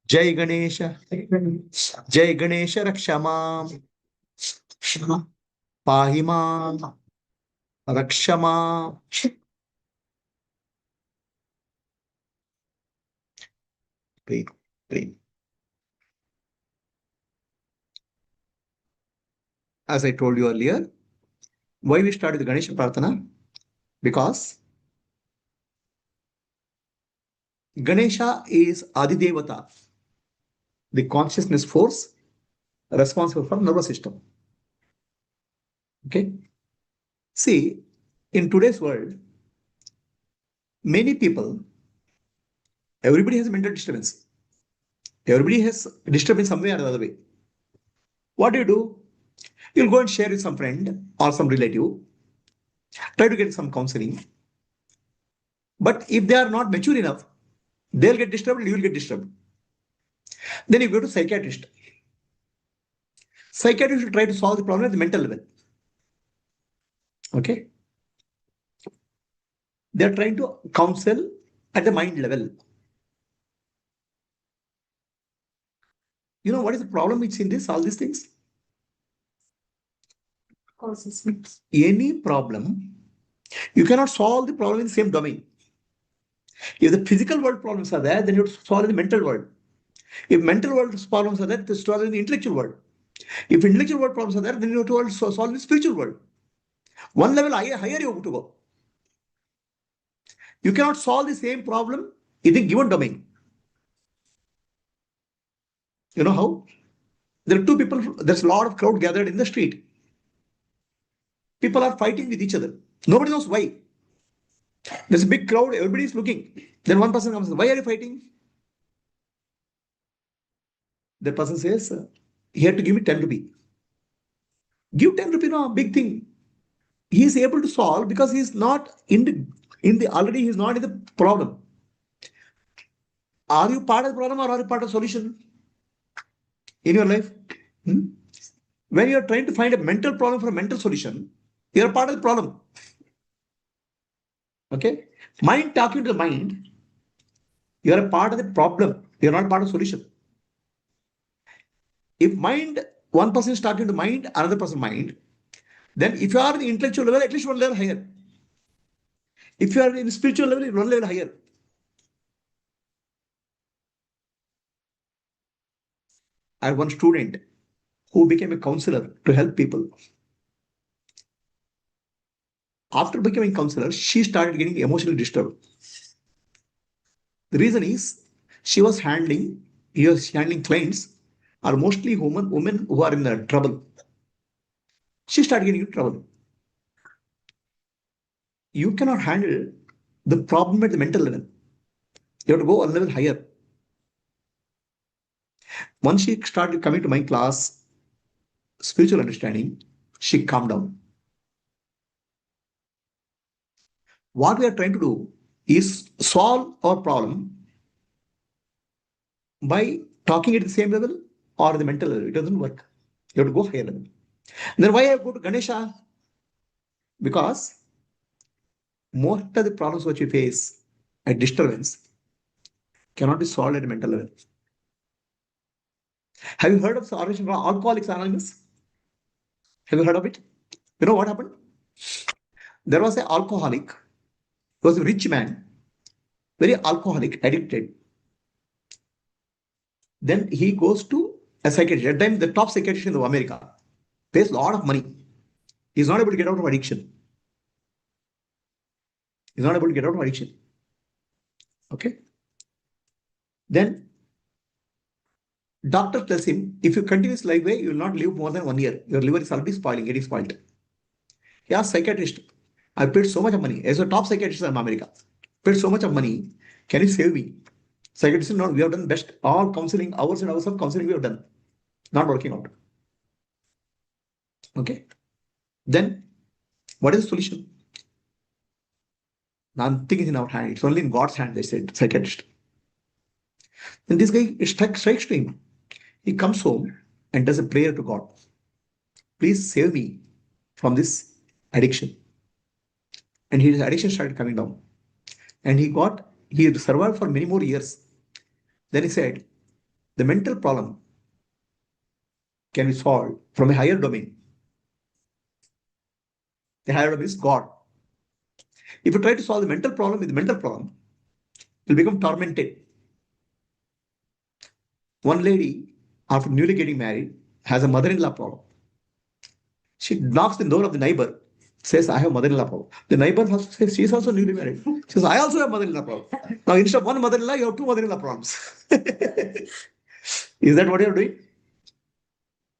Jai Ganesha. Jai Ganesha Rakshama. Pahima. Rakshama. Pray, pray. As I told you earlier, why we started the Ganesha Prarthana? Because Ganesha is Adidevata, the consciousness force responsible for nervous system. Okay. See, in today's world, many people, everybody has a mental disturbance. Everybody has disturbance some way or the other way. What do? You'll go and share with some friend or some relative, try to get some counseling. But if they are not mature enough, they'll get disturbed and you will get disturbed. Then you go to psychiatrist. Psychiatrist will try to solve the problem at the mental level. Okay. They're trying to counsel at the mind level. You know what is the problem which in this, all these things? Any problem, you cannot solve the problem in the same domain. If the physical world problems are there, then you have to solve in the mental world. If mental world problems are there, you solve in the intellectual world. If intellectual world problems are there, then you have to solve in the spiritual world. One level higher you have to go. You cannot solve the same problem in the given domain. You know how? There are two people, there's a lot of crowd gathered in the street. People are fighting with each other. Nobody knows why. There's a big crowd, everybody is looking. Then one person comes, why are you fighting? The person says, he had to give me 10 rupees. Give 10 rupees, no, big thing. He is able to solve because he is not already he is not in the problem. Are you part of the problem or are you part of the solution in your life? When you are trying to find a mental problem for a mental solution, you are part of the problem. Okay? Mind talking to the mind, you are a part of the problem. You are not part of the solution. If mind, one person is talking to mind, another person mind, then if you are in the intellectual level, at least one level higher. If you are in the spiritual level, one level higher. I have one student who became a counselor to help people. After becoming counselor, she started getting emotionally disturbed. The reason is he was handling clients are mostly women who are in the trouble. She started getting into trouble. You cannot handle the problem at the mental level. You have to go a level higher. Once she started coming to my class, spiritual understanding, she calmed down. What we are trying to do is solve our problem by talking at the same level or the mental level. It doesn't work. You have to go higher level. And then why I go to Ganesha? Because most of the problems which we face at disturbance cannot be solved at a mental level. Have you heard of the origin of Alcoholics Anonymous? Have you heard of it? You know what happened? There was an alcoholic, he was a rich man, very alcoholic, addicted. Then he goes to a psychiatrist. At the time, the top psychiatrist in America pays a lot of money. He's not able to get out of addiction. He's not able to get out of addiction. Okay. Then doctor tells him, if you continue this life way, you will not live more than 1 year. Your liver is already spoiling, getting spoiled. He asked psychiatrist, I paid so much of money. As a top psychiatrist in America, paid so much of money. Can you save me? Psychiatrist said, no, we have done best. All counseling, hours and hours of counseling we have done. Not working out. Okay. Then what is the solution? Nothing is in our hand. It's only in God's hand, they said, psychiatrist. Then this guy strikes to him. He comes home and does a prayer to God. Please save me from this addiction. And his addiction started coming down. And he survived for many more years. Then he said, the mental problem can be solved from a higher domain. The higher domain is God. If you try to solve the mental problem with the mental problem, you'll become tormented. One lady, after newly getting married, has a mother-in-law problem. She knocks the door of the neighbor, says, I have mother-in-law problem. The neighbor also says, she is also newly married. She says, I also have mother-in-law problem. Now, instead of one mother-in-law, you have two mother-in-law problems. Is that what you're doing?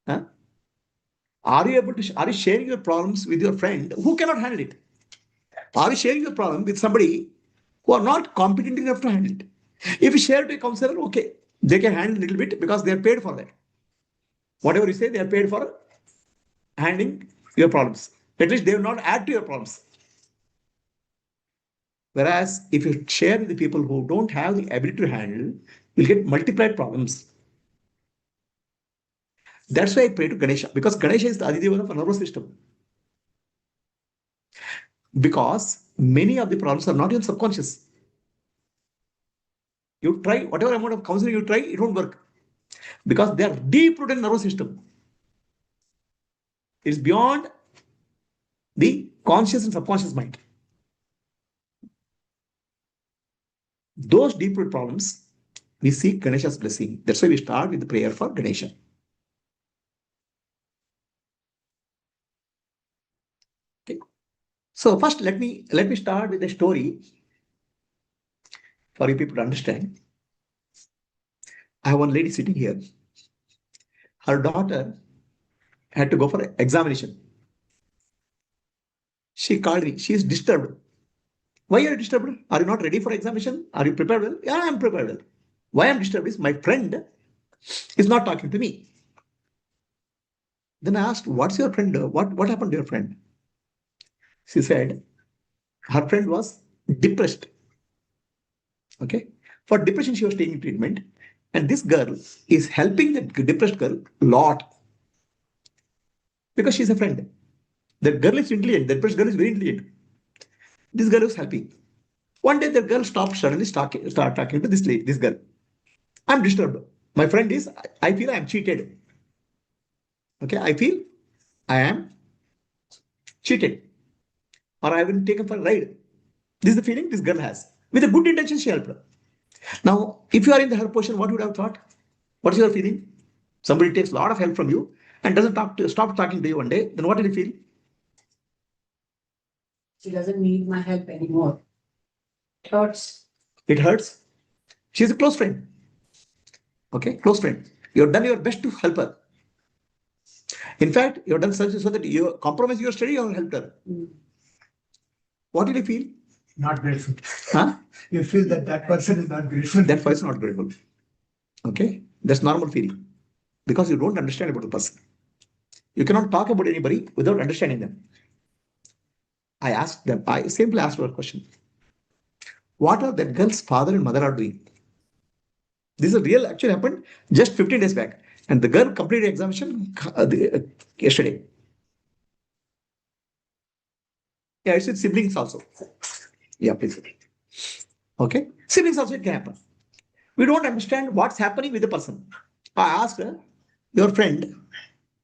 Huh? Are you sharing your problems with your friend who cannot handle it? Are you sharing your problem with somebody who are not competent enough to handle it? If you share it to a counselor, okay, they can handle a little bit because they are paid for that. Whatever you say, they are paid for handling your problems. At least they will not add to your problems. Whereas if you share with the people who don't have the ability to handle, you'll get multiplied problems. That's why I pray to Ganesha, because Ganesha is the Adideva of our nervous system. Because many of the problems are not even subconscious. You try, whatever amount of counseling you try, it won't work. Because they are deep rooted in the nervous system. It's beyond the conscious and subconscious mind. Those deep rooted problems, we seek Ganesha's blessing. That's why we start with the prayer for Ganesha. Okay. So first, let me start with a story for you people to understand. I have one lady sitting here. Her daughter had to go for examination. She called me. She is disturbed. Why are you disturbed? Are you not ready for examination? Are you prepared well? Yeah, I'm prepared well. Why I'm disturbed is my friend is not talking to me. Then I asked, what's your friend? What happened to your friend? She said, her friend was depressed. Okay. For depression, she was taking treatment. And this girl is helping the depressed girl a lot because she's a friend. The girl is intelligent. The depressed girl is very intelligent. This girl was helping. One day, the girl stopped suddenly, start talking to this lady, this girl. I'm disturbed. My friend is, I feel I am cheated. Okay, I feel I am cheated or I have been taken for a ride. This is the feeling this girl has. With a good intention, she helped her. Now, if you are in her position, what would you have thought? What is your feeling? Somebody takes a lot of help from you and doesn't stop talking to you one day, then what will you feel? She doesn't need my help anymore. It hurts. It hurts. She is a close friend. Okay, close friend. You have done your best to help her. In fact, you have done such so that you compromise your study or helped her. What did you feel? Not grateful. Huh? You feel that that person is not grateful. That person is not grateful. Okay, that's normal feeling because you don't understand about the person. You cannot talk about anybody without understanding them. I asked them, I simply asked her a question. What are that girl's father and mother are doing? This is a real actually happened just 15 days back. And the girl completed examination yesterday. Yeah, it's with siblings also. Yeah, please. Okay. Siblings also it can happen. We don't understand what's happening with the person. I asked her, your friend,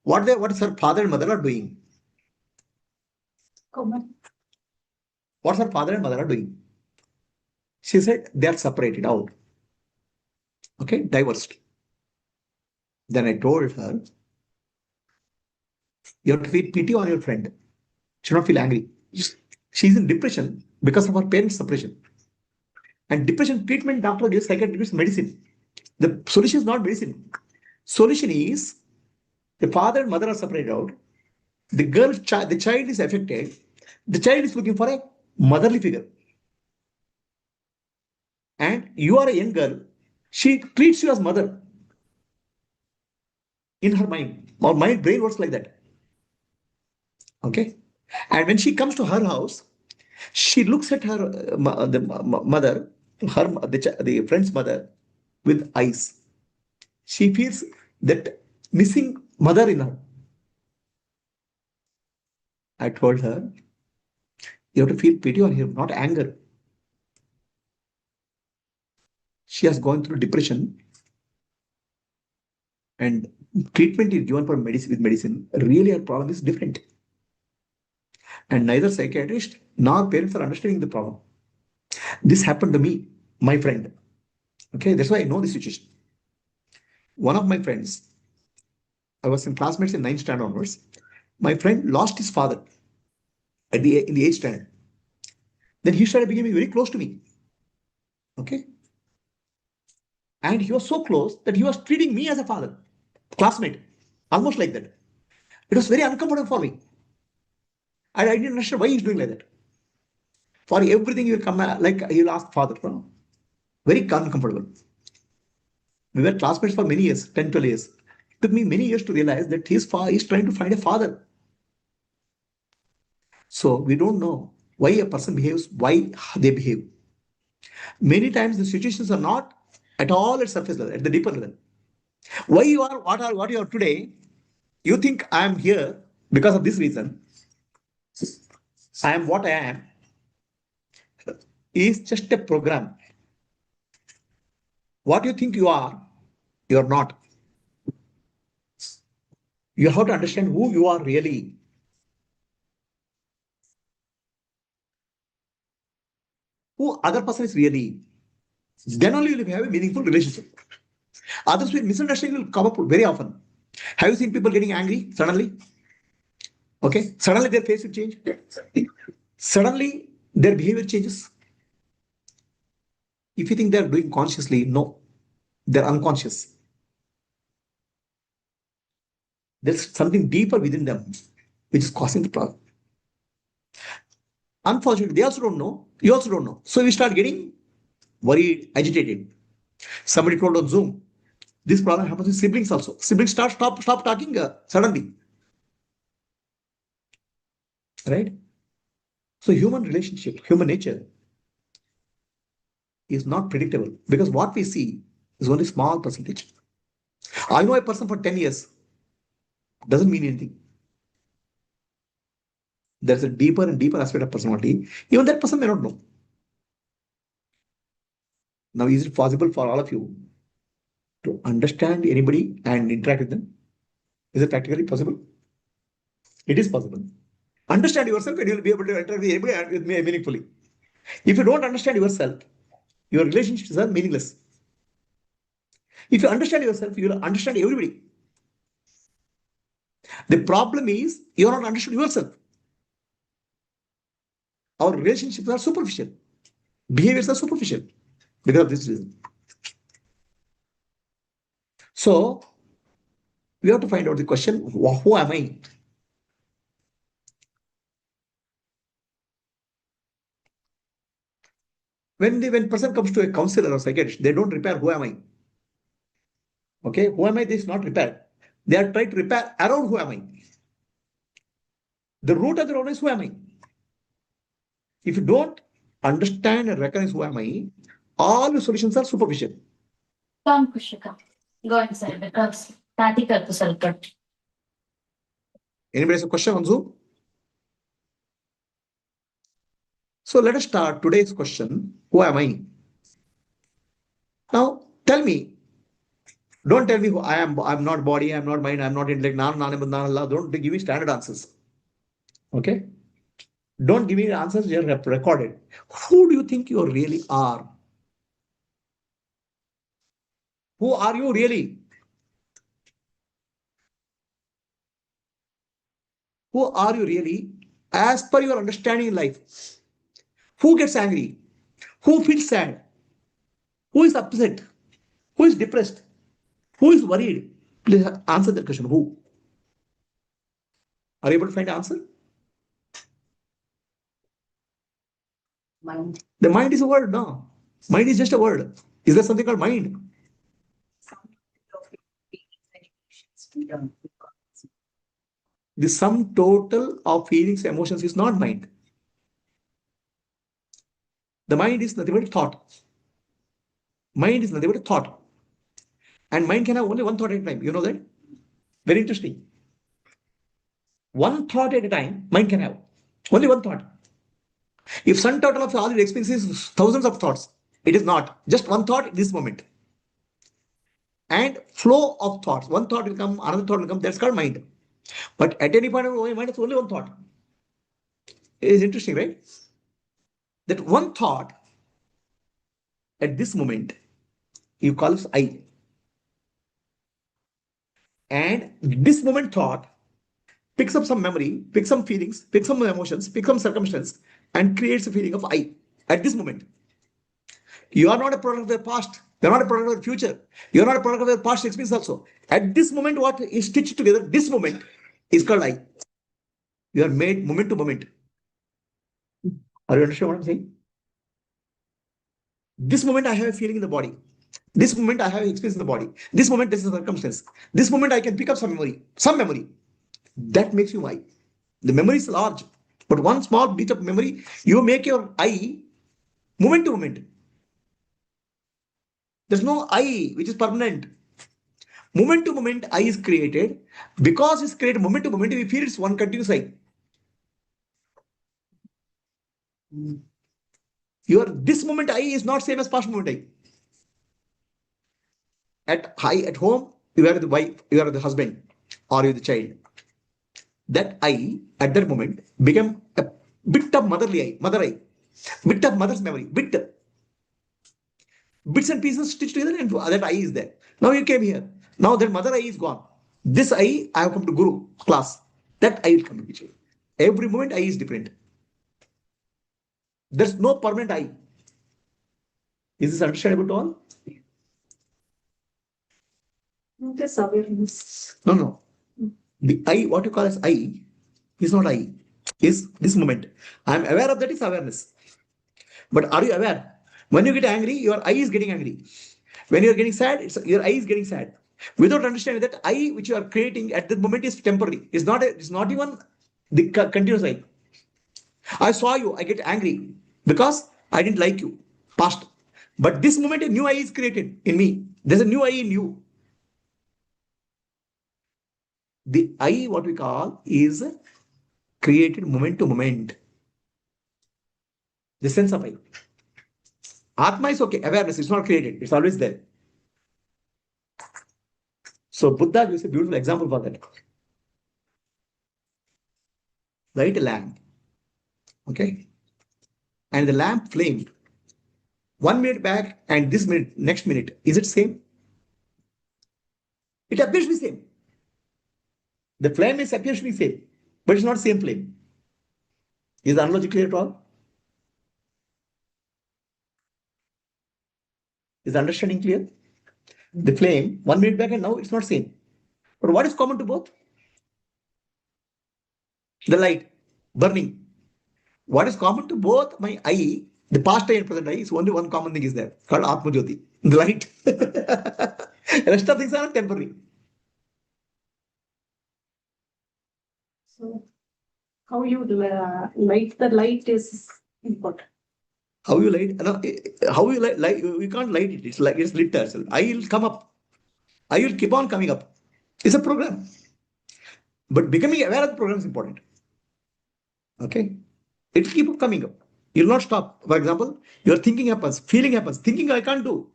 what is her father and mother are doing? What her father and mother are doing? She said they are separated out. Okay, divorced. Then I told her, you have to feel pity on your friend. Should not feel angry. She's in depression because of her parents' separation. And depression treatment, doctor gives psychiatrist medicine. The solution is not medicine. Solution is the father and mother are separated out. The the child is affected. The child is looking for a motherly figure. And you are a young girl. She treats you as mother in her mind. Our mind brain works like that. Okay. And when she comes to her house, she looks at her mother, the friend's mother, with eyes. She feels that missing mother in her. I told her, you have to feel pity on him, not anger. She has gone through depression. and treatment is given for medicine with medicine, really our problem is different. And neither psychiatrist nor parents are understanding the problem. This happened to me, my friend. Okay, that's why I know the situation. One of my friends, I was in classmates in 9th standard onwards. My friend lost his father in the 8th standard. Then he started becoming very close to me. Okay. And he was so close that he was treating me as a father, classmate, almost like that. It was very uncomfortable for me. And I didn't understand why he's doing like that. For everything, he will come like he'll ask father. No? Very uncomfortable. We were classmates for many years, 10, 12 years. It took me many years to realize that his father is trying to find a father. So we don't know why a person behaves, why they behave. Many times the situations are not at all at surface level, at the deeper level. Why you are what you are today, you think I am here because of this reason. I am what I am is just a program. What you think you are not. You have to understand who you are really. Who other person is really. Then only you will have a meaningful relationship. Others will misunderstanding will come up very often. Have you seen people getting angry suddenly? Okay, suddenly their face will change. Suddenly their behavior changes. If you think they are doing consciously, no, they're unconscious. There's something deeper within them which is causing the problem. Unfortunately, they also don't know. You also don't know. So we start getting worried, agitated. Somebody told on Zoom, this problem happens with siblings also. Siblings stop talking suddenly, right? So human relationship, human nature is not predictable because what we see is only small percentage. I know a person for 10 years doesn't mean anything. There's a deeper and deeper aspect of personality. Even that person may not know. Now, is it possible for all of you to understand anybody and interact with them? Is it practically possible? It is possible. Understand yourself and you'll be able to interact with anybody and with me meaningfully. If you don't understand yourself, your relationships are meaningless. If you understand yourself, you will understand everybody. The problem is you are not understood yourself. Our relationships are superficial. Behaviors are superficial because of this reason. So we have to find out the question, who am I? When person comes to a counselor or psychiatrist, they don't repair who am I. Okay, who am I? This is not repair. They are trying to repair around who am I. The root of the problem is who am I. If you don't understand and recognize who am I, all the solutions are superficial. Come, Kushika. Go inside because Tati kartu salkat. Anybody has a question on Zoom? So let us start today's question. Who am I? Now tell me. Don't tell me who I am. I'm not body. I'm not mind. I'm not intellect. Don't give me standard answers. Okay. Don't give me answers you have recorded. Who do you think you really are? Who are you really? Who are you really as per your understanding in life? Who gets angry? Who feels sad? Who is upset? Who is depressed? Who is worried? Please answer that question. Who? Are you able to find the answer? Mind. The mind is a word, no. Mind is just a word. Is there something called mind? The sum total of feelings, emotions is not mind. The mind is nothing but thought. Mind is nothing but thought. And mind can have only one thought at a time. You know that? Very interesting. One thought at a time, mind can have. Only one thought. If sum total of all your experiences is thousands of thoughts, it is not. Just one thought in this moment. and flow of thoughts. One thought will come, another thought will come. That's called mind. But at any point of your mind, it's only one thought. It is interesting, right? That one thought at this moment you call it I. And this moment thought picks up some memory, picks some feelings, picks some emotions, picks some circumstance, and creates a feeling of I at this moment. You are not a product of your past. You are not a product of your future. You are not a product of your past experience also. At this moment, what is stitched together, this moment is called I. You are made moment to moment. Are you understand what I'm saying? This moment I have a feeling in the body. This moment I have experience in the body. This moment this is a circumstance. This moment I can pick up some memory. Some memory. That makes you I. The memory is large, but one small bit of memory, you make your I moment to moment. There's no I which is permanent. Moment to moment, I is created. Because it's created moment to moment, we feel it's one continuous I. Your this moment I is not same as past moment I. At home, you are the wife, you are the husband, or you are the child. That I at that moment became a bit of motherly I, mother I, bit of mother's memory, bits and pieces stitched together, and that I is there. Now you came here. Now that mother I is gone. This I have come to Guru class. That I will come to teacher. Every moment I is different. There's no permanent I. Is this understandable to all? This awareness. No. The I, what you call as I, is not I. Is this moment. I am aware of that is awareness. But are you aware? When you get angry, your I is getting angry. When you are getting sad, your I is getting sad. Without understanding that I which you are creating at that moment is temporary. It's not even the continuous I. I saw you, I get angry because I didn't like you. Past. But this moment a new I is created in me. There's a new I in you. The I, what we call, is created moment to moment. The sense of I. Atma is okay, awareness, it's not created, it's always there. So Buddha gives a beautiful example for that. Light a lamp. Okay. And the lamp flamed. 1 minute back and this minute, next minute, is it same? It appears to be same. The flame appears to be same, but it's not same flame. Is the analogy clear at all? Is the understanding clear? The flame, 1 minute back and now it's not same. But what is common to both? The light, burning. What is common to both my eye, the past eye and present eye, is only one common thing is there, called Atma Jyoti, the light. Rest of things are temporary. So, how you light the light is important. How you light? No, how you light? You can't light it. It's like it's lit itself. I will come up. I will keep on coming up. It's a program. But becoming aware of the program is important. Okay? It will keep coming up. You'll not stop. For example, your thinking happens, feeling happens. Thinking I can't do.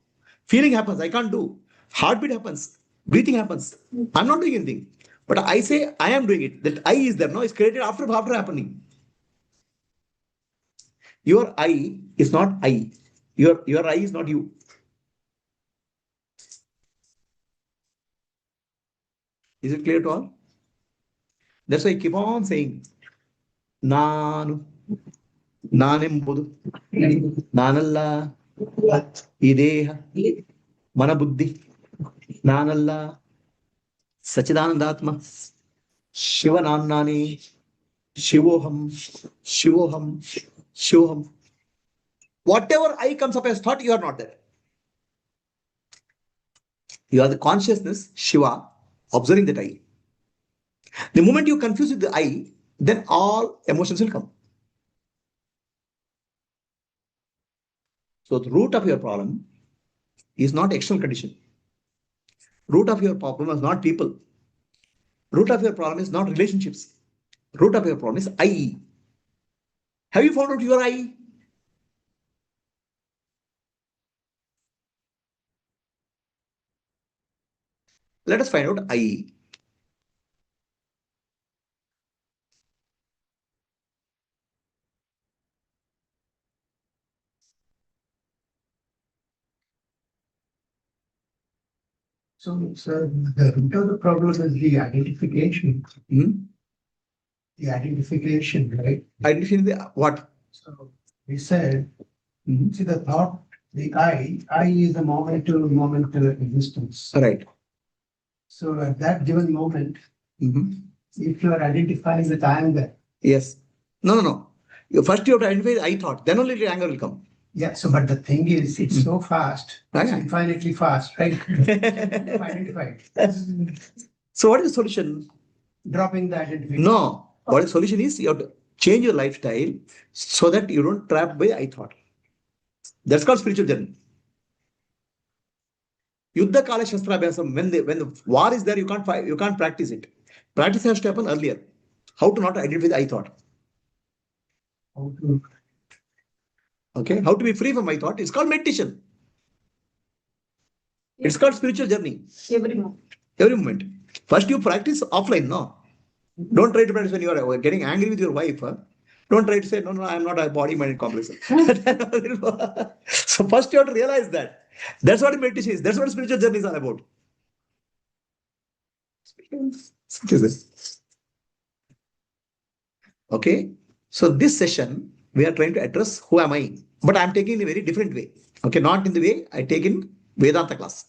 Feeling happens, I can't do. Heartbeat happens, breathing happens. I'm not doing anything. But I say I am doing it. That I is there. No, it's created after happening. Your I is not I. Your I is not you. Is it clear to all? That's why I keep on saying, ನಾನು ನಾನೆಂಬುದು ನಾನಲ್ಲ ಈ ದೇಹ ಮನಬುದ್ಧಿ ನಾನಲ್ಲ ಸಚಿದಾನಂದಾತ್ಮ ಶಿವನಾನ್ನಾನೇ ಶಿವೋಹಂ ಶಿವೋಹಂ ಶಿವೋಹಂ. Whatever I comes up as thought, you are not there. You are the consciousness, Shiva, observing that I. The moment you confuse with the I, then all emotions will come. So the root of your problem is not external condition. Root of your problem is not people. Root of your problem is not relationships. Root of your problem is I. Have you found out your I? Let us find out I. So, sir, the root of the problem is the identification. Hmm? The identification, right? Identifying the what? So we said, Mhm. see the thought, the I is a moment to moment existence. Right. So at that given moment, Mhm. if you are identifying with I am there. Yes. No, no, no. First you have to identify the I thought, then only the anger will come. Yeah, so but the thing is, it's so fast, it's Yeah. infinitely fast, right? Identified. So what is the solution? Dropping the identification. No. What the solution is, you have to change your lifestyle so that you don't trap by I thought. That's called spiritual journey. Yuddha kala shastra abhyasam. When the war is there, you can't practice it. Practice has to happen earlier. How to not identify the I thought. How to- Okay. How to be free from I thought. It's called meditation. It's called spiritual journey. Every moment. Every moment. First you practice offline, no. Don't try to practice when you are getting angry with your wife. Huh? Don't try to say, no, no, I'm not a body-mind complex. So first you have to realize that. That's what meditation is. That's what spiritual journey is all about. Okay. So this session, we are trying to address who am I, but I'm taking in a very different way. Okay, not in the way I take in Vedanta class.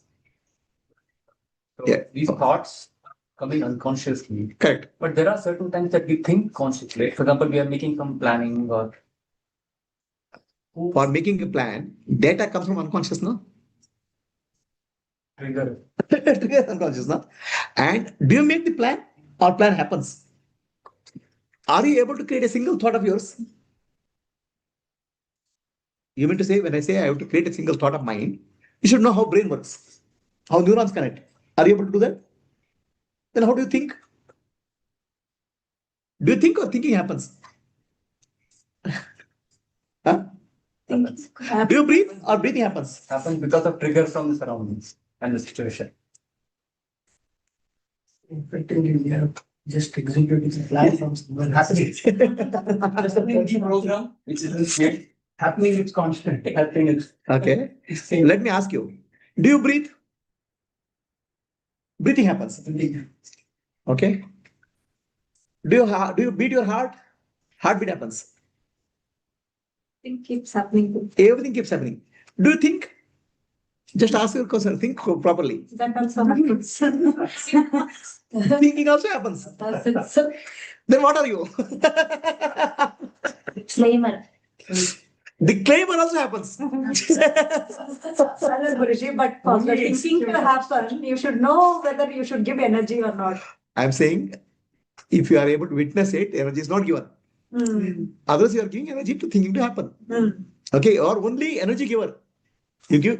So Yeah. these thoughts coming unconsciously, Correct. but there are certain times that we think consciously. For example, we are making some planning or For making a plan, data comes from unconscious, no? trigger. Trigger unconscious, no? And do you make the plan or plan happens? Are you able to create a single thought of yours? You mean to say, when I say I have to create a single thought of mine, you should know how brain works, how neurons connect. Are you able to do that? Then how do you think? Do you think or thinking happens? Huh? Think, Do you breathe or breathing happens? Happens because of triggers from the surroundings and the situation. Effectively, we are just executing the plan from somewhere happening. Just a body program which is made Happening, it's constant. happening is Okay. is same. Let me ask you, do you breathe? Breathing happens. Okay. Do you beat your heart? Heartbeat happens. think keeps happening. Everything keeps happening. Do you think? Just ask your question. Think properly. That also happens. Thinking also happens. So, Then what are you? Disclaimer. The claimer also happens. Sorry, Guruji, but for the thinking to happen, you should know whether you should give energy or not. I'm saying, if you are able to witness it, energy is not given. Otherwise, you are giving energy to thinking to happen. Okay, or only energy giver. You give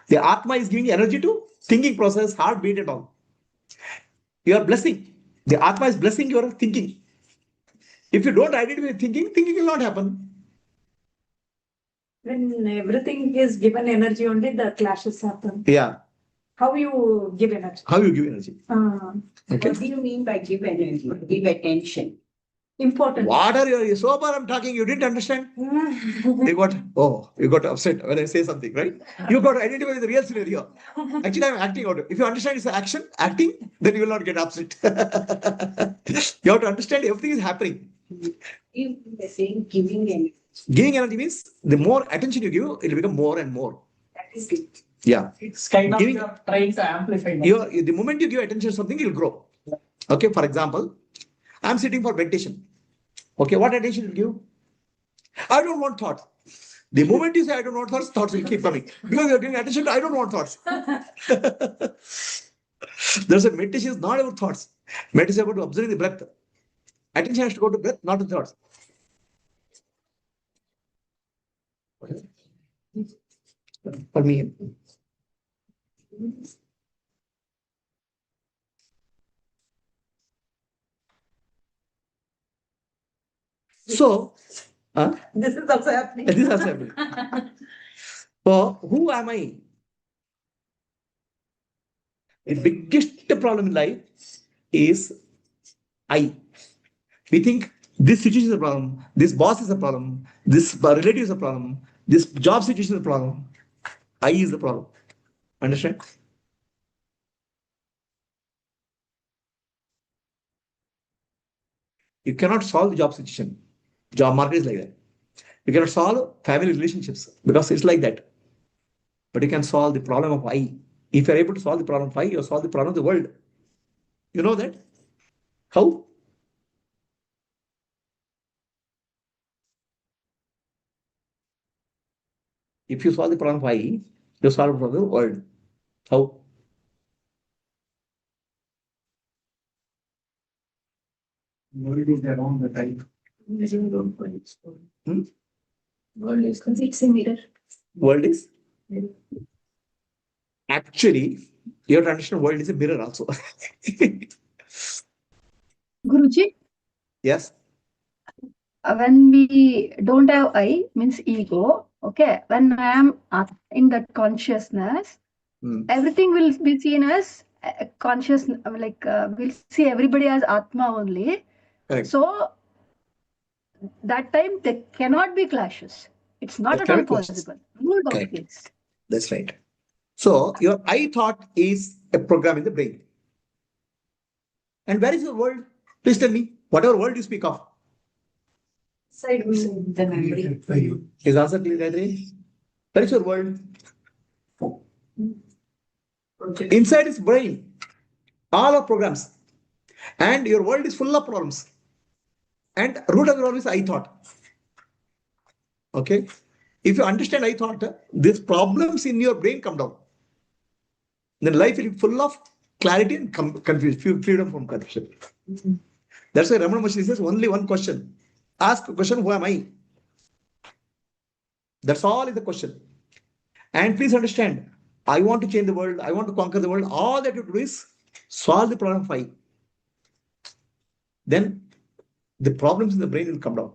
the Atma is giving energy to thinking process, heartbeat, and all. You are blessing. The Atma is blessing your thinking. If you don't identify with thinking, thinking will not happen. When everything is given energy only, the clashes happen. Yeah. How you give energy? How you give energy? Okay. What do you mean by give energy? Give attention. Important. What are you so far I'm talking? You didn't understand? You got upset when I say something, right? You got to identify with the real scenario. Actually, I'm acting out. If you understand it's action, acting, then you will not get upset. You have to understand everything is happening. You are saying giving energy. Giving energy means the more attention you give, it will become more and more. That is it. Yeah. It's kind of Giving- you're trying to amplify. The moment you give attention to something, it will grow. Okay, for example, I'm sitting for meditation. Okay, what attention will you give? I don't want thoughts. The moment you say I don't want thoughts, thoughts will keep coming. Because you're giving attention to I don't want thoughts. There's a meditation is not about thoughts. Meditation is about observing the breath. Attention has to go to breath, not to thoughts. For me. So, This is also happening. this has happened. So, who am I? The biggest problem in life is I. We think this situation is a problem, this boss is a problem, this relative is a problem, this job situation is a problem. I is the problem. Understand? You cannot solve the job situation. Job market is like that. You cannot solve family relationships because it's like that. But you can solve the problem of I. If you're able to solve the problem of I, you solve the problem of the world. You know that? How? If you solve the problem of I, you solve the problem of the world. How? World is around the time. Hmm? World is it's a mirror. World is? Actually, you have to understand world is a mirror also. Guruji, Yes? when we don't have I, means ego, okay, when I am in that consciousness, Hmm. everything will be seen as conscious, like we'll see everybody as Atma only. Correct. So that time there cannot be clashes. It's not There at all cannot be clashes. possible. Ruled out Correct. case. That's right. So your I thought is a program in the brain. And where is your world? Please tell me. Whatever world you speak of. Side the memory. Created by you. Is answer clear, Gayatri? Where is your world? Inside is brain. All are programs. And your world is full of problems. And root of the problem is I thought. Okay? If you understand I thought, these problems in your brain come down. Then life will be full of clarity and confusion, freedom from confusion. That's why Ramana Maharshi says only one question. Ask a question, who am I? That's all is the question. And please understand, I want to change the world, I want to conquer the world. All that you do is solve the problem of I. Then the problems in the brain will come down.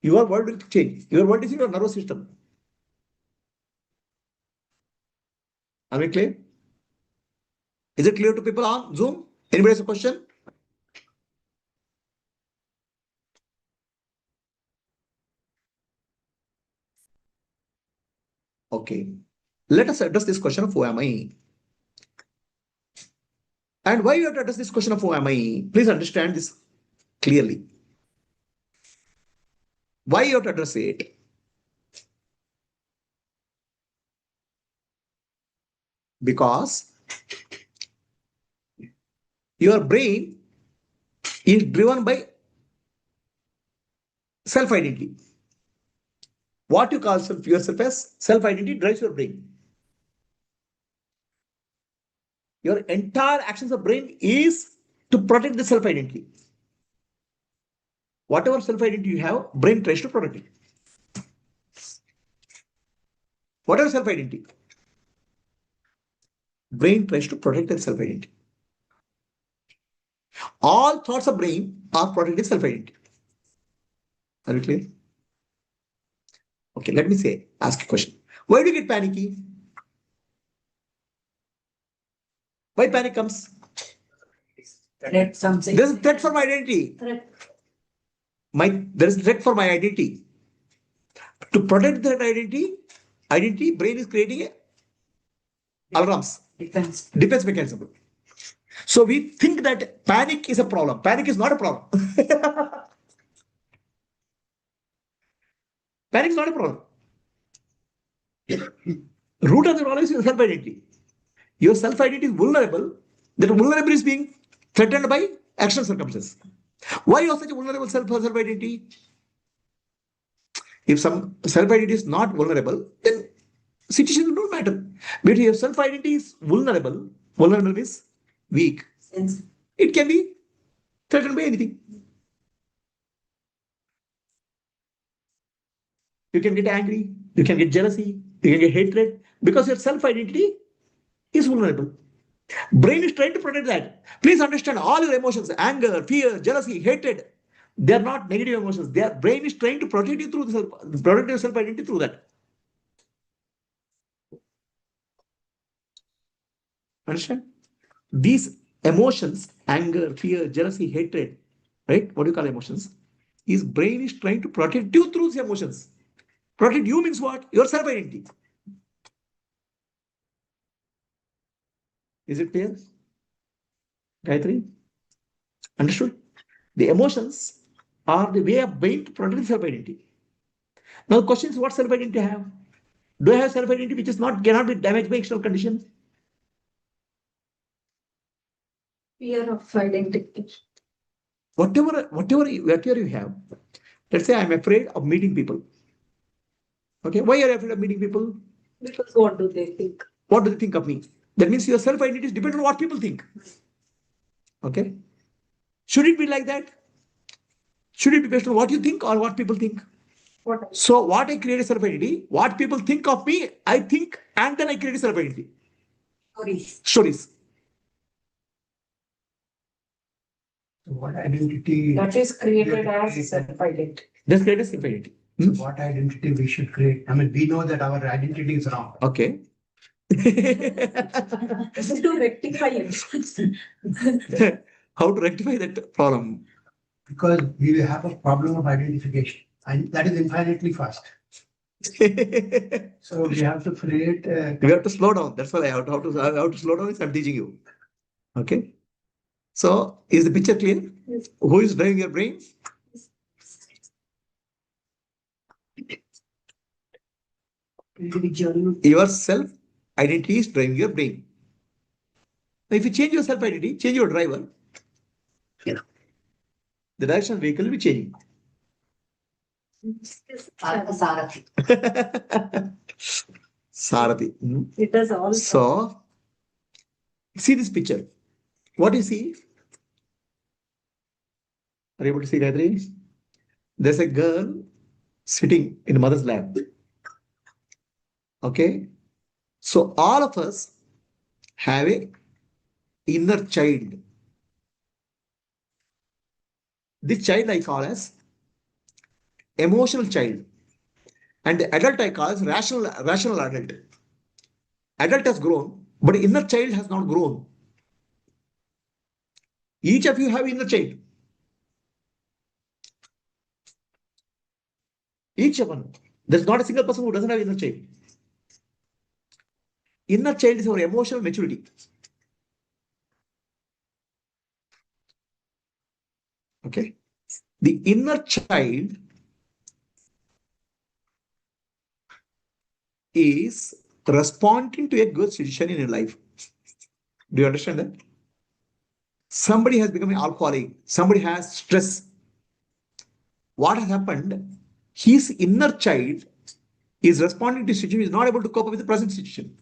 Your world will change. Your world is your nervous system. Am I clear? Is it clear to people on Zoom? Anybody has a question? Okay. Let us address this question of who am I? And why you have to address this question of who am I? Please understand this clearly. Why you have to address it? Because your brain is driven by self-identity. What you call yourself as self-identity drives your brain. Your entire actions of brain is to protect the self-identity. Whatever self-identity you have, brain tries to protect it. Whatever self-identity, brain tries to protect that self-identity. All thoughts of brain are protecting self-identity. Are you clear? Okay, let me ask a question. Why do you get panicky? Why panic comes? Threat something. There's a threat for my identity. There is a threat for my identity. To protect that identity, brain is creating alarms, defense mechanism. So we think that panic is a problem. Panic is not a problem. Panic is not a problem. Root of the problem is your self-identity. Your self-identity is vulnerable. That vulnerability is being threatened by external circumstances. Why you are such a vulnerable self-identity? If some self-identity is not vulnerable, then situation don't matter. But if your self-identity is vulnerable means weak. It can be threatened by anything. You can get angry, you can get jealousy, you can get hatred because your self-identity is vulnerable. Brain is trying to protect that. Please understand all your emotions, anger, fear, jealousy, hatred, they are not negative emotions. Their brain is trying to protect you through protect your self-identity through that. Understand? these emotions, anger, fear, jealousy, hatred, right? What do you call emotions? His brain is trying to protect you through these emotions. Protect you means what? Your self-identity. Is it clear? Gayatri? Understood? The emotions are the way of brain to protect self-identity. Now the question is, what self-identity I have? Do I have self-identity which is not cannot be damaged by external conditions? Fear of identity. Whatever you have, let's say I'm afraid of meeting people. Okay, why are you afraid of meeting people? Because what do they think? What do they think of me? That means your self-identity is dependent on what people think. Okay, should it be like that? Should it be based on what you think or what people think? What? So what I create a self-identity, what people think of me, I think, and then I create a self-identity. Stories. So what identity? That is created we have to as create? self-identity. That's create a self-identity. So what identity we should create? I mean, we know that our identity is wrong. Okay. To rectify it. How to rectify that problem? Because we have a problem of identification, and that is infinitely fast. We So we have to create a have to slow down. That's what I have to slow down is I'm teaching you. Okay. So is the picture clear? Yes. Who is driving your brain? Individual. Your self identity is driving your brain. Now, if you change your self identity, change your driver, the direction of the vehicle will be changing. Sarathi. It does all. So, see this picture. What do you see? Are you able to see, Gayatri? There's a girl sitting in mother's lap. Okay. So, all of us have a inner child. This child I call as emotional child. And the adult I call as rational adult. Adult has grown, but inner child has not grown. Each of you have inner child. Each one. There's not a single person who doesn't have inner child. Inner child is our emotional maturity. Okay. The inner child is responding to a good situation in your life. Do you understand that? Somebody has become an alcoholic. Somebody has stress. What has happened? His inner child is responding to situation, is not able to cope up with the present situation.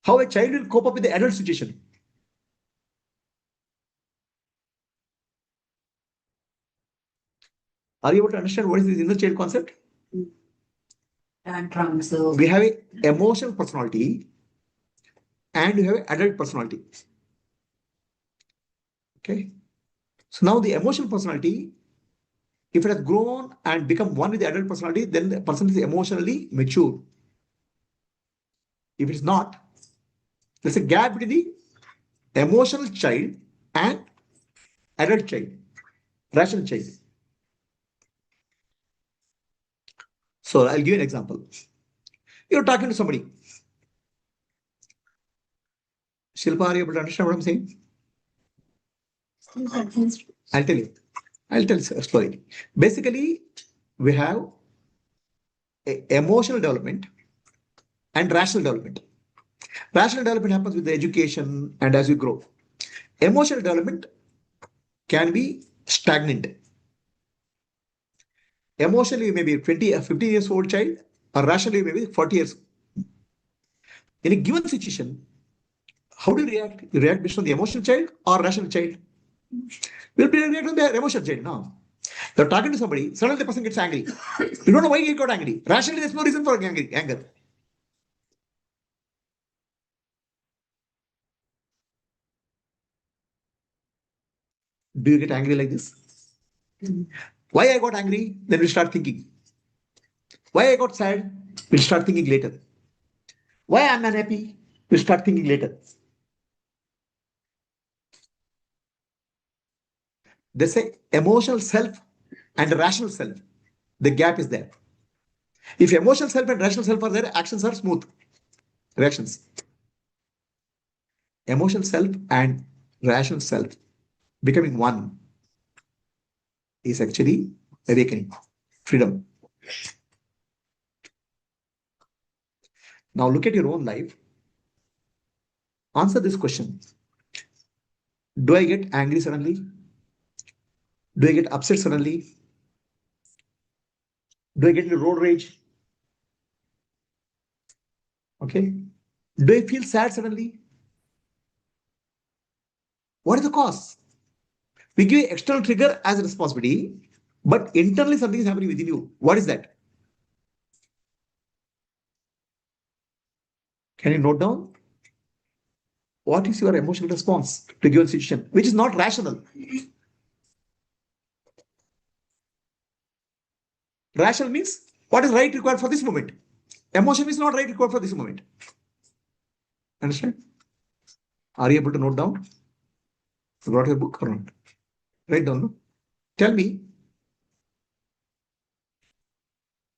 How a child will cope up with the adult situation? Are you able to understand what is this inner child concept? Tantrums. We have a emotional personality and we have an adult personality. Okay. So now the emotional personality, if it has grown and become one with the adult personality, then the person is emotionally mature. If it is not, there's a gap between the emotional child and adult child, rational child. So I'll give you an example. You're talking to somebody. Shilpa, are you able to understand what I'm saying? I'll tell you. I'll tell you a story. Basically, we have emotional development and rational development. Rational development happens with the education and as you grow. Emotional development can be stagnant. Emotionally, you may be 20 or 15 years old child, or rationally, you may be 40 years. In a given situation, how do you react? You react based on the emotional child or rational child? We'll be reacting on the emotional child now. You're talking to somebody, suddenly the person gets angry. You don't know why he got angry. Rationally, there's no reason for anger. Do you get angry like this? Why I got angry? Then we start thinking. Why I got sad? We'll start thinking later. Why I'm unhappy? We'll start thinking later. They say emotional self and rational self. The gap is there. If emotional self and rational self are there, actions are smooth. Reactions. Emotional self and rational self becoming one is actually awakening, freedom. Now look at your own life. Answer this question. Do I get angry suddenly? Do I get upset suddenly? Do I get into road rage? Okay. Do I feel sad suddenly? What is the cause? We give external trigger as a responsibility, but internally something is happening within you. What is that? Can you note down? What is your emotional response to a given situation, which is not rational? Rational means what is right required for this moment. Emotion is not right required for this moment. Understand? Are you able to note down? You brought your book or not? Write down. No? Tell me.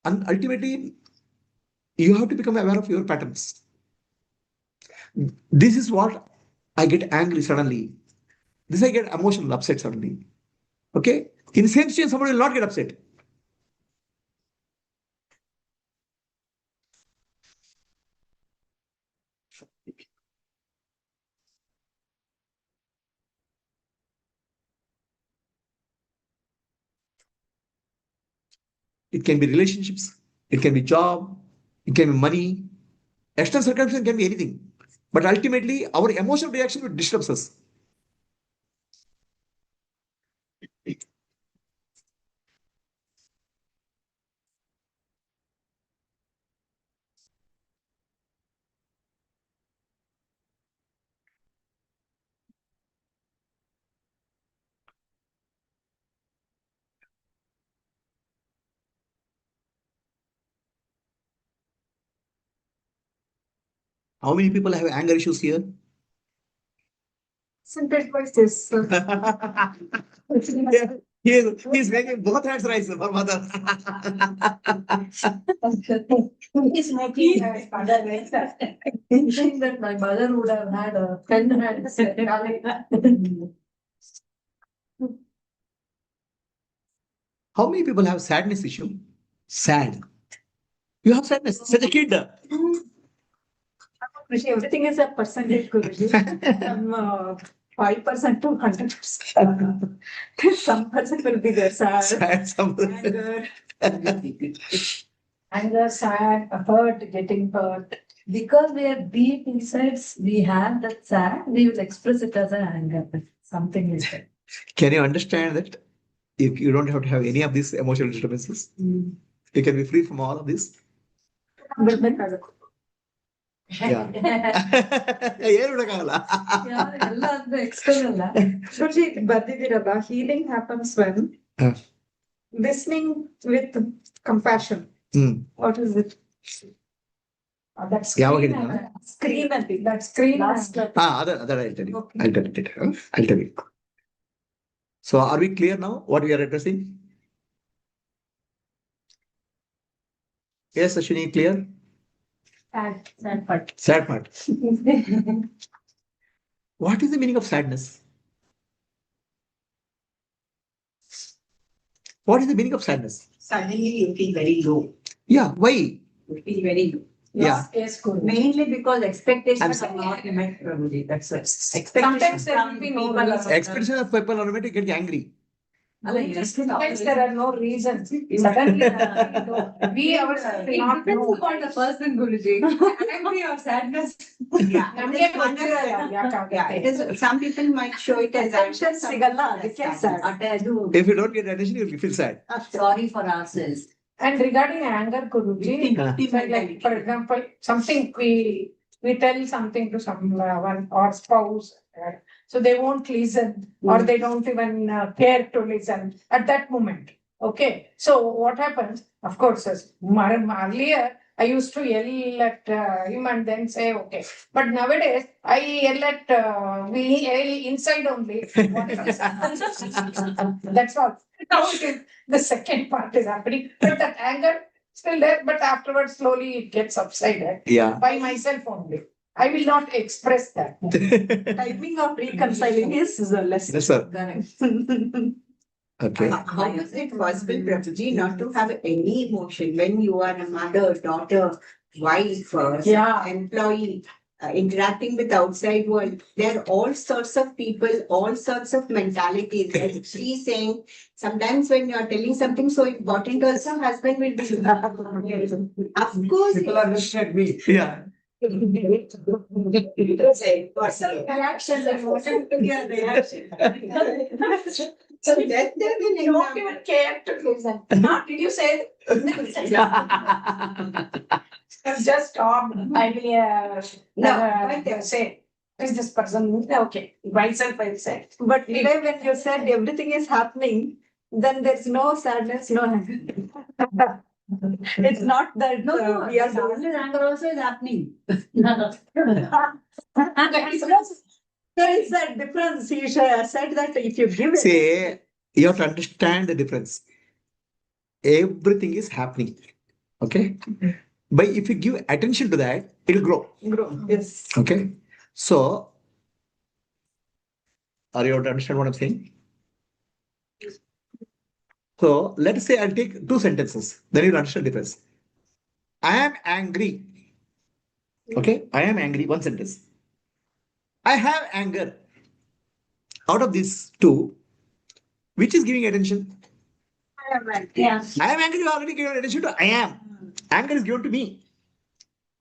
And ultimately, you have to become aware of your patterns. This is what I get angry suddenly. This I get emotional upset suddenly. Okay? In the same situation, somebody will not get upset. It can be relationships, it can be job, it can be money. External circumstances can be anything. But ultimately, our emotional reaction will disrupt us. How many people have anger issues here? Percentage-wise, yes, sir. Yeah, he's making both hands rise for mother. He's making his mother like that. Thinking that my mother would have had a 10 hands. How many people have sadness issue? Sad. You have sadness. Such a kid. Guruji, everything is a percentage, Guruji. From 5% to 100%. Some person will be there, sad, Sad. anger, Anger, sad, hurt, getting hurt. Because we are deep inside, we have that sad, we will express it as an anger. Something is that. Can you understand that if you don't have to have any of these emotional disturbances, you can be free from all of this? Yeah. ಏನು ಬಿಡಕ್ಕಾಗಲ್ಲ. ಎಲ್ಲ ಅಂದ್ರೆ external. Guruji, ಬರ್ದಿದ್ದೀರಲ್ಲ, healing happens when Huh. listening with compassion. What is it? That ಯಾವಾಗ screen, ಹೇಳಿದ್ನಲ್ಲ? screen, I think. That screen last. That I'll tell you. Okay. I'll tell you. I'll tell you. So are we clear now what we are addressing? Yes, Ashwini, clear? Sad part. Sad part. What is the meaning of sadness? What is the meaning of sadness? Suddenly you feel very low. Yeah, why? You feel very low. Yeah. Yes, Guruji. Mainly because expectations I'm are not met, Prabhuji. That's it. Sometimes there will be people. Expectation of people automatically get angry. Sometimes there are no reasons. Suddenly, we ourselves will not know. upon the person, Guruji. Angry or sadness. Yeah. ನಮ್ಗೆ ಗೊತ್ತಿರಲ್ಲ ಯಾಕಾಗುತ್ತೆ. Yeah, it is. Some people might show it as Attention ಸಿಗಲ್ಲ, ಅದಕ್ಕೆ sad. If you don't get attention, you will feel sad. Sorry for ourselves. And regarding anger, Guruji, like for example, something we tell something to someone or spouse, so they won't listen or they don't even care to listen at that moment. Okay, so what happens? Of course, as earlier I used to yell at him and then say, okay. But nowadays, I yell at we yell inside only. What is this? That's all. Now it is the second part is happening. But that anger still there, but afterwards slowly it gets subsided Yeah. by myself only. I will not express that. Timing of reconciling is less. Yes, sir. Correct. Okay. How is it possible, Prabhuji, not to have any emotion when you are a mother, daughter, wife, Yeah. employee, interacting with outside world? There are all sorts of people, all sorts of mentalities. Like she's saying, sometimes when you are telling something so important, also husband will be. Of course. People understand me. Yeah. Reaction, emotion to your reaction. So that they will You don't even care to listen. Huh? Did you say? Just stop. I will say. Is this person okay? Myself, I say. But today when you said everything is happening, then there's no sadness, no anger. It's not that we are doing. anger also is happening. There is a difference. You said that if you give it. See, you have to understand the difference. Everything is happening. Okay? But if you give attention to that, it'll grow. Yes. Okay? So, are you able to understand what I'm saying? So, let's say I'll take two sentences. Then you'll understand the difference. I am angry. Okay? I am angry. One sentence. I have anger. Out of these two, which is giving attention? Yeah. I am angry. You already given attention to I am. Anger is given to me.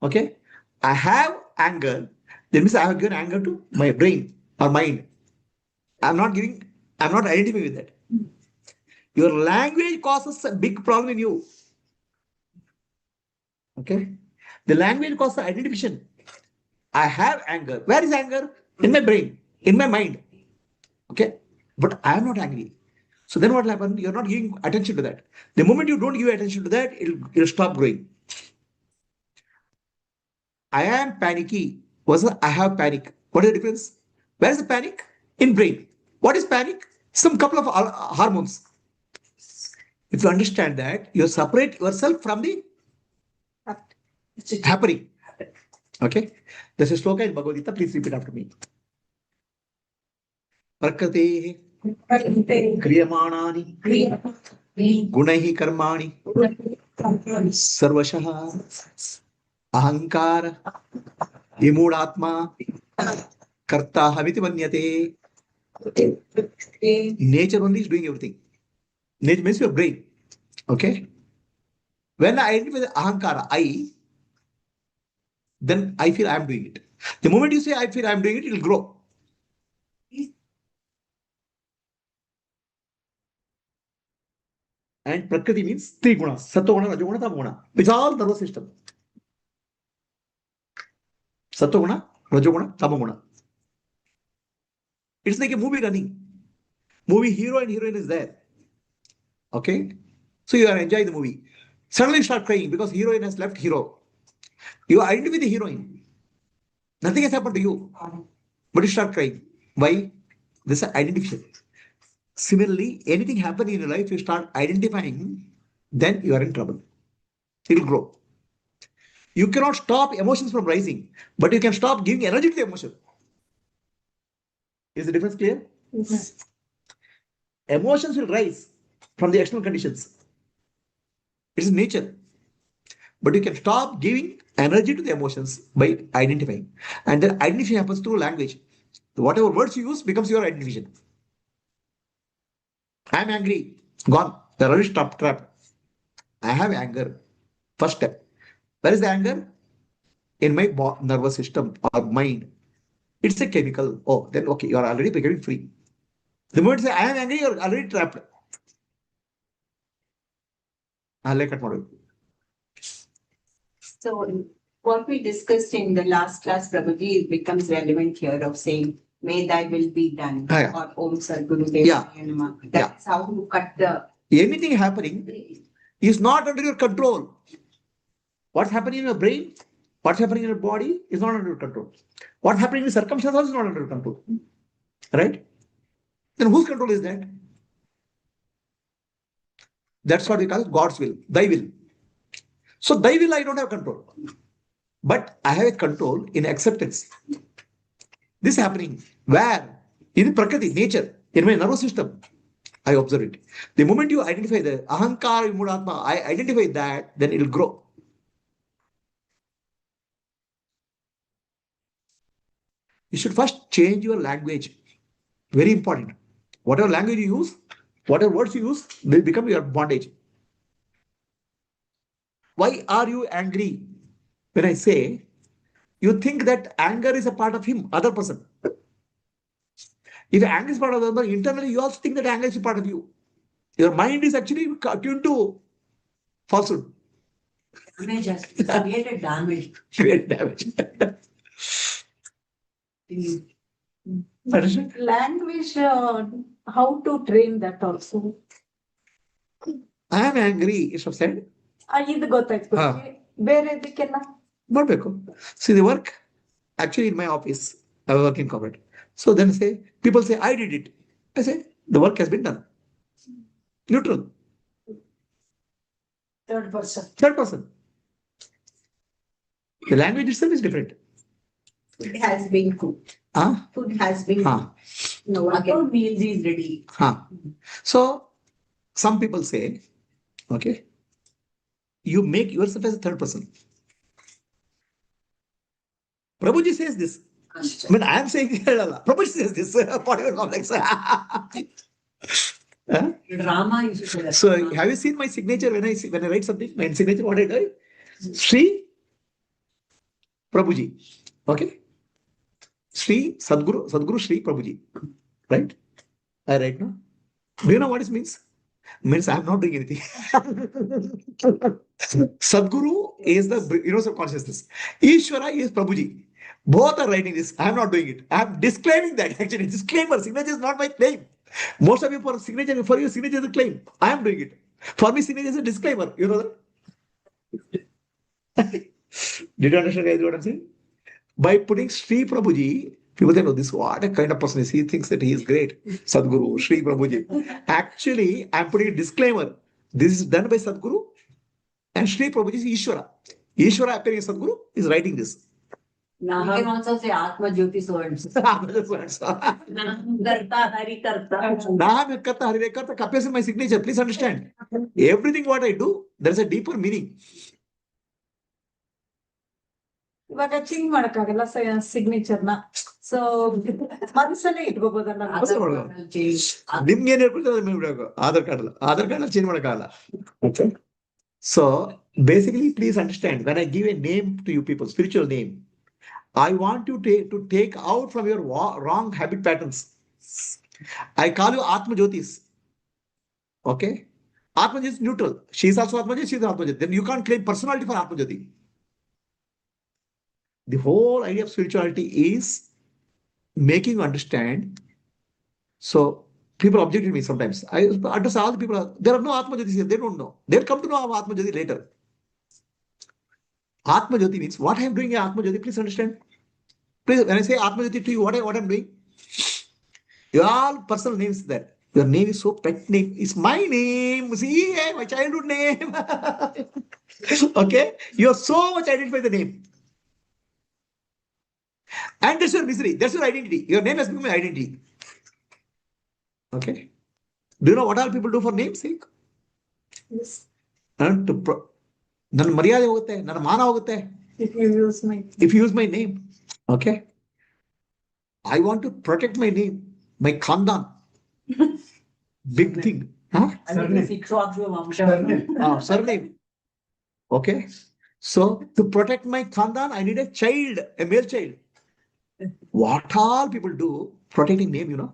Okay? I have anger. That means I have given anger to my brain or mind. I'm not identifying with that. Your language causes a big problem in you. Okay? The language causes identification. I have anger. Where is anger? In my brain, in my mind. Okay? But I am not angry. So then what will happen? You're not giving attention to that. The moment you don't give attention to that, it'll stop growing. I am panicky versus I have panic. What is the difference? Where is the panic? In brain. What is panic? Some couple of hormones. If you understand that, you separate yourself from the happening. Okay? There's a sloka in Bhagavad Gita. Please repeat after me. Prakrate क्रियमाणानि गुणैः कर्माणि सर्वशः अहंकार विमूढात्मा कर्ताहमिति मन्यते. Nature only is doing everything. Nature means your brain. Okay? When I identify with ahankara, I, then I feel I am doing it. The moment you say I feel I am doing it, it will grow. And Prakriti means three gunas, Sattva-guna, Rajoguna, Tamoguna. It's all nervous system. Sattva-guna, Rajoguna, Tamoguna. It's like a movie running. Movie hero and heroine is there. Okay? So you are enjoying the movie. Suddenly you start crying because heroine has left hero. You identify with the heroine. Nothing has happened to you. But you start crying. Why? This is identification. Similarly, anything happen in your life, you start identifying, then you are in trouble. It will grow. You cannot stop emotions from rising, but you can stop giving energy to the emotion. Is the difference clear? Yes. Emotions will rise from the external conditions. It is nature. But you can stop giving energy to the emotions by identifying. And then identification happens through language. Whatever words you use becomes your identification. I am angry. Gone. You're already trapped. I have anger. First step. Where is the anger? In my nervous system or mind. It's a chemical. Oh, then okay, you are already becoming free. The moment you say I am angry, you're already trapped. So what we discussed in the last class, Prabhuji, becomes relevant here of saying, may thy will be done. Yeah. Or Om Sadguru Dev. Yeah. That's how you cut the. Anything happening is not under your control. What's happening in your brain, what's happening in your body is not under your control. What's happening in circumstances is not under your control. Right? Then whose control is that? That's what we call God's will, thy will. So thy will I don't have control. But I have a control in acceptance. This is happening where? In Prakriti, nature, in my nervous system, I observe it. The moment you identify the ahankara, vimudatma, I identify that, then it will grow. You should first change your language. Very important. Whatever language you use, whatever words you use, will become your bondage. Why are you angry? When I say, you think that anger is a part of him, other person. If anger is part of the other, internally you also think that anger is a part of you. Your mind is actually attuned to falsehood. Damage has created damage. Create damage. Understand? Language, how to train that also? I am angry, you have said. ಇದು ಗೊತ್ತಾಯ್ತು ಹಾ. ಬೇರೆದಕ್ಕೆಲ್ಲ ಮಾಡಬೇಕು. See the work, actually in my office, I was working corporate. So then say, people say, I did it. I say, the work has been done. Neutral. Third person. Third person. The language itself is different. Food has been cooked. Huh? Food has been Huh. cooked. No, again, meals is ready. Huh. So some people say, okay, you make yourself as a third person. Prabhuji says this. I mean, I am saying Prabhuji says this. Whatever complex. Huh? Drama is to So have you seen my signature when I write something? My signature, what I do? Sri Prabhuji. Okay. Sri Sadguru Sri Prabhuji. Right? I write now. Do you know what it means? Means I am not doing anything. Sadguru is the universal consciousness. Ishvara is Prabhuji. Both are writing this. I am not doing it. I am disclaiming that. Actually, disclaimer. Signature is not my claim. Most of you for you, signature is a claim. I am doing it. For me, signature is a disclaimer. You know that? Did you understand guys what I'm saying? By putting Sri Prabhuji, people say, no, this what a kind of person is. He thinks that he is great. Sadguru, Sri Prabhuji. Actually, I'm putting a disclaimer. This is done by Sadguru and Sri Prabhuji is Ishvara. Ishvara appearing as Sadguru is writing this. You can also say Atma Jyoti so and so. Karta, Hari Karta. Naham Karta, Hari Karta appears in my signature. Please understand. Everything what I do, there is a deeper meaning. ಇವಾಗ change ಮಾಡಕ್ಕಾಗಲ್ಲ ಸಿಗ್ನೇಚರ್ನ so ಮನಸ್ಸಲ್ಲೇ ಇಟ್ಕೋಬೋದಲ್ಲ ನಿಮ್ಗೆ ಏನ್ ಹೇಳ್ಕೊಳ್ತಾರೆ ಬಿಡಬೇಕು Aadhaar card ಅಲ್ಲಿ change ಮಾಡಕ್ಕಾಗಲ್ಲ. So basically, please understand, when I give a name to you people, spiritual name, I want you to take out from your wrong habit patterns. I call you Atma Jyotis. Okay? Atma Jyoti is neutral. She is also Atma Jyoti, she is Atma Jyoti. Then you can't claim personality for Atma Jyoti. The whole idea of spirituality is making you understand. So people object to me sometimes. I address all the people. There are no Atma Jyotis here. They don't know. They'll come to know Atma Jyoti later. Atma Jyoti means what I am doing in Atma Jyoti. Please understand. Please, when I say Atma Jyoti to you, what I'm doing? Your all personal names there. Your name is so pet name. It's my name. See, my childhood name. Okay? You are so much identified with the name. And that's your misery. That's your identity. Your name has become your identity. Okay? Do you know what all people do for name's sake? Yes. ನನ್ನ ಮರ್ಯಾದೆ ಹೋಗುತ್ತೆ, ನನ್ನ ಮಾನ ಹೋಗುತ್ತೆ. If you use my name. Okay? I want to protect my name, my khandan. Big thing. Huh? Surname. Okay? So to protect my khandan, I need a child, a male child. What all people do, protecting name, you know.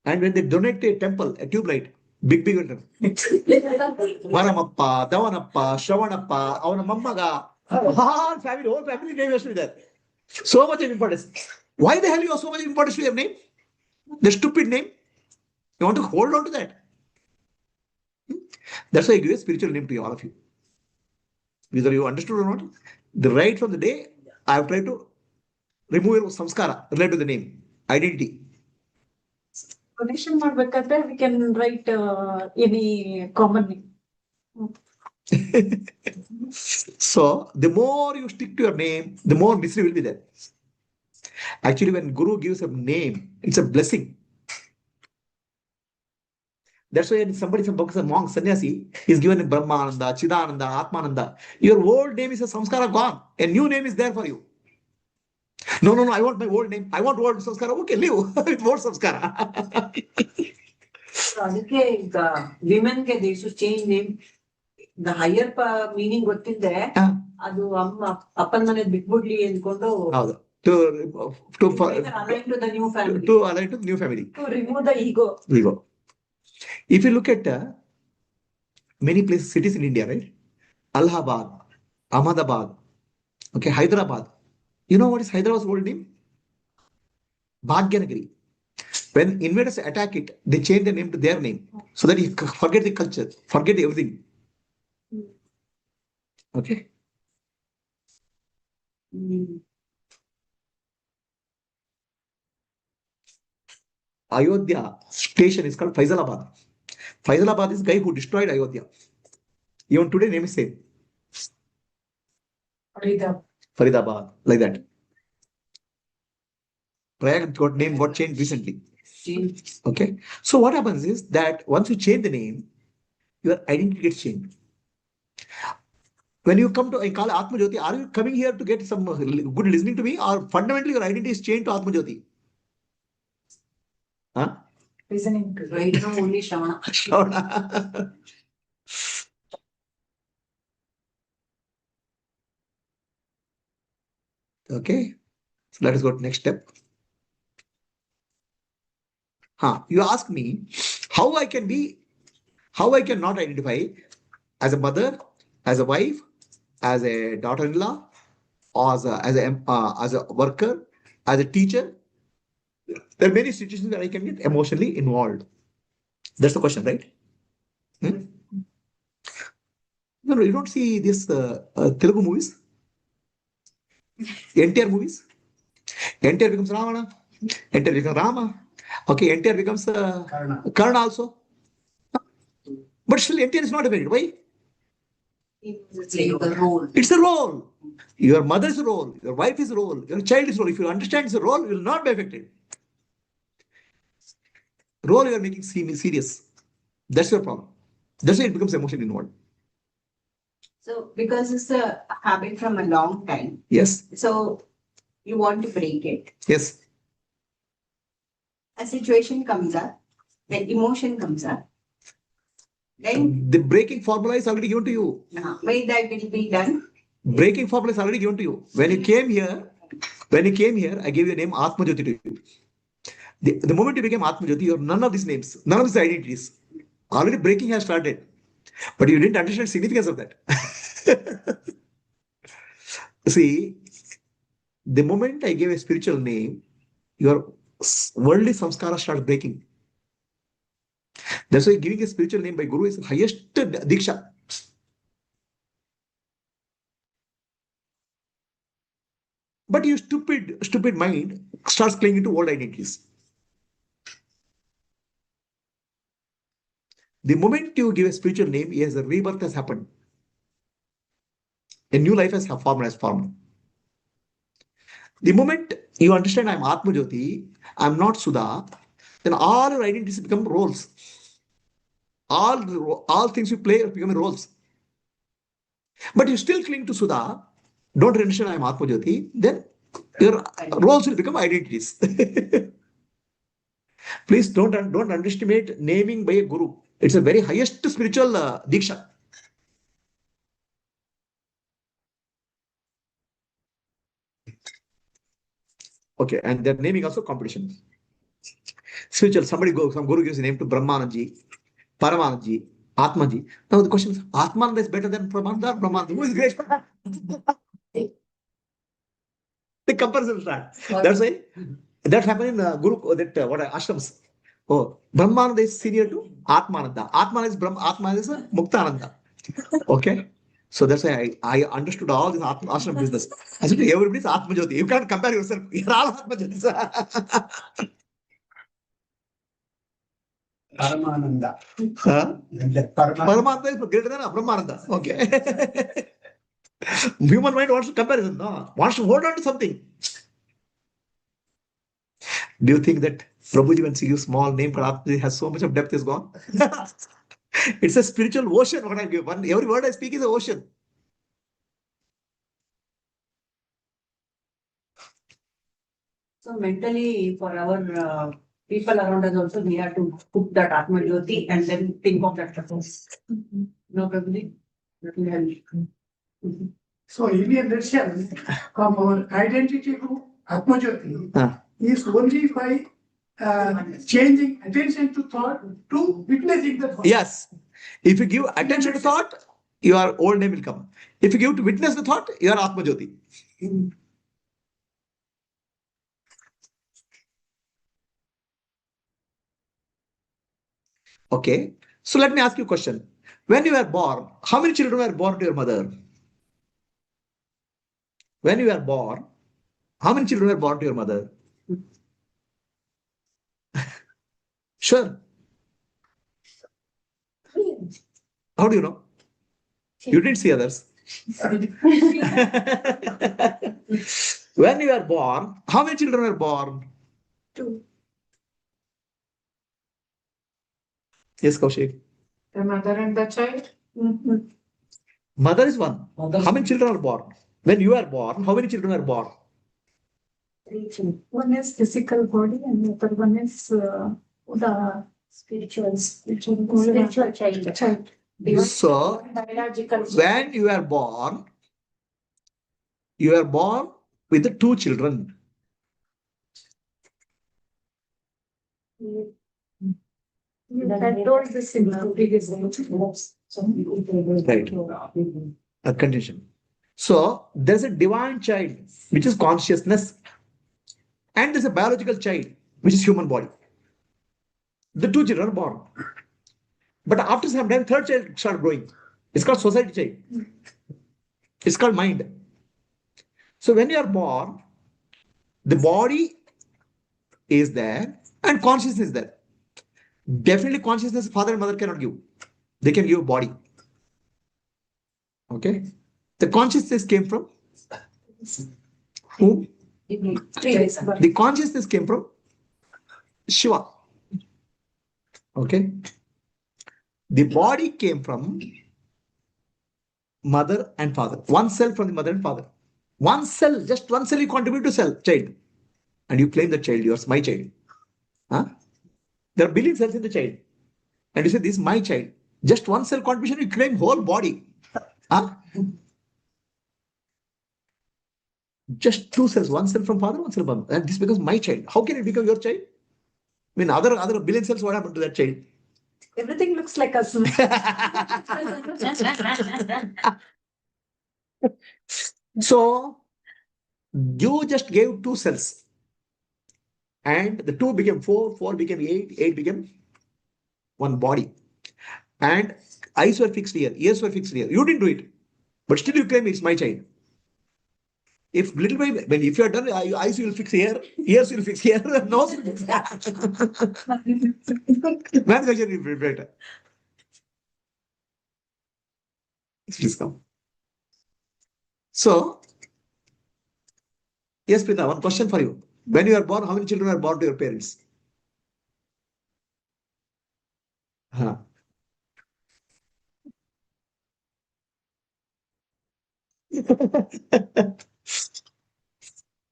And when they donate a temple, a tube light, big temple. Varamappa, Davanappa, Shravanappa, our Mammaga, whole family name has to be there. So much of importance. Why the hell you have so much importance to your name? The stupid name. You want to hold on to that. That's why I give a spiritual name to all of you. whether you understood or not, the right from the day I have tried to remove your samskara related to the name, identity. Donation ಮಾಡ್ಬೇಕಾದ್ರೆ we can write any common name. So the more you stick to your name, the more mystery will be there. Actually, when Guru gives a name, it's a blessing. That's why somebody, some books, a monk, sannyasi, is given a Brahmananda, Chidananda, Atmananda. Your old name is a samskara gone. A new name is there for you. No, no, no, I want my old name. I want old samskara. Okay, live with old samskara. ಅದಕ್ಕೆ ಈಗ women ಗೆ they should change name the higher meaning ಗೊತ್ತಿದ್ರೆ ಅದು ಅಮ್ಮ ಅಪ್ಪನ ಮನೆ ಬಿಟ್ಬಿಡ್ಲಿ ಅಂದ್ಕೊಂಡು ಹೌದು. To align to the new family. To align to the new family. To remove the ego. Ego. If you look at many places, cities in India, right? Allahabad, Ahmedabad, okay, Hyderabad. You know what is Hyderabad's old name? Bhagyanagari. When invaders attack it, they change the name to their name so that you forget the culture, forget everything. Okay. Ayodhya station is called Faisalabad. Faisalabad is the guy who destroyed Ayodhya. Even today, name is same. Faridabad, like that. Prayag got changed recently. Okay. So what happens is that once you change the name, your identity gets changed. When you come to, I call Atma Jyoti, are you coming here to get some good listening to me, or fundamentally your identity is changed to Atma Jyoti? Huh? Listening to Right now only Shravana. Shravana. Okay. So let us go to next step. You ask me how I can not identify as a mother, as a wife, as a daughter-in-law, or as a worker, as a teacher. There are many situations where I can get emotionally involved. That's the question, right? No, you don't see this Telugu movies, NTR movies. NTR becomes Ramana, NTR becomes Rama. Okay, NTR becomes Karna also. But still, NTR is not affected. Why? It's like the role. It's a role. Your mother is a role. Your wife is a role. Your child is a role. If you understand it's a role, you will not be affected. Role you are making serious. That's your problem. That's why it becomes emotion involved. So because it's a habit from a long time. Yes. So you want to break it. Yes. A situation comes up, then emotion comes up. Then the breaking formula is already given to you. Why that will be done? Breaking formula is already given to you. When you came here, I gave you a name Atma Jyoti to you. The moment you became Atma Jyoti, you have none of these names, none of these identities. Already breaking has started. But you didn't understand the significance of that. See, the moment I gave a spiritual name, your worldly samskara starts breaking. That's why giving a spiritual name by Guru is the highest diksha. But your stupid mind starts clinging to old identities. The moment you give a spiritual name, yes, a rebirth has happened. A new life has formed. The moment you understand I'm Atma Jyoti, I'm not Sudha, then all your identities become roles. All things you play become roles. But you still cling to Sudha, don't understand I'm Atma Jyoti, then your roles will become identities. Please don't underestimate naming by a guru. It's a very highest spiritual diksha. Okay, and they're naming also competition. Spiritual, some guru gives a name to Brahmananji, Paramananji, Atmaji. Now the question is, Atmananda is better than Brahmananda or Brahmananda? Who is great? The comparison starts. That's why that happened in Guru, ashrams. Oh, Brahmananda is senior to Atmananda. Atmananda is Muktananda. Okay. So that's why I understood all this ashram business. I said, everybody's Atma Jyoti. You can't compare yourself. You're all Atma Jyotis. Paramananda. Huh? Paramananda. Paramatma is greater than Brahmananda. Okay. Human mind wants to comparison, no? Wants to hold on to something. Do you think that Prabhuji, when he gives small name called Atma, has so much of depth is gone? It's a spiritual ocean. What I give. Every word I speak is an ocean. So mentally, for our people around us also, we have to put that Atma Jyoti and then think of that purpose. No, Prabhuji? That will help. So in a nutshell, from our identity to Atmajyoti Ah. is only by changing attention to thought to witnessing the thought. Yes. If you give attention to thought, your old name will come. If you give to witness the thought, you are Atma Jyoti. Okay. So let me ask you a question. When you were born, how many children were born to your mother? When you were born, how many children were born to your mother? Sure. How do you know? You didn't see others. When you were born, how many children were born? 2. Yes, Kaushik. The mother and the child. Mother is one. Mother- How many children are born? When you are born, how many children are born? 3 children. One is physical body and the other one is the spiritual child. So, Biological. when you are born with the 2 children. I told this in the previous Right. A condition. So, there's a divine child, which is consciousness, and there's a biological child, which is human body. The 2 children are born. But after some time, third child starts growing. It's called society child. It's called mind. So when you are born, the body is there and consciousness is there. Definitely consciousness father and mother cannot give. They can give body. Okay. The consciousness came from whom? The consciousness came from Shiva. Okay. The body came from mother and father. One cell from the mother and father. One cell, just one cell you contribute to child. And you claim the child, yours, my child. Huh? There are billion cells in the child. And you say, this is my child. Just one cell contribution, you claim whole body. Huh? Just 2 cells, one cell from father, one cell from mother. And this becomes my child. How can it become your child? I mean, other billion cells, what happened to that child? Everything looks like us. So, you just gave 2 cells. And the 2 became 4, 4 became 8, 8 became one body. And eyes were fixed here, ears were fixed here. You didn't do it. But still you claim it's my child. If little by when if you are done, eyes will fix here, ears will fix here, nose will fix here. Manufacturing will be better. Please come. So, yes, Prita, one question for you. When you are born, how many children are born to your parents? Huh.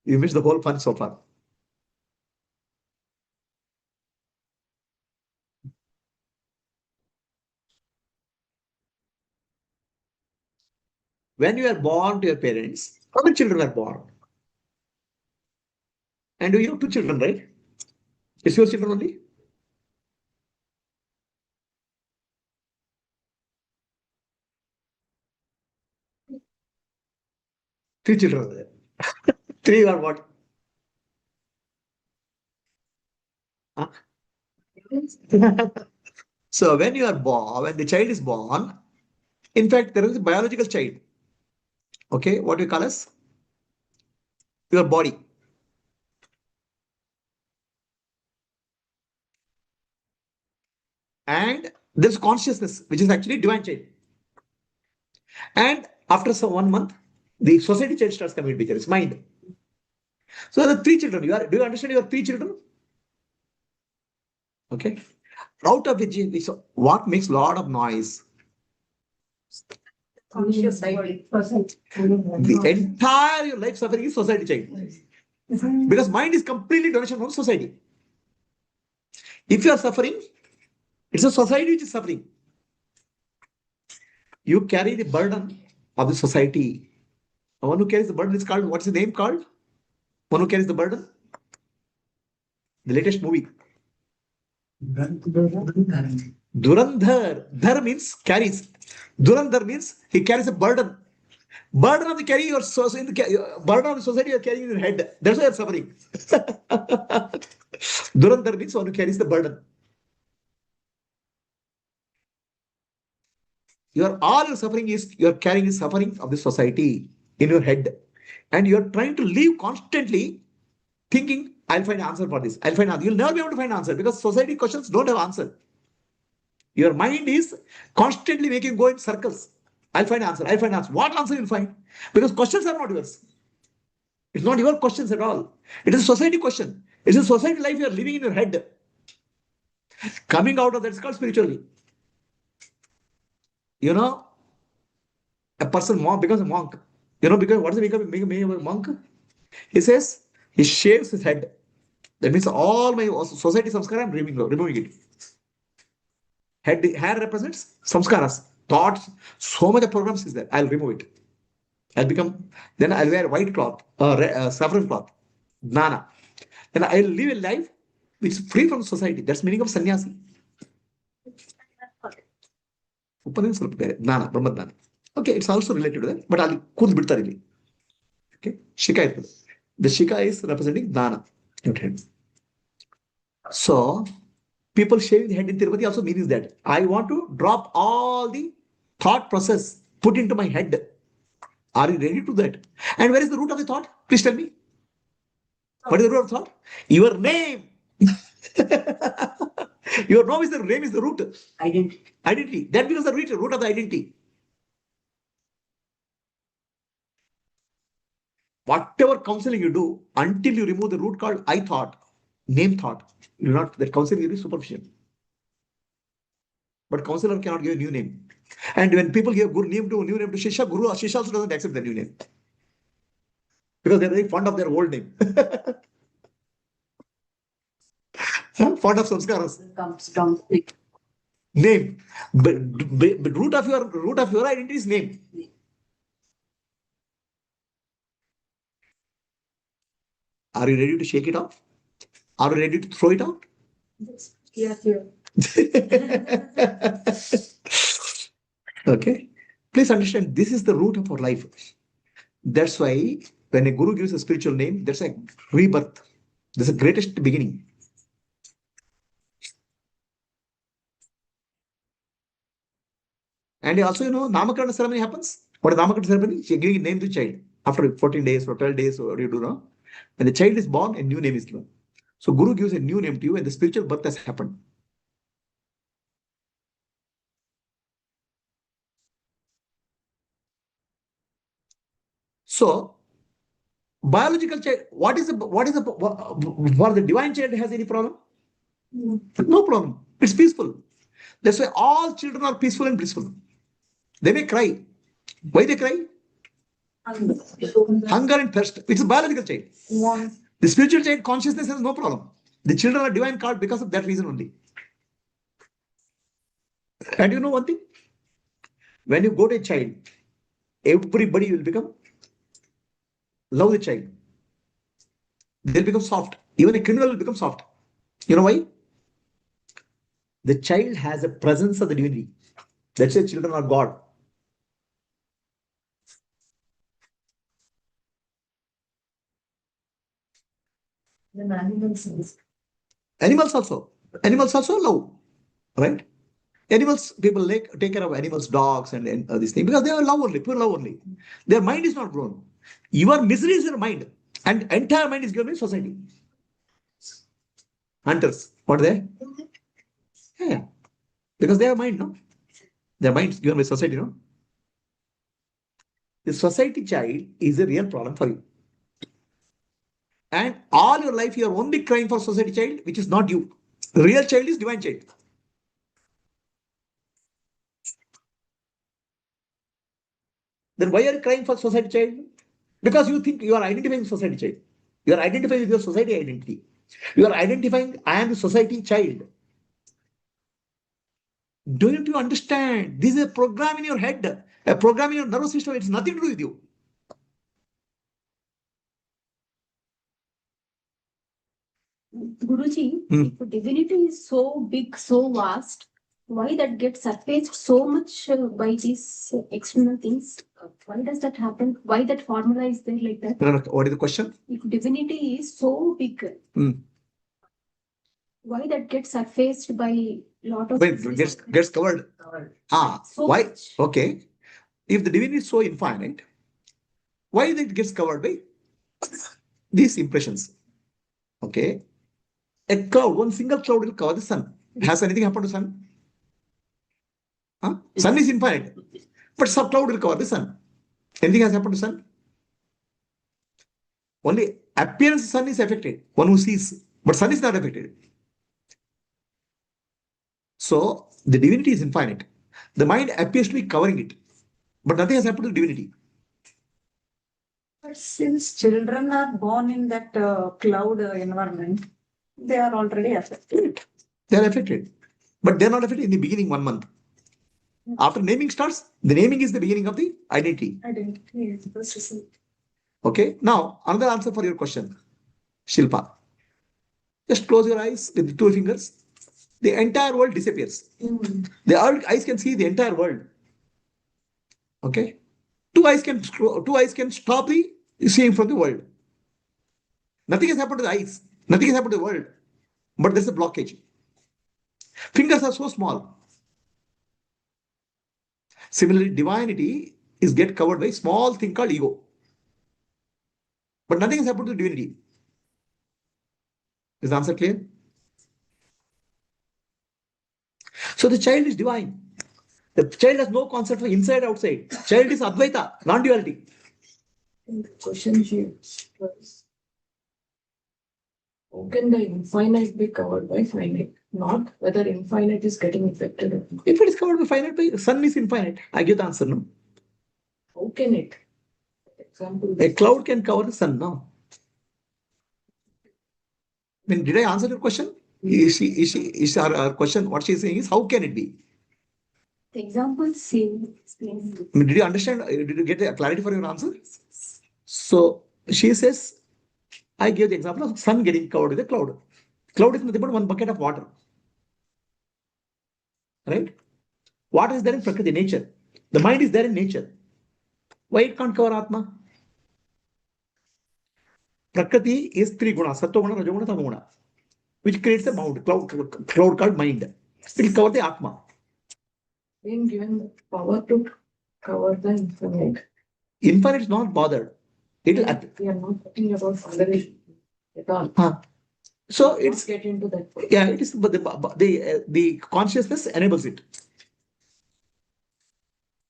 You missed the whole fun so far. When you are born to your parents, how many children are born? And you have 2 children, right? It's your children only? Three children are there. 3 are what? Huh? So when you are born, when the child is born, In fact, there is a biological child. Okay, what we call as your body. And there's consciousness, which is actually divine child. And after some 1 month, the society child starts coming into picture. It's mind. So the three children. Do you understand your three children? Okay. Out of which is what makes a lot of noise. Conscious body. The entire your life suffering is society child. Because mind is completely donation from society. If you are suffering, it's a society which is suffering. You carry the burden of the society. The one who carries the burden is called, what's the name called? One who carries the burden? The latest movie. Durandhar. Dhar means carries. Durandhar means he carries a burden. Burden of the carry your burden of the society you are carrying in your head. That's why you are suffering. Durandhar means one who carries the burden. All your suffering is you are carrying the suffering of the society in your head, and you are trying to live constantly thinking, I'll find an answer for this. I'll find an answer. You'll never be able to find an answer because society questions don't have answer. Your mind is constantly making you go in circles. I'll find an answer. I'll find an answer. What answer you'll find? Because questions are not yours. It's not your questions at all. It is a society question. It's a society life you are living in your head. Coming out of that is called spiritually. A person becomes a monk. Because what does it make a monk? He says he shaves his head. That means all my society samskara, I'm removing it. Hair represents samskaras, thoughts, so much of programs is there. I'll remove it. Then I'll wear white cloth, saffron cloth, jnana. Then I'll live a life which is free from society. That's meaning of sannyasi. Jnana, brahma. Okay, it's also related to that, but I'll cool bit really. Okay, shika. The shika is representing jnana. Okay. So, people shaving the head in Tirupati also means that I want to drop all the thought process put into my head. Are you ready to do that? And where is the root of the thought? Please tell me. What is the root of thought? Your name. Your name is the root. Identity. That becomes the root of the identity. Whatever counseling you do, until you remove the root called I thought, name thought, that counseling is superficial. But counselor cannot give a new name. And when people give new name to Shisha, Shisha also doesn't accept the new name. Because they're very fond of their old name. Fond of samskaras. Name. But root of your identity is name. Are you ready to shake it off? Are you ready to throw it out? Yes. Okay. Please understand, this is the root of our life. That's why when a guru gives a spiritual name, that's a rebirth. That's the greatest beginning. And also, Namakarana ceremony happens. What is Namakarana ceremony? You're giving a name to the child. After 14 days or 12 days, or what do you do now? When the child is born, a new name is given. So Guru gives a new name to you and the spiritual birth has happened. So, biological child, for the divine child has any problem? No problem. It's peaceful. That's why all children are peaceful and blissful. They may cry. Why they cry? Hunger and thirst. It's a biological child. The spiritual child consciousness has no problem. The children are divine called because of that reason only. And you know one thing? When you go to a child, everybody will love the child. They'll become soft. Even a criminal will become soft. You know why? The child has a presence of the divinity. That's why children are God. Animals also love, right? Animals, people like take care of animals, dogs, and these things because they are love only, pure love only. Their mind is not grown. Your misery is your mind, and entire mind is given by society. Hunters, what are they? Yeah, because they have mind, no? Their mind is given by society, no? The society child is a real problem for you. And all your life you are only crying for society child, which is not you. The real child is divine child. Then why are you crying for society child? Because you think you are identifying society child. You are identifying with your society identity. You are identifying, I am the society child. Don't you understand? This is a program in your head, a program in your nervous system. It's nothing to do with you. Guruji, Hmm. if divinity is so big, so vast, why that gets surfaced so much by these external things? Why does that happen? Why that formula is there like that? What is the question? If divinity is so big, Hmm. why that gets surfaced by lot of Wait, gets covered. so Why? much? Okay. If the divinity is so infinite, why it gets covered by these impressions? Okay. A cloud, one single cloud will cover the sun. Has anything happened to sun? Huh? Sun is infinite, but some cloud will cover the sun. Anything has happened to sun? Only appearance of sun is affected. One who sees, but sun is not affected. So the divinity is infinite. The mind appears to be covering it, but nothing has happened to divinity. But since children are born in that cloud environment, they are already affected. They are affected, but they are not affected in the beginning 1 month. After naming starts, the naming is the beginning of the identity. Identity is the system. Okay. Now another answer for your question, Shilpa. Just close your eyes with the 2 fingers. The entire world disappears. The eyes can see the entire world. Okay. Two eyes can stop the seeing from the world. Nothing has happened to the eyes. Nothing has happened to the world. But there's a blockage. Fingers are so small. Similarly, divinity is get covered by small thing called ego. But nothing has happened to divinity. Is the answer clear? So the child is divine. The child has no concept of inside outside. Child is Advaita, non-duality. The question here was, how can the infinite be covered by finite? Not whether infinite is getting affected or not. If it is covered by finite, by sun is infinite. I give the answer, no? How can it? Example. A cloud can cover the sun, no? I mean, did I answer your question? Is our question, what she is saying is, how can it be? The example same explains. I mean, did you understand? Did you get the clarity for your answer? So she says, I gave the example of sun getting covered with a cloud. Cloud is nothing but one bucket of water. Right? Water is there in Prakriti, nature. The mind is there in nature. Why it can't cover Atma? Prakriti is three gunas, Sattva guna, Rajoguna, Tamoguna, which creates a cloud called mind. It will cover the Atma. Being given the power to cover the infinite. Infinite is not bothered. It will We are not talking about foundation at all. So Let's it's get into that. yeah, it is, but the consciousness enables it.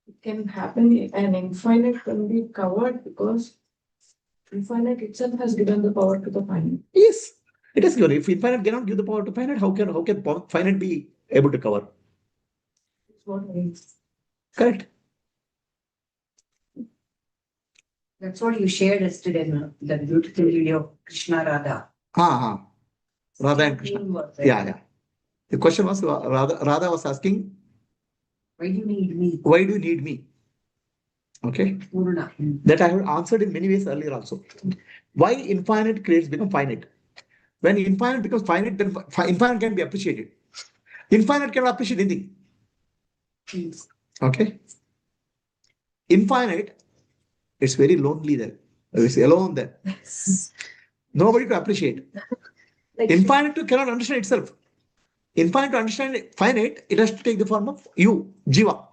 It can happen, and infinite can be covered because infinite itself has given the power to the finite. Yes, it is given. If infinite cannot give the power to finite, how can finite be able to cover? It's what means. Correct. That's what you shared yesterday, no? That beautiful video of Krishna Radha. Radha and Krishna. Yeah. The question was Radha was asking, Why do you need me? why do you need me? Okay. Purna. That I have answered in many ways earlier also. Why infinite creates become finite? When infinite becomes finite, then infinite can be appreciated. Infinite cannot appreciate anything. Okay. Infinite, it's very lonely there. It's alone there. Nobody to appreciate. Like Infinite cannot understand itself. Infinite to understand finite, it has to take the form of you, Jiva.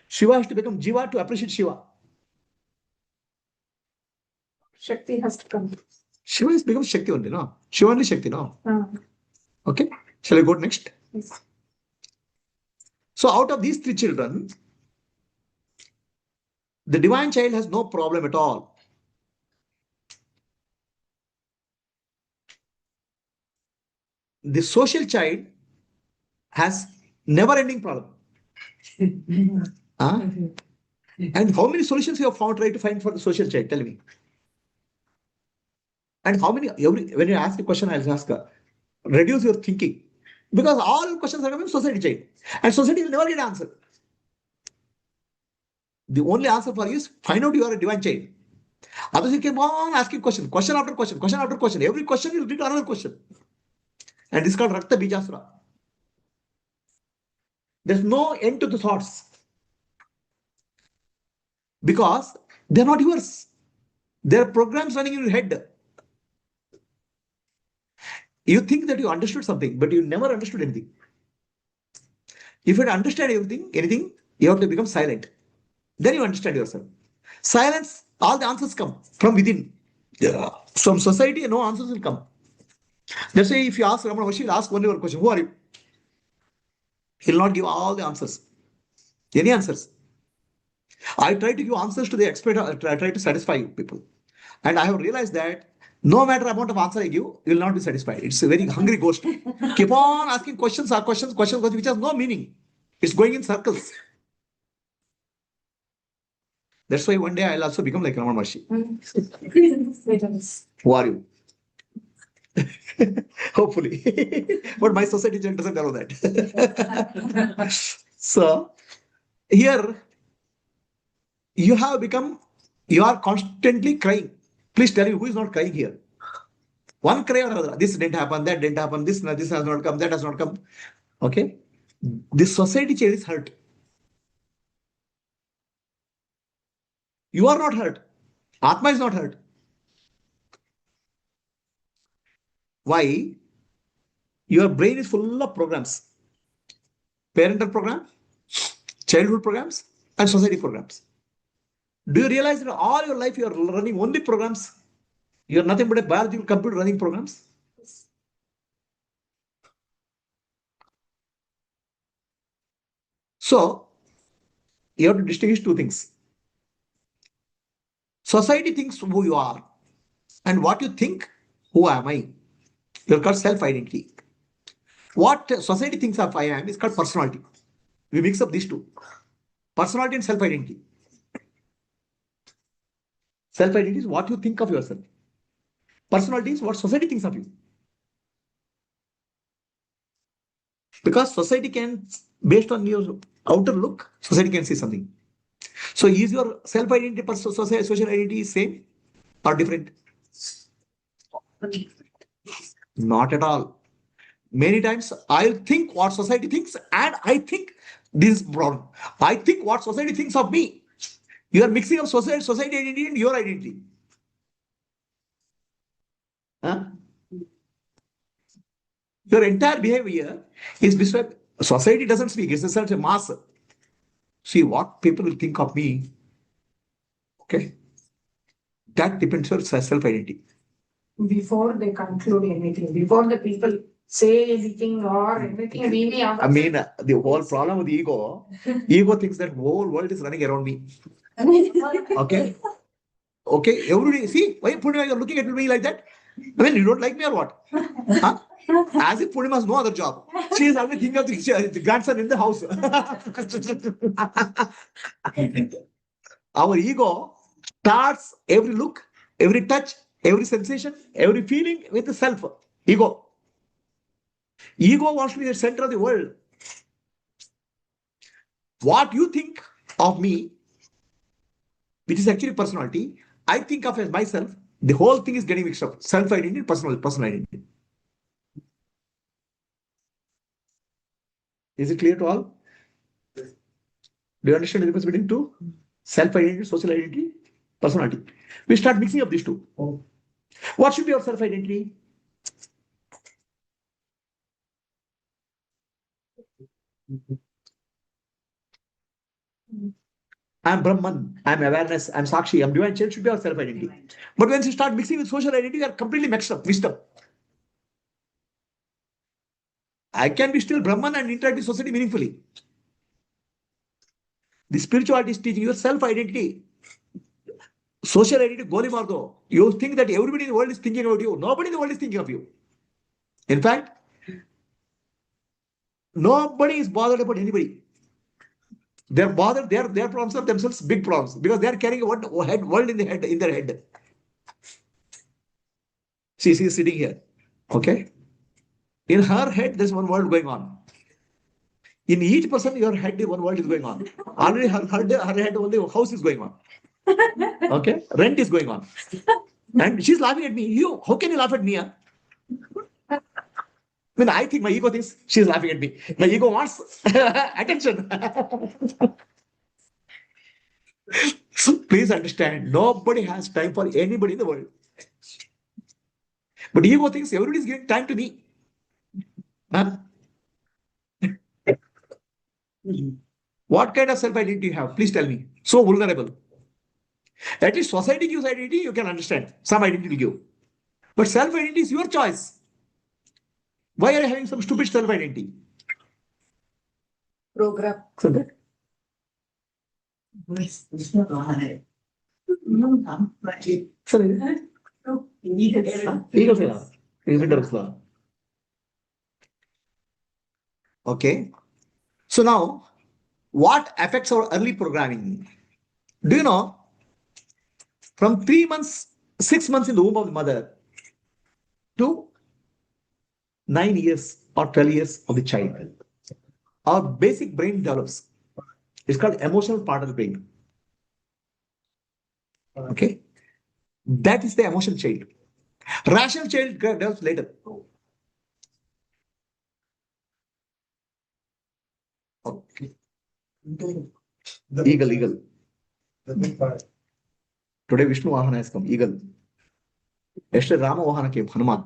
Shiva has to become Jiva to appreciate Shiva. Shakti has to come. Shiva has become Shakti only, no? Shiva only Shakti, no? Ah, Okay. Shall I go next? yes. So out of these three children, the divine child has no problem at all. The social child has never-ending problem. Huh? And how many solutions you have found, try to find for the social child? Tell me. And how many, when you ask a question, I'll ask, reduce your thinking. Because all questions are coming from society child. And society will never get answer. The only answer for you is find out you are a divine child. Otherwise, you keep on asking question after question after question. Every question will lead to another question. And this is called Rakta Bijasura. There's no end to the thoughts. Because they're not yours. They're programs running in your head. You think that you understood something, but you never understood anything. If you understand anything, you have to become silent. Then you understand yourself. Silence, all the answers come from within. Yeah. From society, no answers will come. That's why if you ask Ramana, he'll ask only one question: who are you? He'll not give all the answers. Any answers. I try to give answers to the expert, I try to satisfy you people. And I have realized that no matter amount of answer I give, you will not be satisfied. It's a very hungry ghost. Keep on asking questions which has no meaning. It's going in circles. That's why one day I'll also become like Ramana Maharshi. Who are you? Hopefully. But my society doesn't allow that. So, here, you are constantly crying. Please tell me who is not crying here. One cry or another. This didn't happen, that didn't happen, this has not come, that has not come. Okay? This society child is hurt. You are not hurt. Atma is not hurt. Why? Your brain is full of programs. Parental program, childhood programs, and society programs. Do you realize that all your life you are running only programs? You are nothing but a biological computer running programs. So, you have to distinguish two things. Society thinks who you are, and what you think, who am I? You're called self-identity. What society thinks of I am is called personality. We mix up these two. Personality and self-identity. Self-identity is what you think of yourself. Personality is what society thinks of you. Because society can, based on your outer look, society can see something. So is your self-identity, social identity same or different? Not at all. Many times I think what society thinks and I think this is wrong. I think what society thinks of me. You are mixing up society identity and your identity. Huh? Your entire behavior is described. Society doesn't speak, it's such a mass. See what people will think of me. Okay. That depends on self-identity. Before they conclude anything, before the people say anything or anything, we may I mean, the whole problem with ego thinks that whole world is running around me. Okay. Okay. Everybody, see, why Purnima, you're looking at me like that? I mean, you don't like me or what? Huh? As if Purnima has no other job. She is only thinking of the grandson in the house. Our ego starts every look, every touch, every sensation, every feeling with the self. Ego. Ego wants to be the center of the world. What you think of me, which is actually personality, I think of as myself, the whole thing is getting mixed up. Self-identity, personal identity. Is it clear to all? Do you understand the difference between two? Self-identity, social identity, personality. We start mixing up these two. What should be our self-identity? I'm Brahman, I'm awareness, I'm Sakshi, I'm divine child should be our self-identity. But when you start mixing with social identity, you are completely mixed up. I can be still Brahman and interact with society meaningfully. The spirituality is teaching your self-identity. Social identity, goli mardo. You think that everybody in the world is thinking about you. Nobody in the world is thinking of you. In fact, nobody is bothered about anybody. They're bothered, their problems are themselves big problems because they're carrying one world in their head. She is sitting here. Okay? In her head, there's one world going on. In each person, your head, one world is going on. Already her head, only house is going on. Okay? Rent is going on. And she's laughing at me. You, how can you laugh at me? Huh? I mean, I think my ego thinks she's laughing at me. My ego wants attention. So please understand, nobody has time for anybody in the world. But ego thinks everybody is giving time to me. Huh? What kind of self-identity do you have? Please tell me. So vulnerable. At least society gives identity, you can understand. Some identity will give. But self-identity is your choice. Why are you having some stupid self-identity? Program. Okay. So now, what affects our early programming? Do you know? From 3 months, 6 months in the womb of the mother to 9 years or 12 years of the child, our basic brain develops. It's called emotional part of the brain. Okay. That is the emotional child. Rational child develops later. Okay. Eagle. Today Vishnu Vahana has come, eagle. Yesterday Rama Vahana came, Hanuman.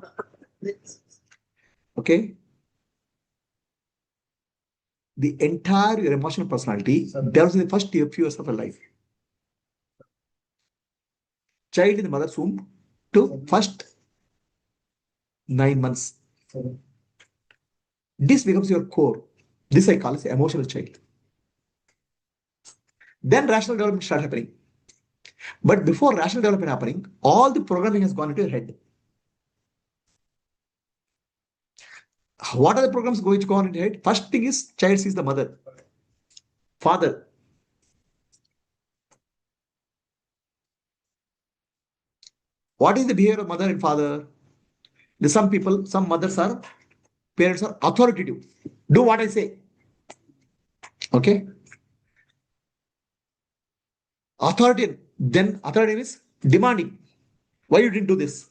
Okay. The entire your emotional personality develops in the first few years of your life. Child in the mother's womb to first 9 months. This becomes your core. This I call as emotional child. Then rational development starts happening. But before rational development happening, all the programming has gone into your head. What are the programs going to go on in your head? First thing is child sees the mother, father. What is the behavior of mother and father? Some people, some mothers are, parents are authoritative. Do what I say. Okay. Authority. Then authority is demanding. Why you didn't do this?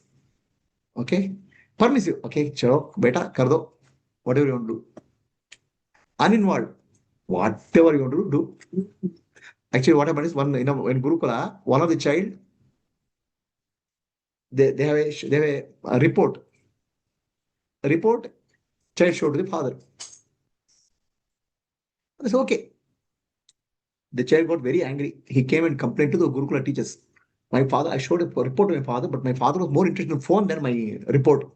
Okay. Permissive. Okay. Chalo, beta, kar do. Whatever you want to do. Uninvolved. Whatever you want to do. Actually, what happened is in Gurukula, one of the child, they have a report. A report, child showed to the father. I said, okay. The child got very angry. He came and complained to the Gurukula teachers. My father, I showed a report to my father, but my father was more interested in phone than my report.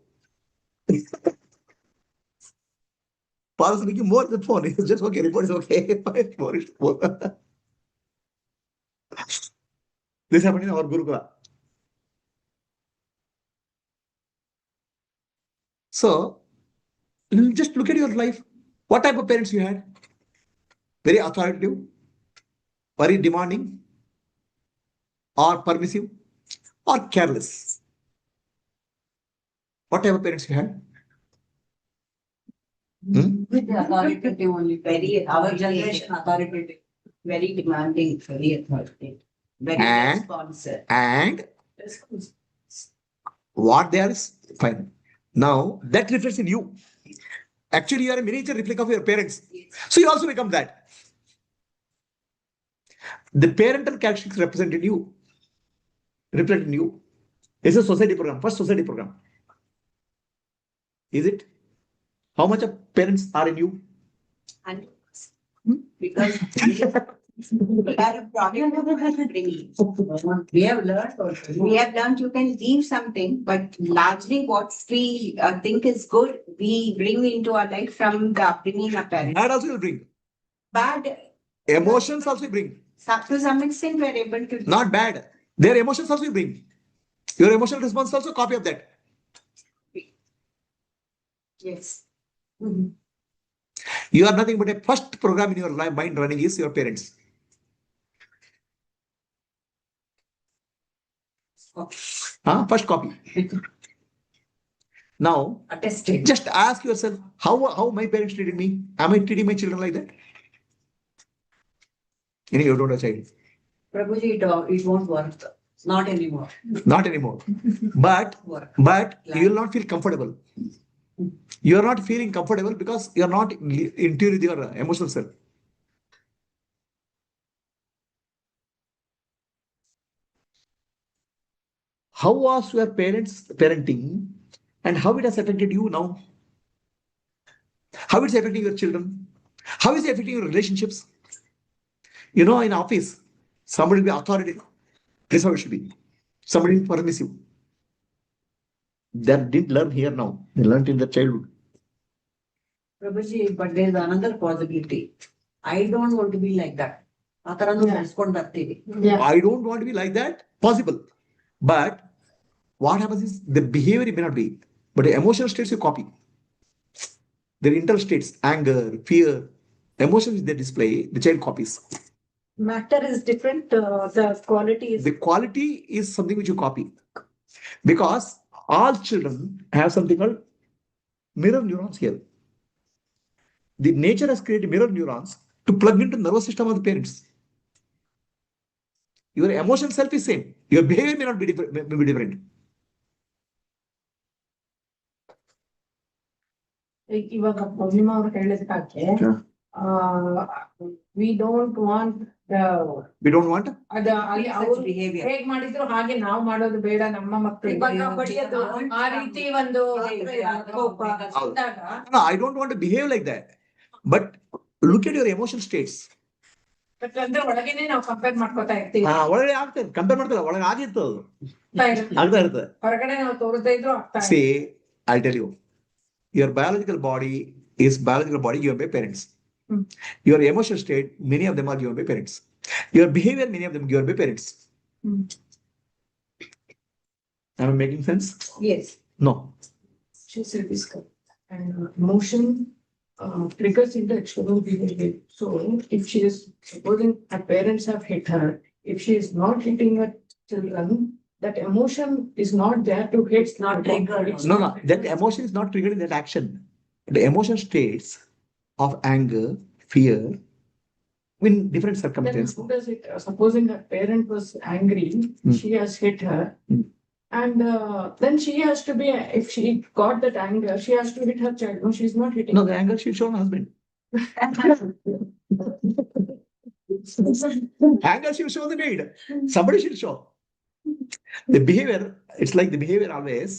Father was making more than phone. He was just okay, report is okay. This happened in our Gurukula. So, just look at your life. What type of parents you had? Very authoritative, very demanding, or permissive, or careless. What type of parents you had? Authoritative only, very, our generation authoritative, very demanding, very authoritative, very responsive. And what they are is fine. Now, that reflects in you. Actually, you are a miniature replica of your parents. So you also become that. The parental characteristics represent in you. Reflect in you. It's a society program. First society program. Is it? How much of parents are in you? because we are a product of our upbringing. We have learned also. We have learned you can leave something, but largely what we think is good, we bring into our life from the upbringing of parents. Bad also will bring. Bad, Emotions also bring. to some extent, we are able to. Not bad. Their emotions also bring. Your emotional response is also a copy of that. Yes. You are nothing but a first program in your mind running is your parents. First copy. Now, Attested. just ask yourself, how my parents treated me? Am I treating my children like that? You don't have a child. Prabhuji, it won't work. Not anymore. Not anymore. But you will not feel comfortable. You are not feeling comfortable because you are not in tune with your emotional self. How was your parents parenting and how it has affected you now? How it's affecting your children? How is it affecting your relationships? You know, in office, somebody will be authoritative. This is how it should be. Somebody will be permissive. They didn't learn here now. They learned in their childhood. Prabhuji, but there is another possibility. I don't want to be like that. ಆ ಥರನೂ ಬೆಳೆಸ್ಕೊಂಡು ಬರ್ತೀವಿ. I don't want to be like that. Possible. But what happens is the behavior may not be, but the emotional states you copy. Their internal states, anger, fear, emotions they display, the child copies. Matter is different, the quality is. The quality is something which you copy. Because all children have something called mirror neurons here. The nature has created mirror neurons to plug into the nervous system of the parents. Your emotional self is same. Your behavior may not be different. May be different. ಇವಾಗ ಪೂರ್ಣಿಮಾ ಅವ್ರು ಹೇಳಿದಕ್ಕೆ we don't want We don't want. ಅದ ಅಲ್ಲಿ ಅವ್ರು behavior. ಹೇಗ್ ಮಾಡಿದ್ರು ಹಾಗೆ ನಾವು ಮಾಡೋದು ಬೇಡ ನಮ್ಮ ಮಕ್ಕಳಿಗೆ ಇವಾಗ ಬಡಿಯೋದು, ಆ ರೀತಿ ಒಂದು ಕೋಪ ಇದ್ದಾಗ No, I don't want to behave like that. But look at your emotional states. ಅಂದ್ರೆ ಒಳಗೇನೆ ನಾವು ಕಂಪೇರ್ ಮಾಡ್ಕೊತಾ ಇರ್ತೀವಿ ಒಳಗಡೆ ಆಗ್ತದೆ ಕಂಪೇರ್ ಮಾಡ್ತಾರೆ ಒಳಗೆ ಆಗಿತ್ತು ಅದು ಆಗ್ತಾ ಇರುತ್ತೆ. ಹೊರಗಡೆ ನಾವು ತೋರಿಸ್ತಾ ಇದ್ರು ಆಗ್ತಾ See, I'll tell you, your biological body is biological body given by parents. Your emotional state, many of them are given by parents. Your behavior, many of them given by parents. Am I making sense? Yes. No. she said this and emotion triggers into external behavior. So if she is supposing her parents have hit her, if she is not hitting her children, that emotion is not there to hit. It's not triggered. No. That emotion is not triggered in that action. The emotion states of anger, fear, in different Then circumstances. how does it, supposing her parent was angry, she has hit her. And then she has to be, if she got that anger, she has to hit her child. No, she's not hitting. No, the anger she'll show on husband. Anger she'll show on the maid. Somebody she'll show. The behavior, it's like the behavior always.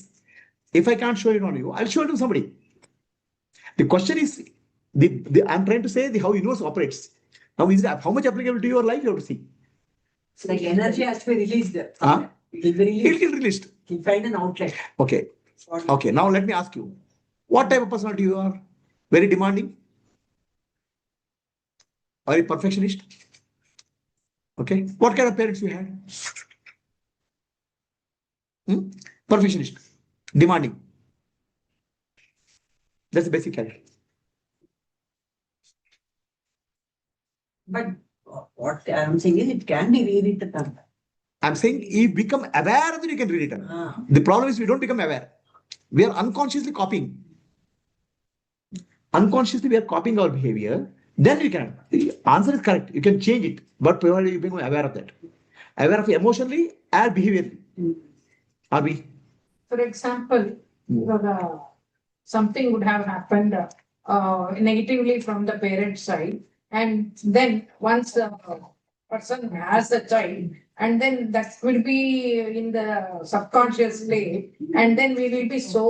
If I can't show it on you, I'll show it to somebody. The question is, I'm trying to say how universe operates. Now, is that how much applicable to your life you have to see? It's like energy has to be released. Huh? It will be It'll released. get released. You'll find an outlet. Okay. Okay. Now let me ask you, what type of personality you are? Very demanding? Are you perfectionist? Okay. What kind of parents you had? Perfectionist. Demanding. That's the basic character. But what I'm saying is it can be rewritten. I'm saying if you become aware, then you can read it. The problem is we don't become aware. We are unconsciously copying. Unconsciously, we are copying our behavior. Then we can. The answer is correct. You can change it. But provided you become aware of that. Aware of emotionally and behaviorally. Are we? For example, something would have happened negatively from the parent side. And then once the person has the child and then that will be in the subconscious play, and then we will be so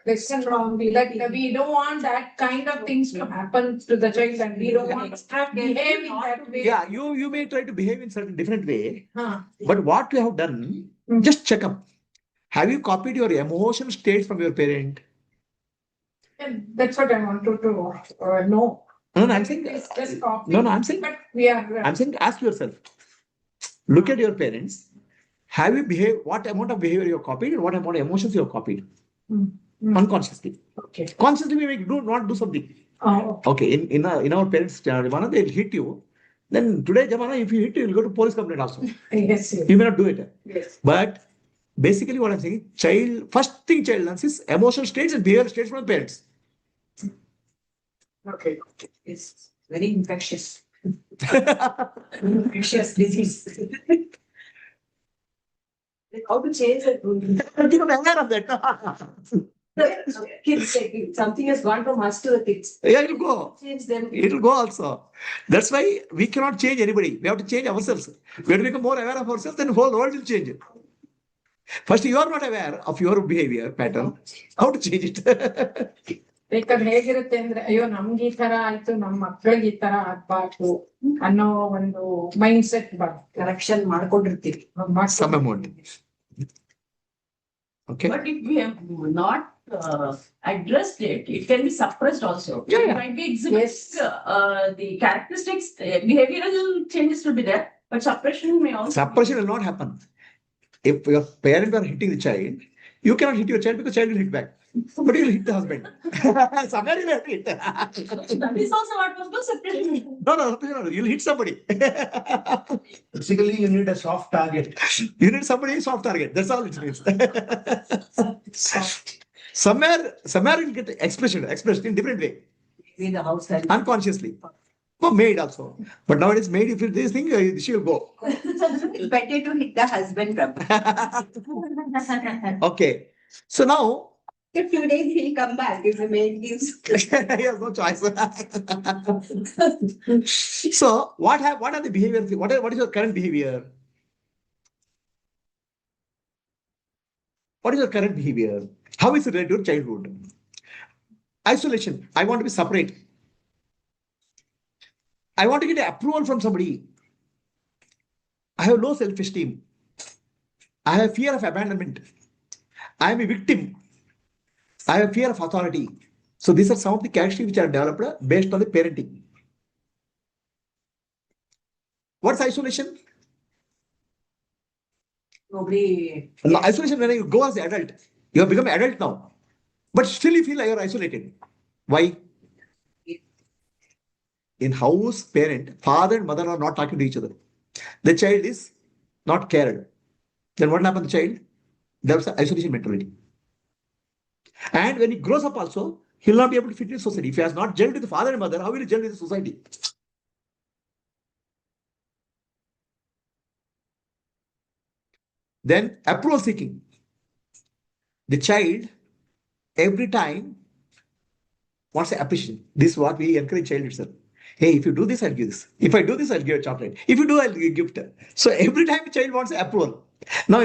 listen wrongly that we don't want that kind of things to happen to the child, and we don't want to behave in that way. Yeah, you may try to behave in certain different way, Huh. but what you have done, just check up. Have you copied your emotion states from your parent? And that's what I wanted to know. No, I'm saying. It's just copy. No, I'm saying. But we are. I'm saying, ask yourself. Look at your parents. Have you behaved? What amount of behavior you have copied, and what amount of emotions you have copied? Unconsciously. Okay. Consciously, we may do not do something. Oh. Okay. In our parents' Ramana, they'll hit you. Then today, Jamana, if you hit, you'll go to police complaint also. Yes. You may not do it. Yes. But basically, what I'm saying, first thing child learns is emotional states and behavioral states from the parents. Okay. It's very infectious. Infectious disease. How to change it? Become aware of that. Kids say something has gone from us to the kids. Yeah, it'll go. Change them. It'll go also. That's why we cannot change anybody. We have to change ourselves. We have to become more aware of ourselves, then the whole world will change. First, you are not aware of your behavior pattern. How to change it? ಬೇಕಾದ್ರೆ ಹೇಗಿರುತ್ತೆ ಅಂದ್ರೆ ಅಯ್ಯೋ ನಮ್ಗೆ ಈ ತರ ಆಯ್ತು ನಮ್ಮ ಮಕ್ಳಿಗೆ ಈ ತರ ಆಗ್ಬಾರ್ದು ಅನ್ನೋ ಒಂದು ಮೈಂಡ್ ಸೆಟ್ ಕರೆಕ್ಷನ್ ಮಾಡ್ಕೊಂಡಿರ್ತೀವಿ. Some amount. Okay. But if we have not addressed it, it can be suppressed also. Yeah, It yeah. might be exhibits, the characteristics, behavioral changes will be there, but suppression may also. Suppression will not happen. If your parents are hitting the child, you cannot hit your child because child will hit back. But you will hit the husband. Somewhere you will have to hit. That is also what was called suppression. No, you'll hit somebody. Basically, you need a soft target. You need somebody soft target. That's all it means. Somewhere you'll get expressed in different way, In the house help. unconsciously. For maid also. But nowadays maid, if this thing, she will go. It's better to hit the husband, Prabhu. Okay. So now, In 2 days, he'll come back if the maid gives. he has no choice. So what are the behaviors? What is your current behavior? What is your current behavior? How is it related to your childhood? Isolation. I want to be separate. I want to get approval from somebody. I have low self-esteem. I have fear of abandonment. I am a victim. I have fear of authority. So these are some of the characteristics which are developed based on the parenting. What's isolation? Nobody. Isolation when you go as an adult. You have become an adult now. But still you feel like you are isolated. Why? In house, parent, father and mother are not talking to each other. The child is not cared. Then what will happen to the child? There's an isolation mentality. And when he grows up also, he will not be able to fit in society. If he has not gelled with the father and mother, how will he gel with the society? Then approval seeking. The child every time wants an appreciation. This is what we encourage child itself. Hey, if you do this, I'll give this. If I do this, I'll give a chocolate. If you do, I'll give a gift. So every time the child wants approval. Now,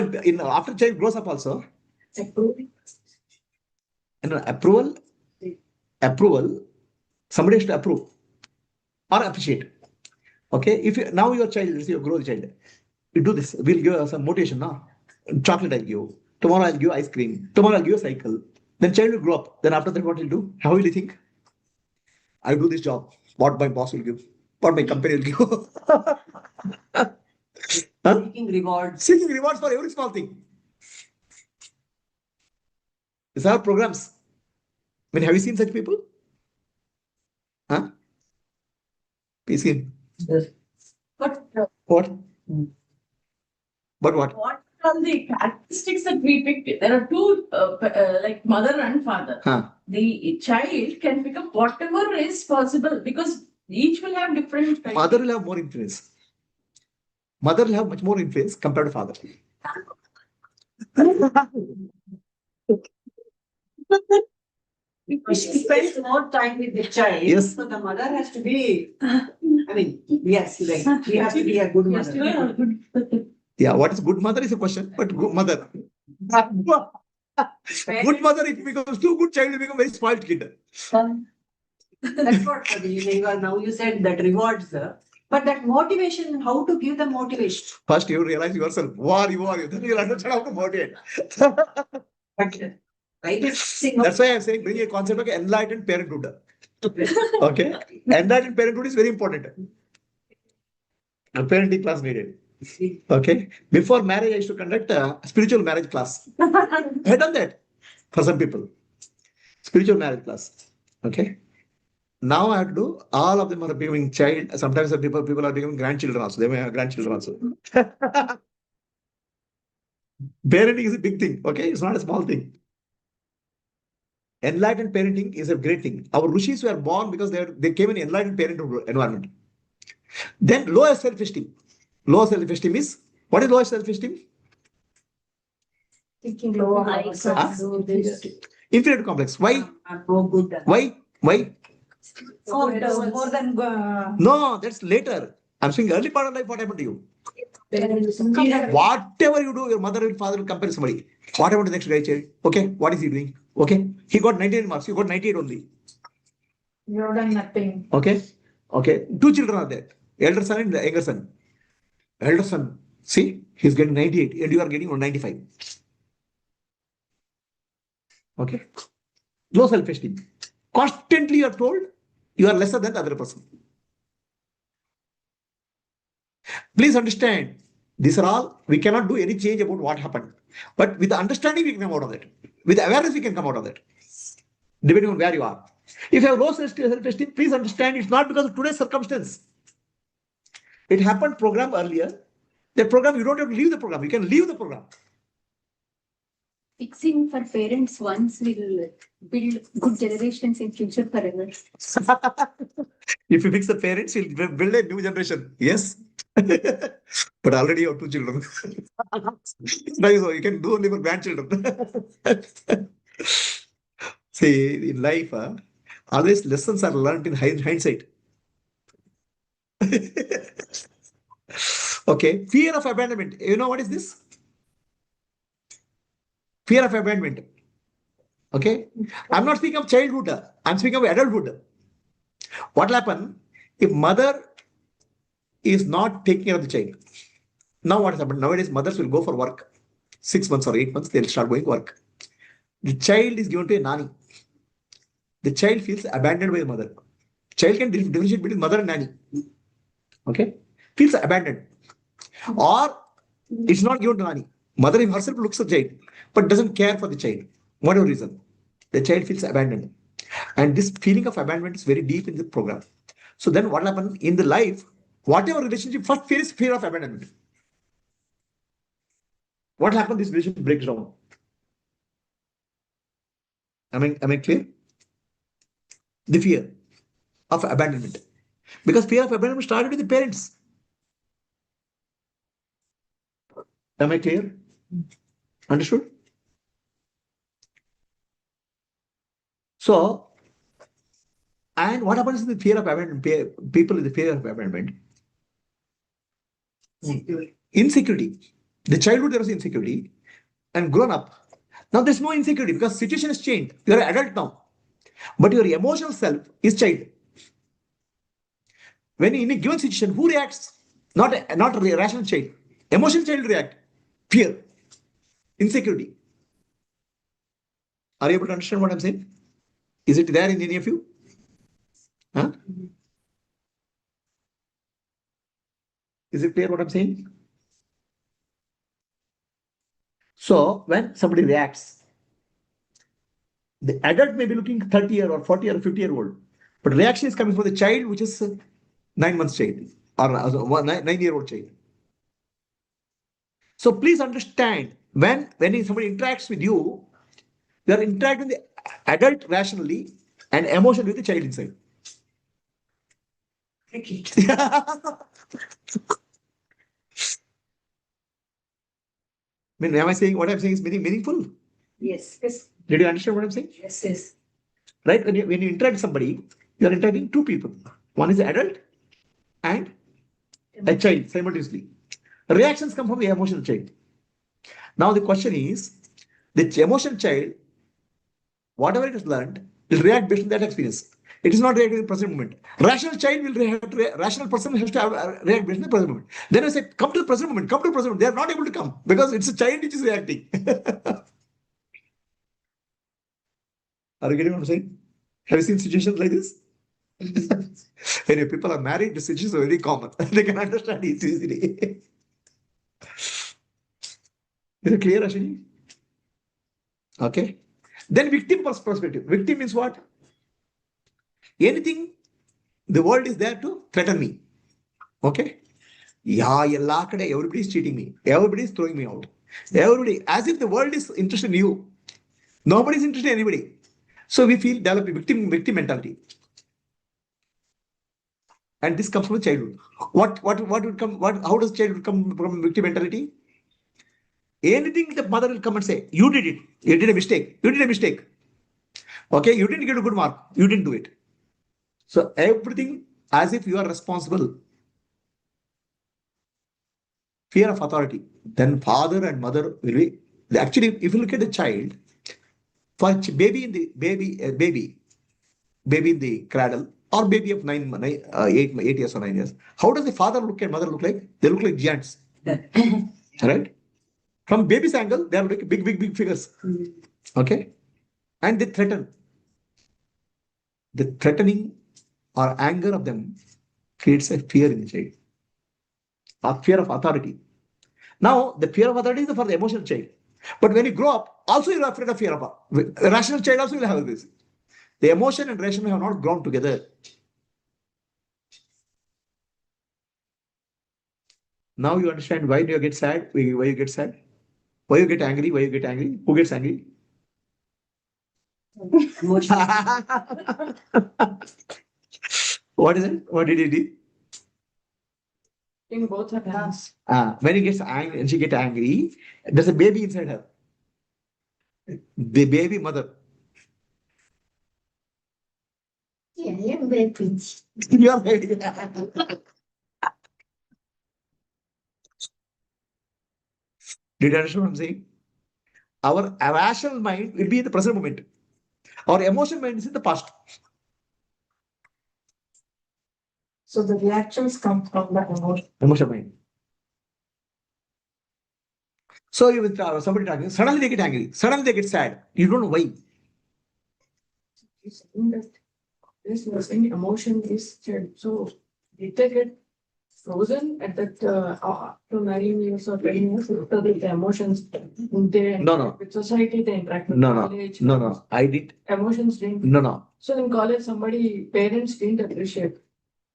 after child grows up also, approval, somebody has to approve or appreciate. Okay, if now your child, you grow the child, you do this, we'll give some motivation now. Chocolate I'll give. Tomorrow I'll give ice cream. Tomorrow I'll give a cycle. Then child will grow up. Then after that, what he'll do? How will he think? I'll do this job. What my boss will give. What my company will give. Seeking rewards. Seeking rewards for every small thing. These are programs. I mean, have you seen such people? Huh? Please see. Yes. But What? But what? what are the characteristics that we picked? There are two, like mother and father. Huh. The child can pick up whatever is possible because each will have different. Mother will have more influence. Mother will have much more influence compared to father. Because she spends more time with the child. Yes. So the mother has to be I mean, yes, like, we have to be a good mother. Yeah, what is good mother is a question, but good mother. Good mother, if it becomes too good, child will become very spoiled kid. That's what now you said that rewards, but that motivation, how to give the motivation? First, you realize yourself, who are you? Then you'll understand how to motivate. Right? That's why I'm saying bring a concept of enlightened parenthood. Okay? Enlightened parenthood is very important. A parenting class needed. Okay? Before marriage, I used to conduct a spiritual marriage class. I had done that for some people. Spiritual marriage class. Okay? Now I have to do, all of them are becoming child. Sometimes people are becoming grandchildren also. They may have grandchildren also. Parenting is a big thing. Okay? It's not a small thing. Enlightened parenting is a great thing. Our rishis were born because they came in enlightened parenting environment. Then lower self-esteem. Lower self-esteem is, what is lower self-esteem? Thinking low of I ourselves. can't do this. Inferiority complex. Why? I'm no good. Why? Oh, it was more than No, that's later. I'm saying early part of life, what happened to you? compare. Whatever you do, your mother and father will compare somebody. What happened to the next guy child? Okay, what is he doing? Okay, he got 98 marks, you got 98 only. You've done nothing. Okay, okay. Two children are there, elder son and the younger son. Elder son, see, he's getting 98 and you are getting 95. Okay, low self-esteem. Constantly you are told you are lesser than the other person. Please understand, these are all, we cannot do any change about what happened. But with the understanding, we can come out of that. With awareness, we can come out of that. Depending on where you are. If you have low self-esteem, please understand it's not because of today's circumstance. It happened program earlier. That program, you don't have to leave the program. You can leave the program. Fixing for parents once will build good generations in future forever. If you fix the parents, you'll build a new generation. Yes. But already you have two children. So you can do only for grandchildren. See, in life, always lessons are learned in hindsight. Okay, fear of abandonment. You know what is this? Fear of abandonment. Okay, I'm not speaking of childhood. I'm speaking of adulthood. What will happen if mother is not taking care of the child? Now what has happened? Nowadays, mothers will go for work. 6 months or 8 months, they'll start going work. The child is given to a nanny. The child feels abandoned by the mother. Child can differentiate between mother and nanny. Okay, feels abandoned. Or it's not given to nanny. Mother herself looks at the child, but doesn't care for the child. Whatever reason, the child feels abandoned. And this feeling of abandonment is very deep in the program. So then what happens in the life, whatever relationship, first fear is fear of abandonment. What happens, this relationship breaks down. Am I clear? The fear of abandonment. Because fear of abandonment started with the parents. Am I clear? Understood? So, and what happens in the fear of abandonment? People in the fear of abandonment. Insecurity. The childhood there was insecurity, and grown up. Now there's no insecurity because situation has changed. You're an adult now, but your emotional self is child. When in a given situation, who reacts? Not a rational child. Emotional child react. Fear, insecurity. Are you able to understand what I'm saying? Is it there in any of you? Huh? Is it clear what I'm saying? So when somebody reacts, the adult may be looking 30 or 40 or 50-year-old, but reaction is coming from the child, which is 9 months child or 9-year-old child. So please understand, when somebody interacts with you, they are interacting with the adult rationally and emotionally with the child inside. Am I saying what I'm saying is meaningful? Yes. Did you understand what I'm saying? Yes. Right? When you interact with somebody, you are interacting two people. One is the adult, and a child simultaneously. Reactions come from the emotional child. Now the question is, the emotional child, whatever it has learned, will react based on that experience. It is not reacting in the present moment. Rational child will rational person has to react based on the present moment. Then I say, come to the present moment, come to the present moment. They are not able to come because it's a child which is reacting. Are you getting what I'm saying? Have you seen situations like this? When people are married, the situations are very common. They can understand it easily. Is it clear, Ashwini? Okay. Then victim perspective. Victim means what? Anything, the world is there to threaten me. Okay. Yeah, everybody is cheating me. Everybody is throwing me out. Everybody, as if the world is interested in you. Nobody is interested in anybody. So we feel develop a victim mentality. And this comes from childhood. What would come? How does childhood come from victim mentality? Anything the mother will come and say, you did it. You did a mistake. You did a mistake. Okay, you didn't get a good mark. You didn't do it. So everything as if you are responsible. Fear of authority. Then father and mother will be. Actually, if you look at the child, for baby in the baby in the cradle, or baby of 8 years or 9 years, how does the father look and mother look like? They look like giants. Right? From baby's angle, they are like big figures. Okay? And they threaten. The threatening or anger of them creates a fear in the child. Or fear of authority. Now, the fear of authority is for the emotional child. But when you grow up, also you are afraid of fear of a rational child also will have this. The emotion and rational have not grown together. Now you understand why do you get sad? Why you get sad? Why you get angry? Why you get angry? Who gets angry? What is it? What did he do? In both her hands. When he gets angry and she gets angry, there's a baby inside her. The baby mother. Yeah, I'm very pinch. You are baby. Did you understand what I'm saying? Our rational mind will be in the present moment. Our emotional mind is in the past. So the reactions come from the emotion. Emotional mind. So you with somebody talking, suddenly they get angry, suddenly they get sad. You don't know why. You're saying that this was in emotion is shared. So did they get frozen at that after 9 years or 10 years after the emotions? They No. with society, they interact with No. college. No. I did. Emotions didn't. No. So in college, parents didn't appreciate.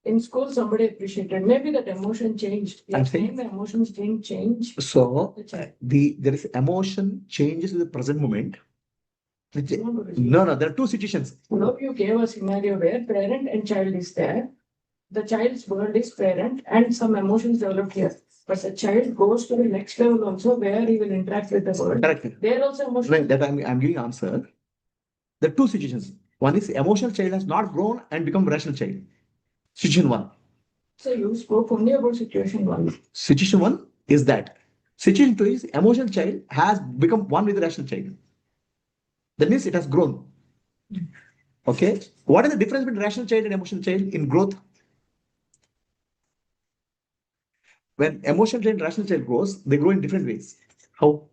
In school, somebody appreciated. Maybe that emotion changed. I'm saying the emotions didn't change. so. There is emotion changes in the present moment. No. There are two situations. Now you gave a scenario where parent and child is there. The child's world is parent and some emotions developed here. But the child goes to the next level also where he will interact with the world. Correct. There also emotions. Right, that I'm giving answer. There are two situations. One is emotional child has not grown and become rational child. Situation one. So you spoke only about situation one. Situation one is that. Situation two is emotional child has become one with the rational child. That means it has grown. Okay. What is the difference between rational child and emotional child in growth? When emotional child and rational child grows, they grow in different ways. How?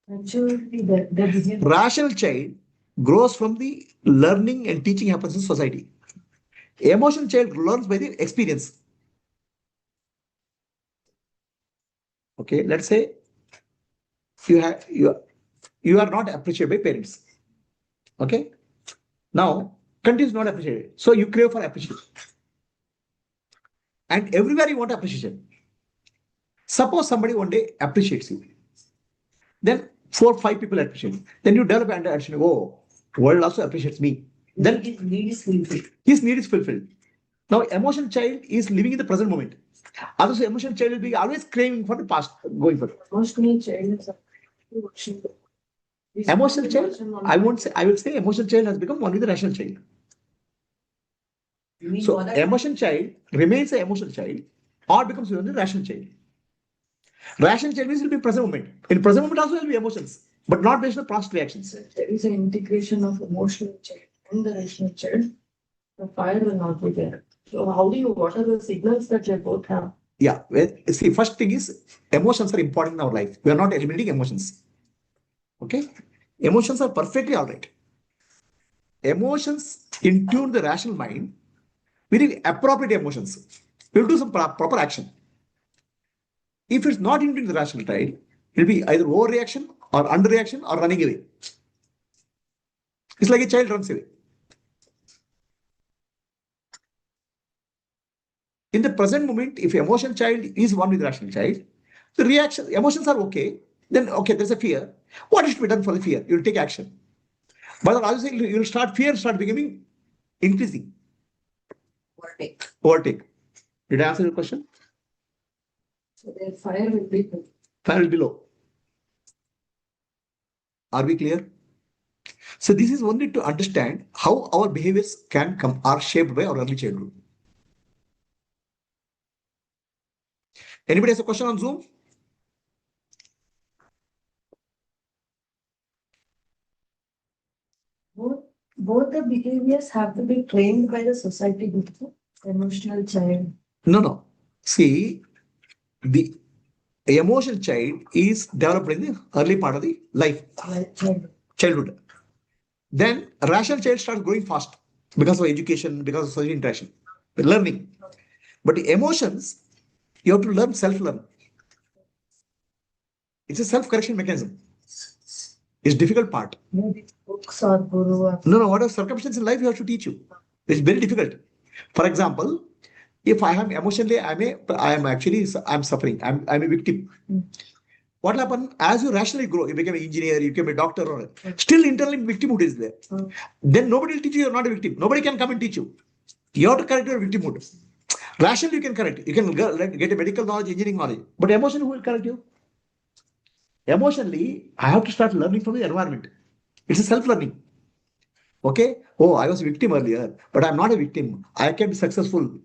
Rational child grows from the learning and teaching happens in society. Emotional child learns by the experience. Okay, let's say you are not appreciated by parents. Okay, now continues not appreciated, so you crave for appreciation, and everywhere you want appreciation. Suppose somebody one day appreciates you, then 4 5 people appreciate you. Then you develop an understanding. Oh, world also appreciates me. Then His need is fulfilled. his need is fulfilled. Now, emotional child is living in the present moment. Also, emotional child will be always craving for the past, going for it. Emotional child is Emotional child, I will say emotional child has become one with the rational child. So emotion child remains an emotional child or becomes a rational child. Rational child means it will be present moment. In present moment also there will be emotions, but not based on past reactions. There is an integration of emotional child and the rational child. The fire will not be there. So what are the signals that they both have? Yeah, see, first thing is emotions are important in our life. We are not eliminating emotions. Okay, emotions are perfectly all right. Emotions in tune the rational mind. We need appropriate emotions. We will do some proper action. If it's not in tune the rational side, it will be either overreaction or underreaction or running away. It's like a child runs away. In the present moment, if emotion child is one with rational child, the reaction, emotions are okay. Then okay, there's a fear. What is to be done for the fear? You'll take action. But obviously, you'll start fear start becoming increasing. Overtake. Overtake. Did I answer your question? So their fire will be low. Fire will be low. Are we clear? So this is only to understand how our behaviors can come are shaped by our early childhood. Anybody has a question on Zoom? Both the behaviors have to be trained by the society before emotional child. No. See, the emotional child is developed in the early part of the life, childhood. Then rational child starts growing fast because of education, because of social interaction, learning. But the emotions, you have to learn self-learn. It's a self-correction mechanism. It's difficult part. Maybe books or guru or No, whatever circumstance in life you have to teach you. It's very difficult. For example, if I am emotionally, I'm suffering. I'm a victim. What will happen as you rationally grow? You become an engineer, you become a doctor, or still internally victimhood is there. Then nobody will teach you you're not a victim. Nobody can come and teach you. You have to correct your victimhood. Rationally, you can correct it. You can get a medical knowledge, engineering knowledge. But emotionally, who will correct you? Emotionally, I have to start learning from the environment. It's a self-learning. Okay? Oh, I was a victim earlier, but I'm not a victim. I can be successful.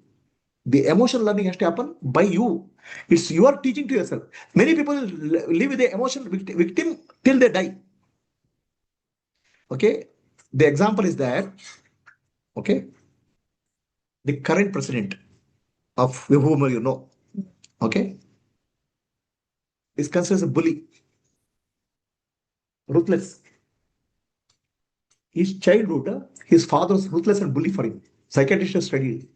The emotional learning has to happen by you. It's your teaching to yourself. Many people live with the emotional victim till they die. Okay? The example is that, okay, the current president of whom you know, okay, is considered as a bully, ruthless. His childhood, his father was ruthless and bully for him. Psychiatrist has studied.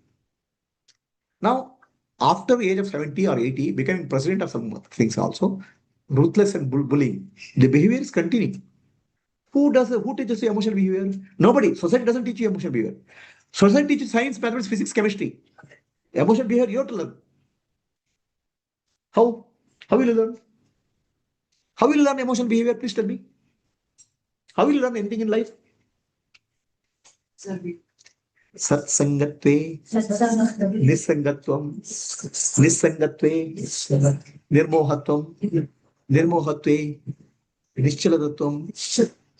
Now, after the age of 70 or 80, becoming president of some things also, ruthless and bullying, the behavior is continuing. Who teaches you emotional behavior? Nobody. Society doesn't teach you emotional behavior. Society teaches science, mathematics, physics, chemistry. Emotional behavior, you have to learn. How? How will you learn? How will you learn emotional behavior? Please tell me. How will you learn anything in life? Satsangatve, nisangatvam, nisangatve, nirmohatvam, nirmohatve, nischalatatvam,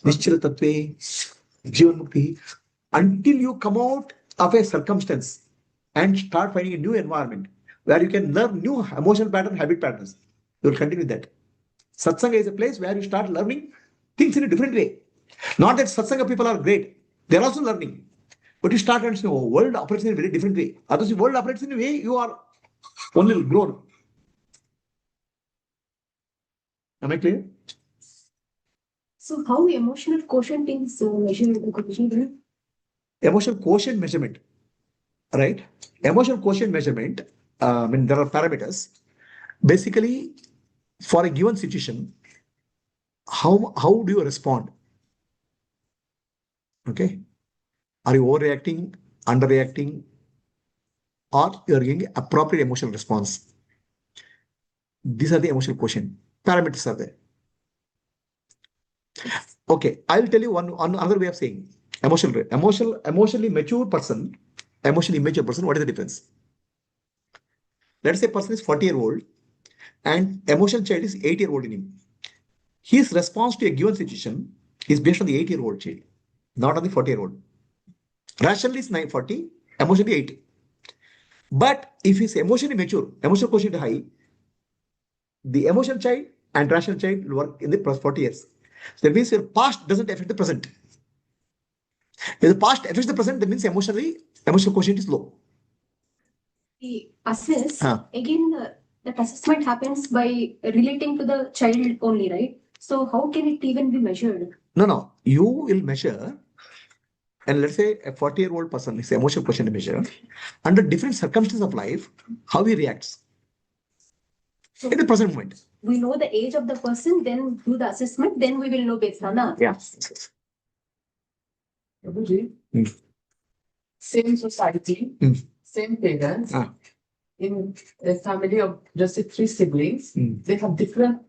nischalatatve, jivanmukti. Until you come out of a circumstance and start finding a new environment where you can learn new emotional pattern, habit patterns, you will continue that. Satsanga is a place where you start learning things in a different way. Not that Satsanga people are great, they are also learning. But you start understanding, oh, world operates in a very different way. Otherwise, the world operates in a way you are only grown. Am I clear? So how emotional quotient is measured in the Guruji? Emotional quotient measurement, right? Emotional quotient measurement, I mean, there are parameters. Basically, for a given situation, how do you respond? Okay. Are you overreacting, underreacting, or you are giving appropriate emotional response? These are the emotional quotient. Parameters are there. Okay, I'll tell you one another way of saying emotionally mature person, emotionally immature person. What is the difference? Let's say a person is 40-year-old and emotional child is 8-year-old in him. His response to a given situation is based on the 8-year-old child, not on the 40-year-old. Rationally is 40, emotionally 8. But if he's emotionally mature, emotional quotient high, the emotional child and rational child will work in the plus 40 years. So that means your past doesn't affect the present. If the past affects the present, that means emotional quotient is low. We assess, Huh. again, that assessment happens by relating to the child only, right? So how can it even be measured? No. You will measure, and let's say a 40-year-old person is emotional quotient to measure under different circumstances of life, how he reacts in the present moment. We know the age of the person, then do the assessment, then we will know based on that. Yeah. Prabhuji, Hmm. same society, Hmm. same parents, Ah. in a family of just say 3 siblings, they have different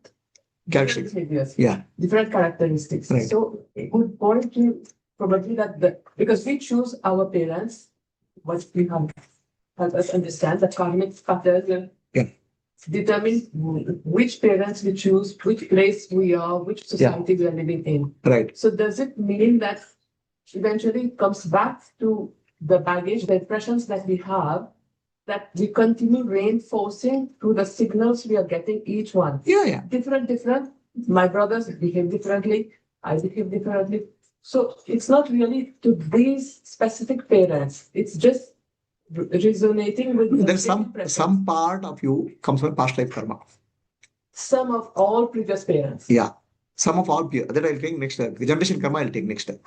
Characteristics. behaviors, Yeah. different characteristics. Right. So it would point to probably that because we choose our parents, what we have help us understand the karmic factors will Yeah. determine which parents we choose, which place we are, which society we are living in. Right. So does it mean that eventually it comes back to the baggage, the impressions that we have, that we continue reinforcing through the signals we are getting each one? Yeah. Different. My brothers behave differently. I behave differently. So it's not really to these specific parents. It's just resonating with the There's same some impressions. part of you comes from past life karma. Some of all previous parents. Yeah. Some of all that I'll take next time. The generation karma I'll take next time.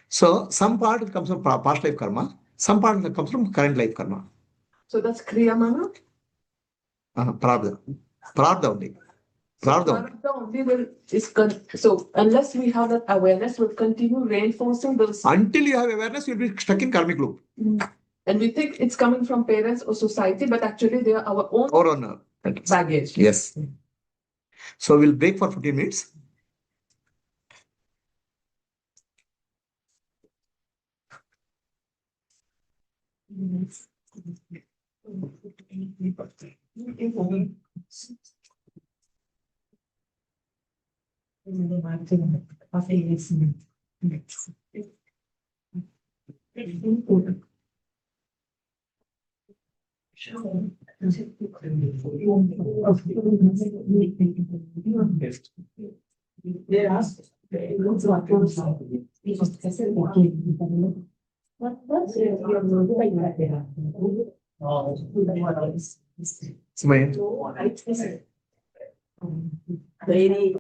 So some part comes from past life karma. Some part comes from current life karma. So that's Kriyamana. Prarabdha. Prarabdha only. So Prarabdha only. Prarabdha only so unless we have that awareness, we'll continue reinforcing those. Until you have awareness, you'll be stuck in karmic loop. And we think it's coming from parents or society, but actually they are our own Or on baggage. Yes. So we'll break for 15 minutes. Very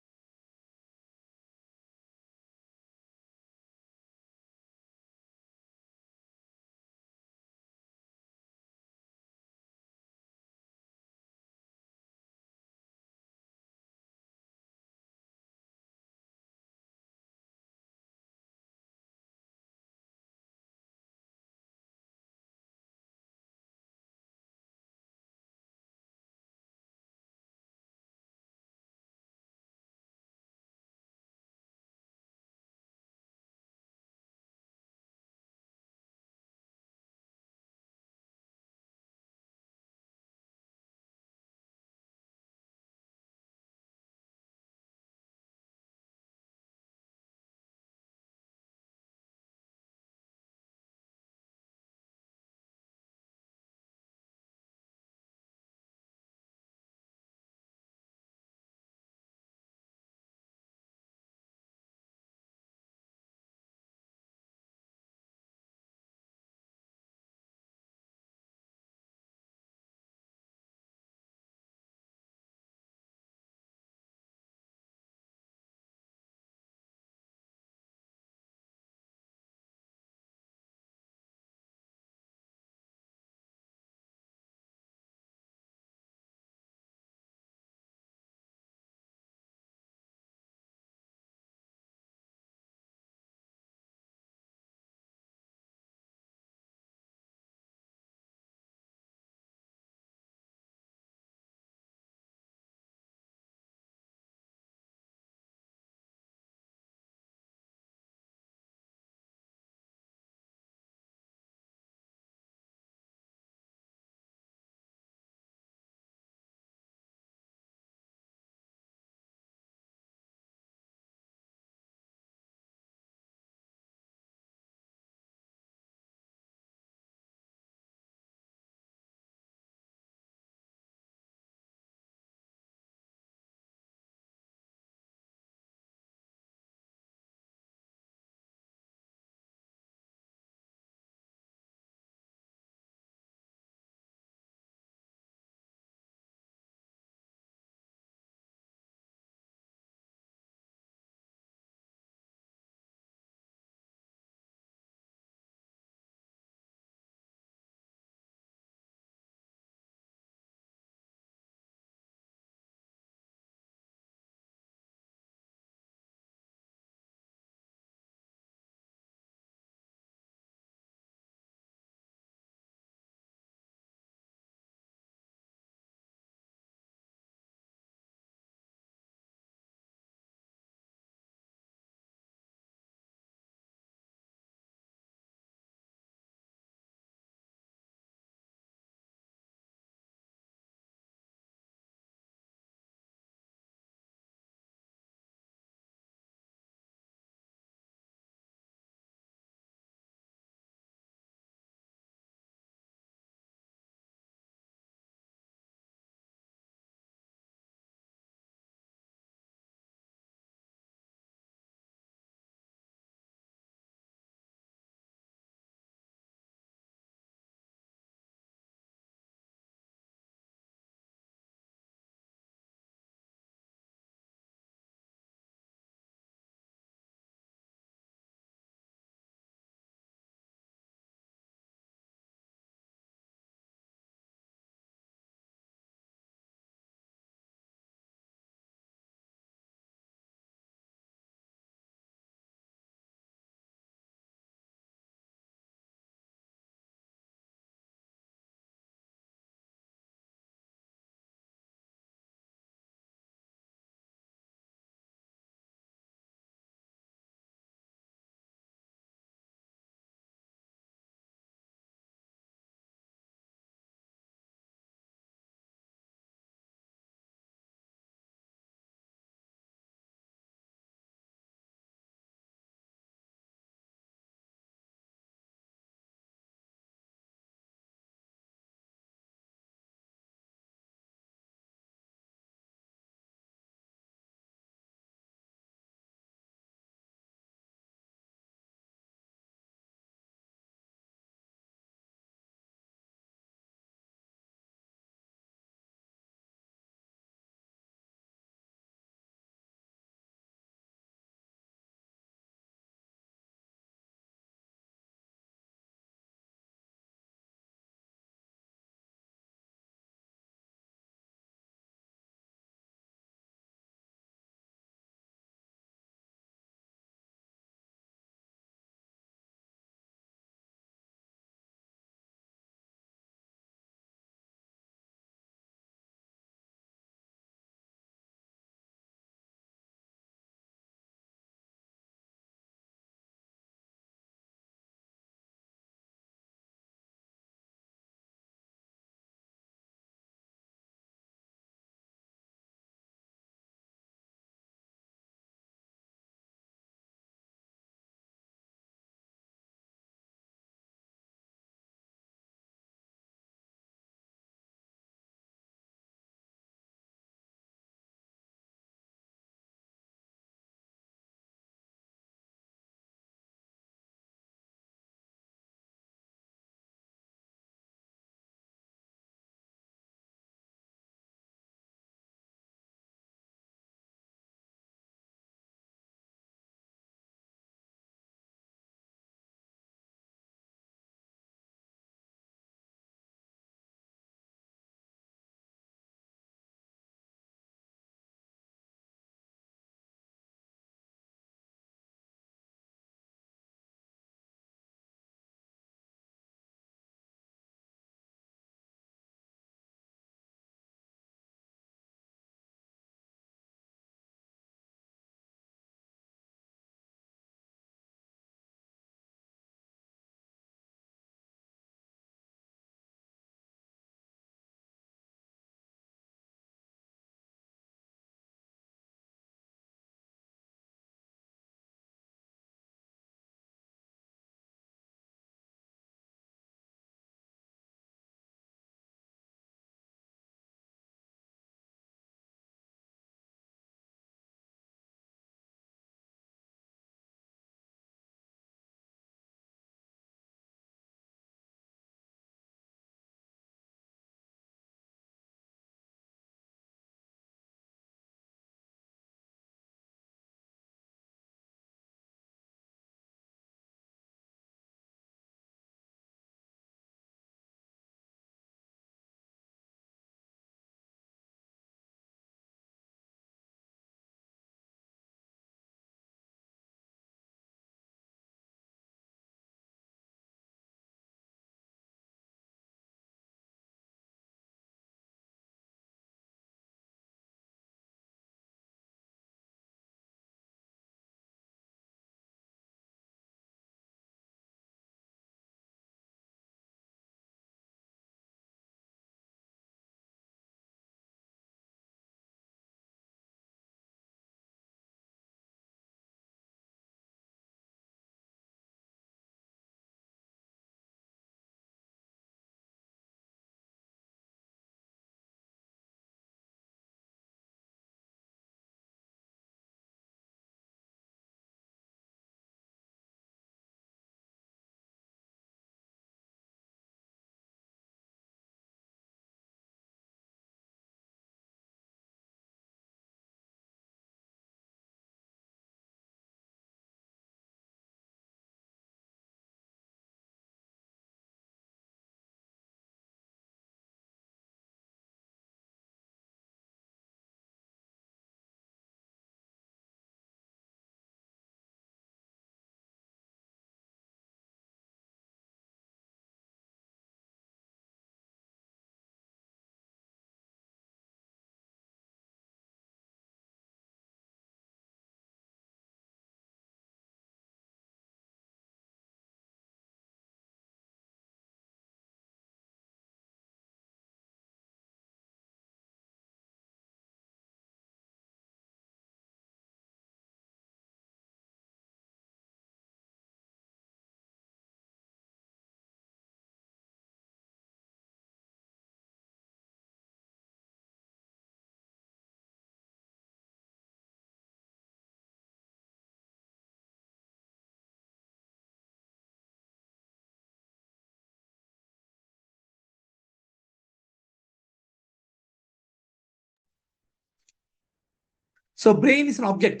So brain is an object.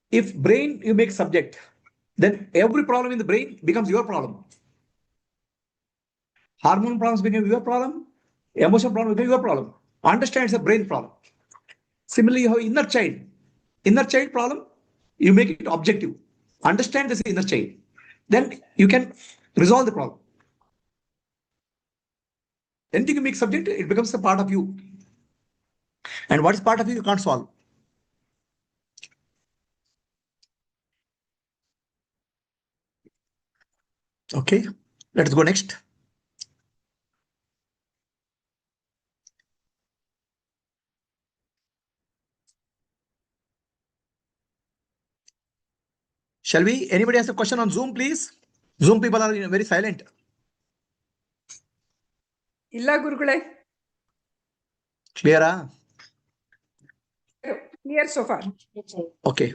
If brain you make subject, then every problem in the brain becomes your problem. Hormone problems become your problem. Emotional problem become your problem. Understand it's a brain problem. Similarly, you have inner child. Inner child problem, you make it objective. Understand this inner child. Then you can resolve the problem. Anything you make subject, it becomes a part of you. And what is part of you can't solve. Okay, let's go next. Shall we? Anybody has a question on Zoom, please? Zoom people are very silent. ಇಲ್ಲ ಗುರುಗಳೇ. Clear? Clear so far. Okay.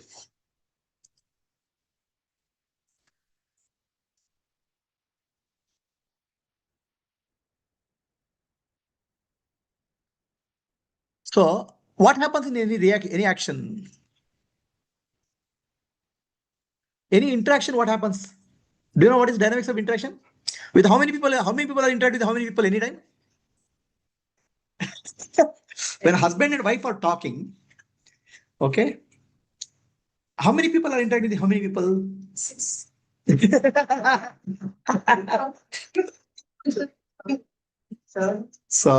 So, what happens in any action? Any interaction, what happens? Do you know what is dynamics of interaction? With how many people are interacting with how many people anytime? When husband and wife are talking, okay, how many people are interacting with how many people? 6. So,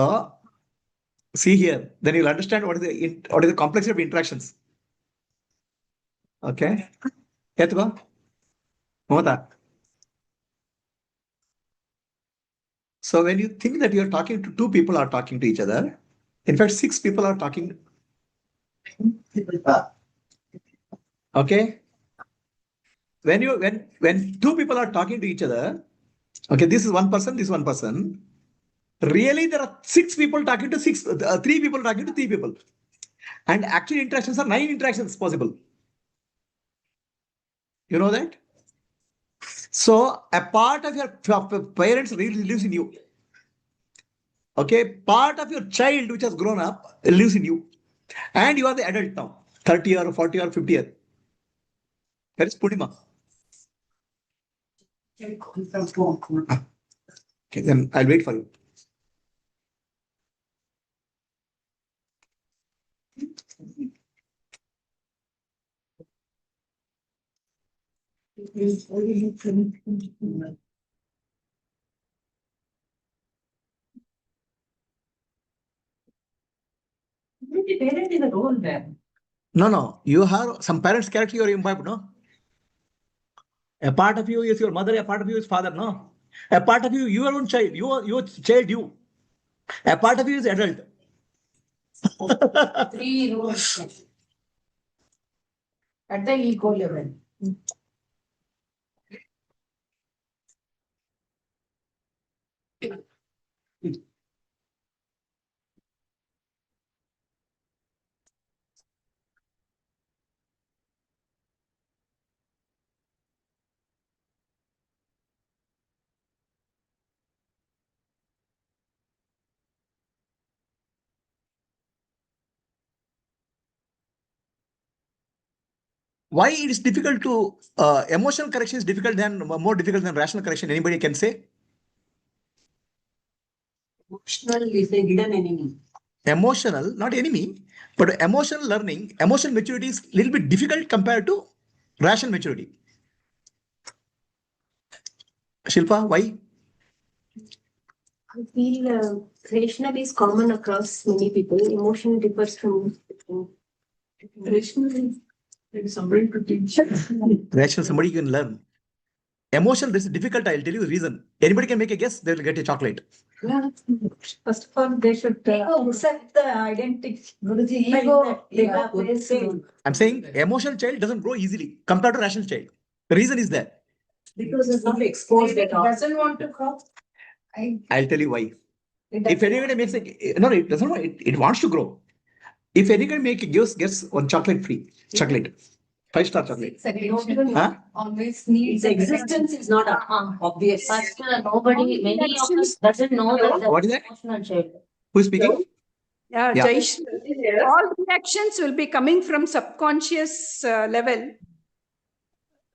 see here, then you'll understand what is the complexity of interactions. Okay, Yatko, Momata. So when you think that you're talking to 2 people are talking to each other, in fact 6 people are talking. Okay, when 2 people are talking to each other, okay, this is one person, this one person. Really, there are 6 people talking to 3 people talking to 3 people, and actual interactions are 9 interactions possible. You know that? So a part of your parents really lives in you. Okay, part of your child which has grown up lives in you, and you are the adult now, 30 or 40 or 50 years. That is Purnima. Okay, then I'll wait for you. The parent is a role there. No. You have some parents' character you are imbibed, no? A part of you is your mother, a part of you is father, no? A part of you, your own child, your child, you. A part of you is adult. 3 roles at the ego level. Why it is difficult to emotional correction is more difficult than rational correction? Anybody can say? Emotional is a hidden enemy. Emotional, not enemy, but emotional learning, emotional maturity is a little bit difficult compared to rational maturity. Shilpa, why? I feel rational is common across many people. Emotion differs from. Rational is maybe somebody to teach. Rational, somebody can learn. Emotional, this is difficult. I'll tell you the reason. Anybody can make a guess, they will get a chocolate. First of all, they should accept the identity. I'm saying emotional child doesn't grow easily compared to rational child. The reason is that. Because it's not exposed at all. Doesn't want to grow. I'll tell you why. If anybody makes it doesn't want, it wants to grow. If anybody gets one chocolate free, chocolate, 5-star chocolate. Huh? Always needs Its existence is not obvious. First, many of us doesn't know that What is that? emotional child. Who is speaking? Yeah, Yeah. Jayashree, all reactions will be coming from subconscious level.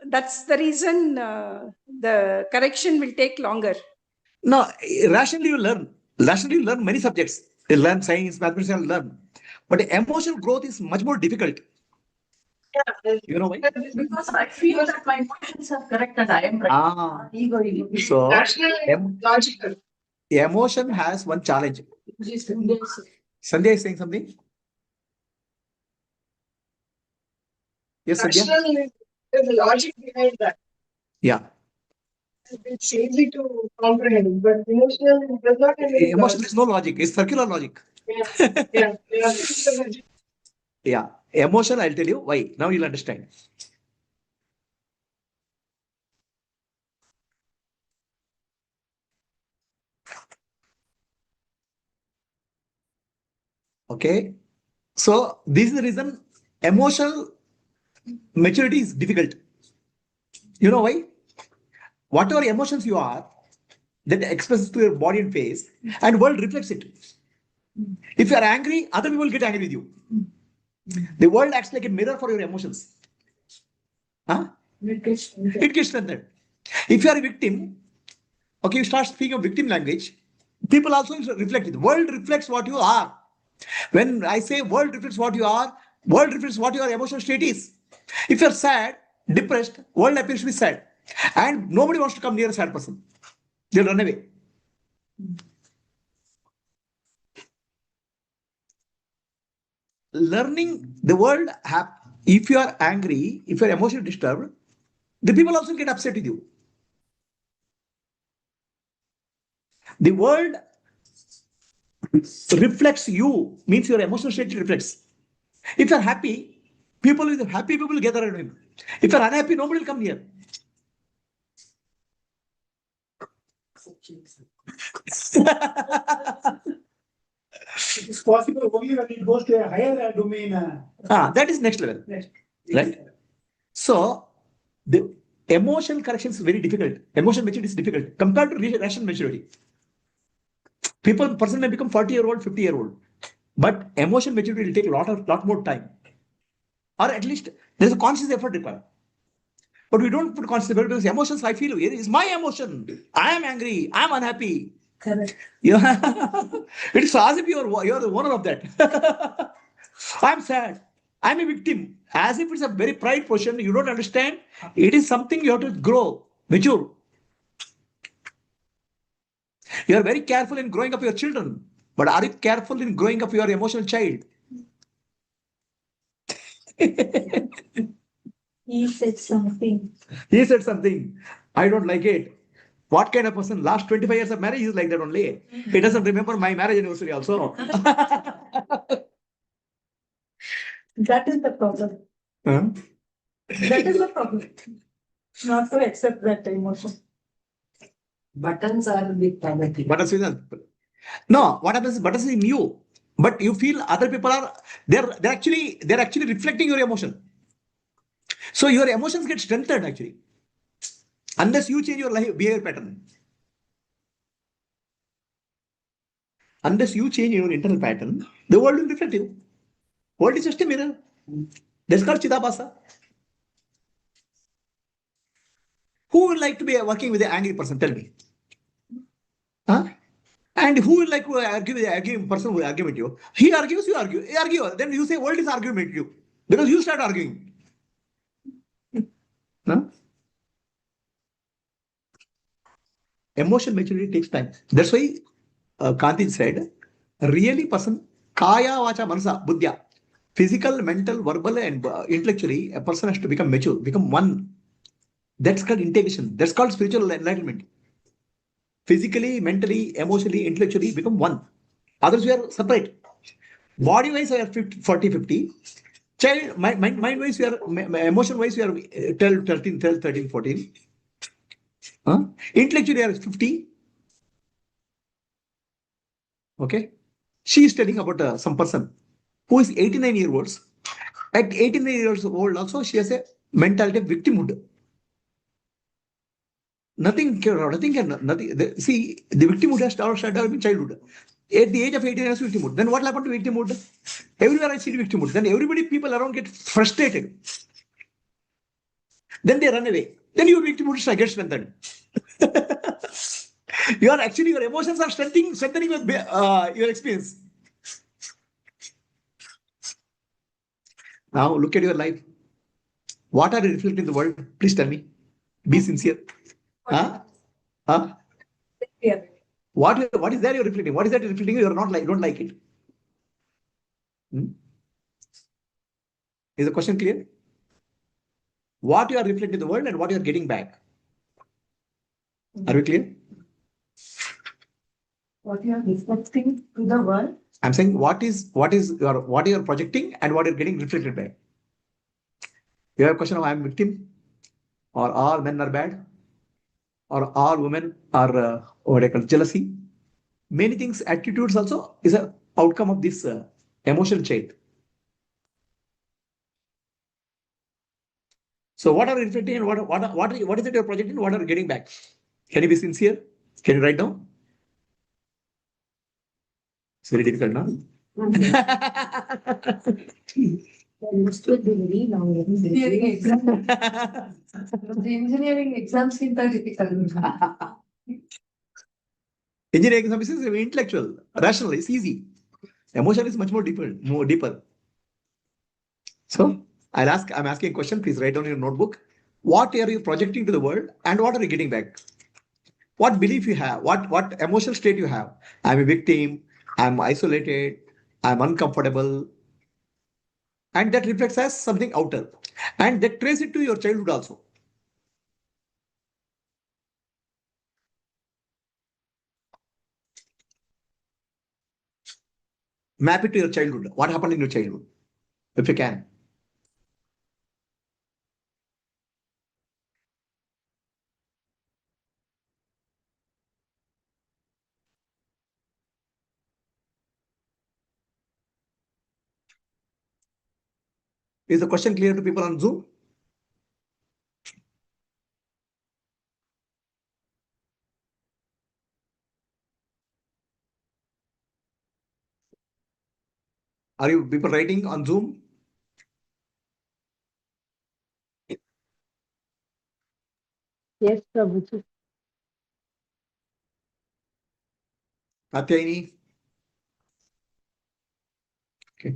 That's the reason the correction will take longer. No, rationally you learn. Rationally you learn many subjects. You learn science, mathematics, you learn. But emotional growth is much more difficult. You know why? Because I feel that my emotions are correct and I am right. Ah. Ego. So, emotion has one challenge. Sandhya is saying something? Yes, Sandhya? There's a logic behind that. Yeah. It's easy to comprehend, but emotional does not have any Emotion logic. is no logic. It's circular logic. Yeah. Yeah. Emotion, I'll tell you why. Now you'll understand. Okay. So this is the reason emotional maturity is difficult. You know why? Whatever emotions you are, that expresses to your body and face, and world reflects it. If you are angry, other people get angry with you. The world acts like a mirror for your emotions. Huh? It gets strengthened. If you are a victim, okay, you start speaking of victim language, people also reflect it. World reflects what you are. When I say world reflects what you are, world reflects what your emotional state is. If you're sad, depressed, world appears to be sad. And nobody wants to come near a sad person. They'll run away. Learning the world, if you are angry, if you're emotionally disturbed, the people also get upset with you. The world reflects you, means your emotional state reflects. If you're happy, happy people gather around him. If you're unhappy, nobody will come near. It's possible only when it goes to a higher domain. That is next level. Right? So, the emotion correction is very difficult. Emotion maturity is difficult compared to rational maturity. Person may become 40-year-old, 50-year-old, but emotion maturity will take a lot more time. Or at least there's a conscious effort required. But we don't put conscious effort because emotions I feel it is my emotion. I am angry. I am unhappy. Correct. Yeah. It's as if you're the owner of that. I'm sad. I'm a victim. As if it's a very pride position. You don't understand. It is something you have to grow, mature. You are very careful in growing up your children. But are you careful in growing up your emotional child? He said something. He said something. I don't like it. What kind of person? Last 25 years of marriage is like that only. He doesn't remember my marriage anniversary also. That is the problem. Huh? That is the problem. Not to accept that emotion. Buttons are big problem. Buttons is no. What happens is buttons is in you, but you feel other people are they're actually reflecting your emotion. So your emotions get strengthened actually, unless you change your life behavior pattern. Unless you change your internal pattern, the world will reflect you. World is just a mirror. That's called Chidabhasa. Who would like to be working with an angry person? Tell me. Huh? And who will like to argue with the arguing person who will argue with you? He argues, you argue. He argue. Then you say world is arguing with you. Because you start arguing. Huh? Emotion maturity takes time. That's why Kanti said, really person, kaya, vacha, manasa, buddhya. Physical, mental, verbal, and intellectually, a person has to become mature, become one. That's called integration. That's called spiritual enlightenment. Physically, mentally, emotionally, intellectually, become one. Others we are separate. Body wise, we are 50, 40, 50. Child, mind wise, we are, emotion wise, we are 12, 13, 12, 13, 14. Huh? Intellectually, we are 50. Okay. She is telling about some person who is 89 years old. At 89 years old, also, she has a mentality of victimhood. Nothing. See, the victimhood has started in childhood. At the age of 18 years, victimhood. Then what happened to victimhood? Everywhere I see victimhood. Then people around get frustrated. Then they run away. Then your victimhood gets strengthened. Your emotions are strengthening your experience. Now look at your life. What are you reflecting in the world? Please tell me. Be sincere. Huh? Huh? What is that you're reflecting? What is that you're reflecting? You're not like, don't like it. Is the question clear? What you are reflecting in the world and what you are getting back. Are we clear? What you are reflecting to the world? I'm saying what you are projecting and what you're getting reflected back. You have a question of I'm victim, or all men are bad, or all women are what I call jealousy. Many things, attitudes also is an outcome of this emotional chain. So what are you reflecting and what is it you're projecting? What are you getting back? Can you be sincere? Can you write down? It's very difficult now. Engineering exam. The engineering exams seem very difficult. Engineering exam is intellectual, rational, it's easy. Emotion is much more deeper. So I'm asking a question, please write down in your notebook. What are you projecting to the world and what are you getting back? What belief you have, what emotional state you have. I'm a victim, I'm isolated, I'm uncomfortable. And that reflects as something outer. And that trace it to your childhood also. Map it to your childhood. What happened in your childhood? If you can. Is the question clear to people on Zoom? Are you people writing on Zoom? Yes, Prabhuji. Katyayani? Okay.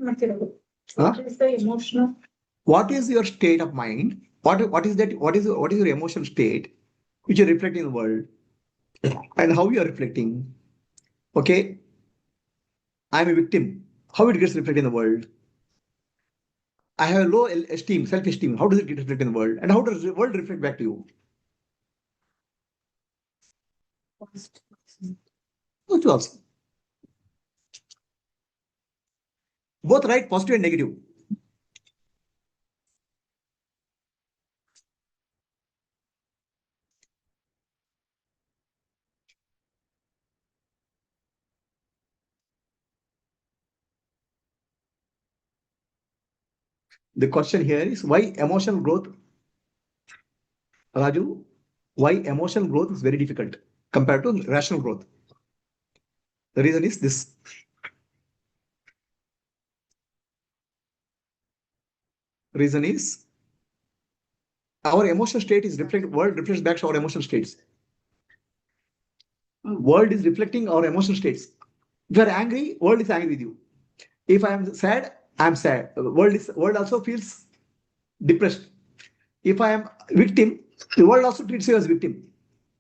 Huh? What is the emotional? What is your state of mind? What is that? What is your emotional state which you're reflecting in the world? And how you are reflecting? Okay, I'm a victim. How it gets reflected in the world? I have a low esteem, self-esteem. How does it get reflected in the world? And how does the world reflect back to you? Both also. Both right, positive and negative. The question here is why emotional growth, Raju, why emotional growth is very difficult compared to rational growth. The reason is this. Reason is our emotional state is world reflects back to our emotional states. World is reflecting our emotional states. If you are angry, world is angry with you. If I am sad, I am sad. World also feels depressed. If I am victim, the world also treats you as victim.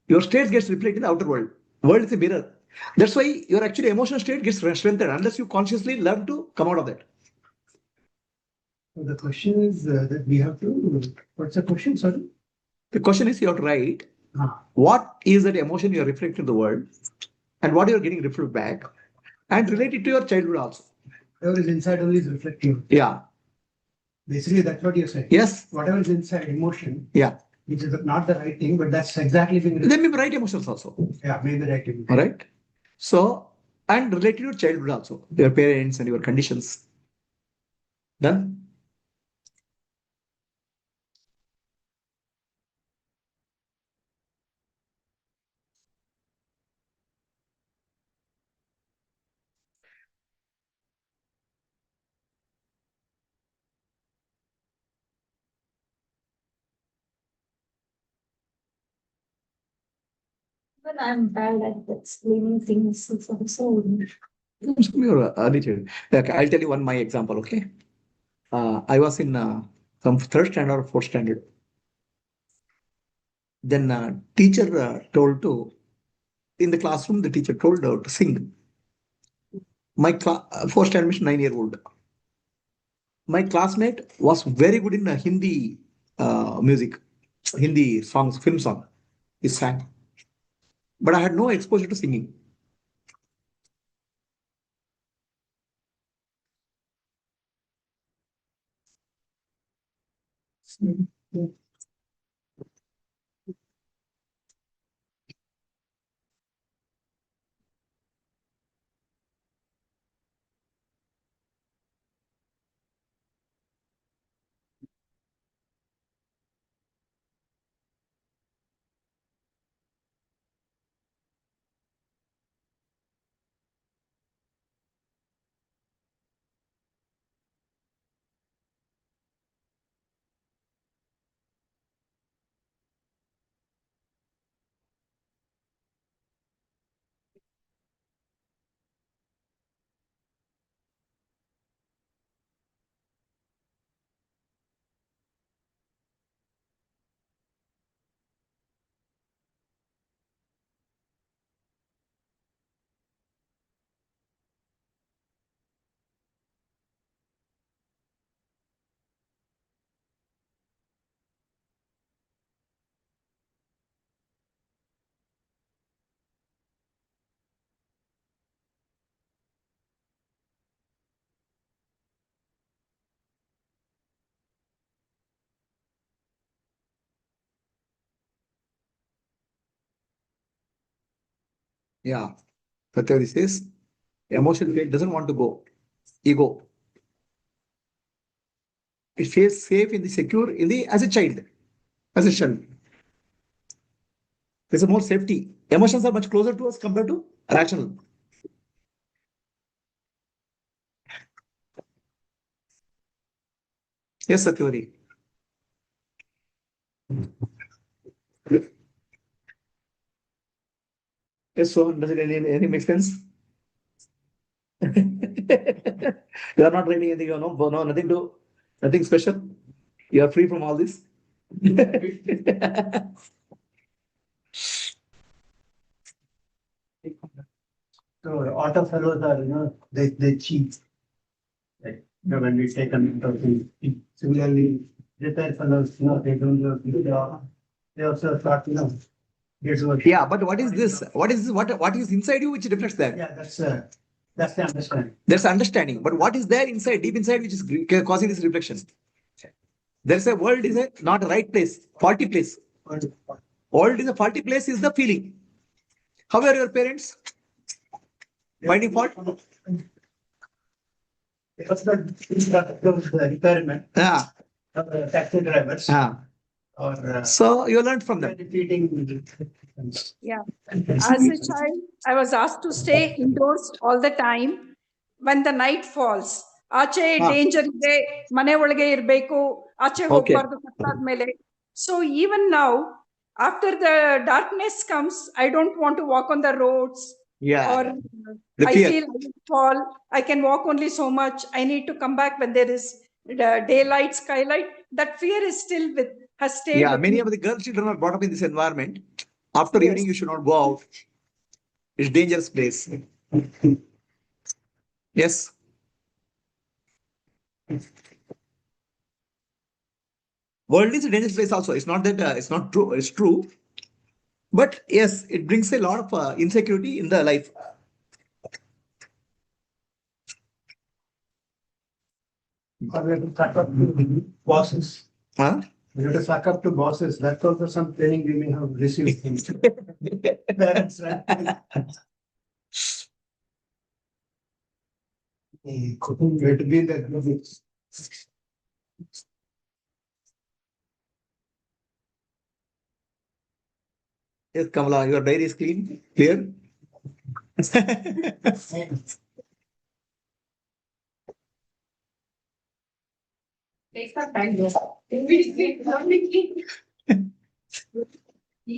Your state gets reflected in the outer world. World is a mirror. That's why your actually emotional state gets strengthened unless you consciously learn to come out of that. The question is that we have to. What's the question? Sorry. The question is you have to write what is that emotion you are reflecting in the world and what you are getting reflected back and relate it to your childhood also. Whatever is inside only is reflective. Yeah. Basically, that's what you're saying. Yes. Whatever is inside, emotion. Yeah. Which is not the right thing, but that's exactly being. They may be right emotions also. Yeah, maybe the right thing. All right. So, and relate to your childhood also, your parents and your conditions. Done? But I'm bad at explaining things. So You're attitude. Okay, I'll tell you my example. Okay, I was in some third standard or fourth standard. Then teacher told to in the classroom. The teacher told to sing. My fourth standard means 9-year-old. My classmate was very good in Hindi music, Hindi songs, film song. He sang, but I had no exposure to singing. Yeah, Satyavati says emotion state doesn't want to go. Ego. It feels safe in the secure in the as a child, as a child. There's a more safety. Emotions are much closer to us compared to rational. Yes, Satyavati. Yes, so does it any make sense? You are not writing anything, no, nothing to, nothing special. You are free from all this. So auto fellows are, they cheat. Like, when we take a mental thing. Similarly, retired fellows, they don't do good job. They also start, guess what? Yeah, but what is this? What is this? What is inside you which reflects that? Yeah, that's the understanding. There's understanding, but what is there inside, deep inside, which is causing this reflection? There's a world is a not a right place, faulty place. World is a faulty place is the feeling. How are your parents? By default? Because the requirement. Yeah. Taxi drivers. Yeah. Or so you learned from them. repeating. Yeah. As a child, I was asked to stay indoors all the time when the night falls. ಆಚೆ danger ಇದೆ ಮನೆ ಒಳಗೆ ಇರಬೇಕು ಆಚೆ ಹೋಗಬಾರ್ದು ಕತ್ತಾದ್ಮೇಲೆ so even now after the darkness comes I don't want to walk on the roads or I feel I will fall. I can walk only so much. I need to come back when there is daylight, skylight. That fear is still has stayed with many me. of the girl children are brought up in this environment. After evening you should not go out. It's dangerous place. Yes. World is a dangerous place also. It's not that it's not true. It's true. But yes, it brings a lot of insecurity in the life. Or we have to suck up to bosses. Huh? We have to suck up to bosses. That's also some training we may have received. Parents, right? We have to be in the group. Yes, Kamala, your diary is clean, clear. Take some time.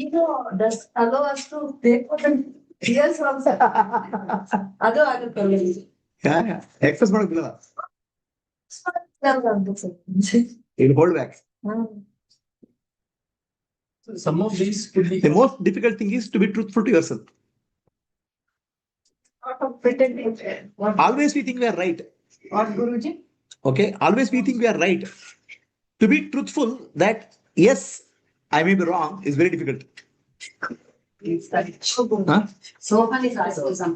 Ego does allow us to take for the years also. ಅದು Express ಮಾಡಕ್ಕಿಲ್ಲ. You'll hold back. So some of these could be. The most difficult thing is to be truthful to yourself. Pretending. Always we think we are right. What, Guruji? Okay, always we think we are right. To be truthful that yes, I may be wrong is very difficult. Huh? Sohan is also some.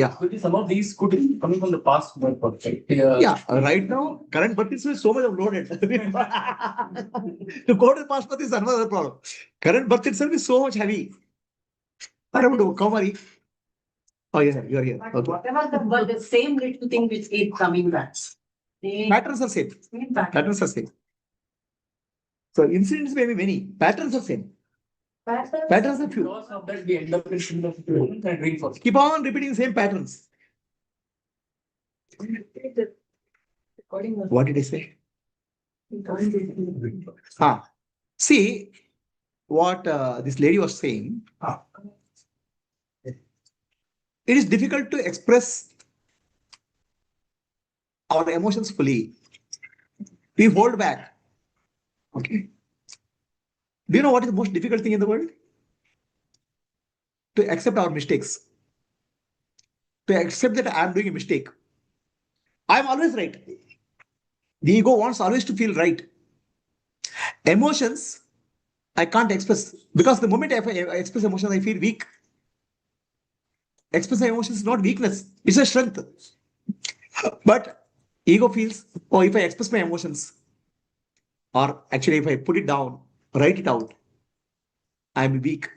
Yeah. Could be some of these could be coming from the past birth perfect. Yeah, right now, current birth is so much loaded. To go to the past birth is another problem. Current birth itself is so much heavy. I don't know, Kamari. Oh, yeah, you are here. But Okay. whatever the same little thing which keep coming back. Patterns are same. Same pattern. Patterns are same. So incidents may be many. Patterns are same. Patterns are few. Because of that, we end up in similar situations and reinforce. Keep on repeating the same patterns. What did I say? See what this lady was saying. It is difficult to express our emotions fully. We hold back. Okay. Do you know what is the most difficult thing in the world? To accept our mistakes. To accept that I am doing a mistake. I am always right. The ego wants always to feel right. Emotions, I can't express because the moment I express emotions, I feel weak. Expressing emotions is not weakness, it's a strength. But ego feels, oh, if I express my emotions, or actually if I put it down, write it out, I'm weak.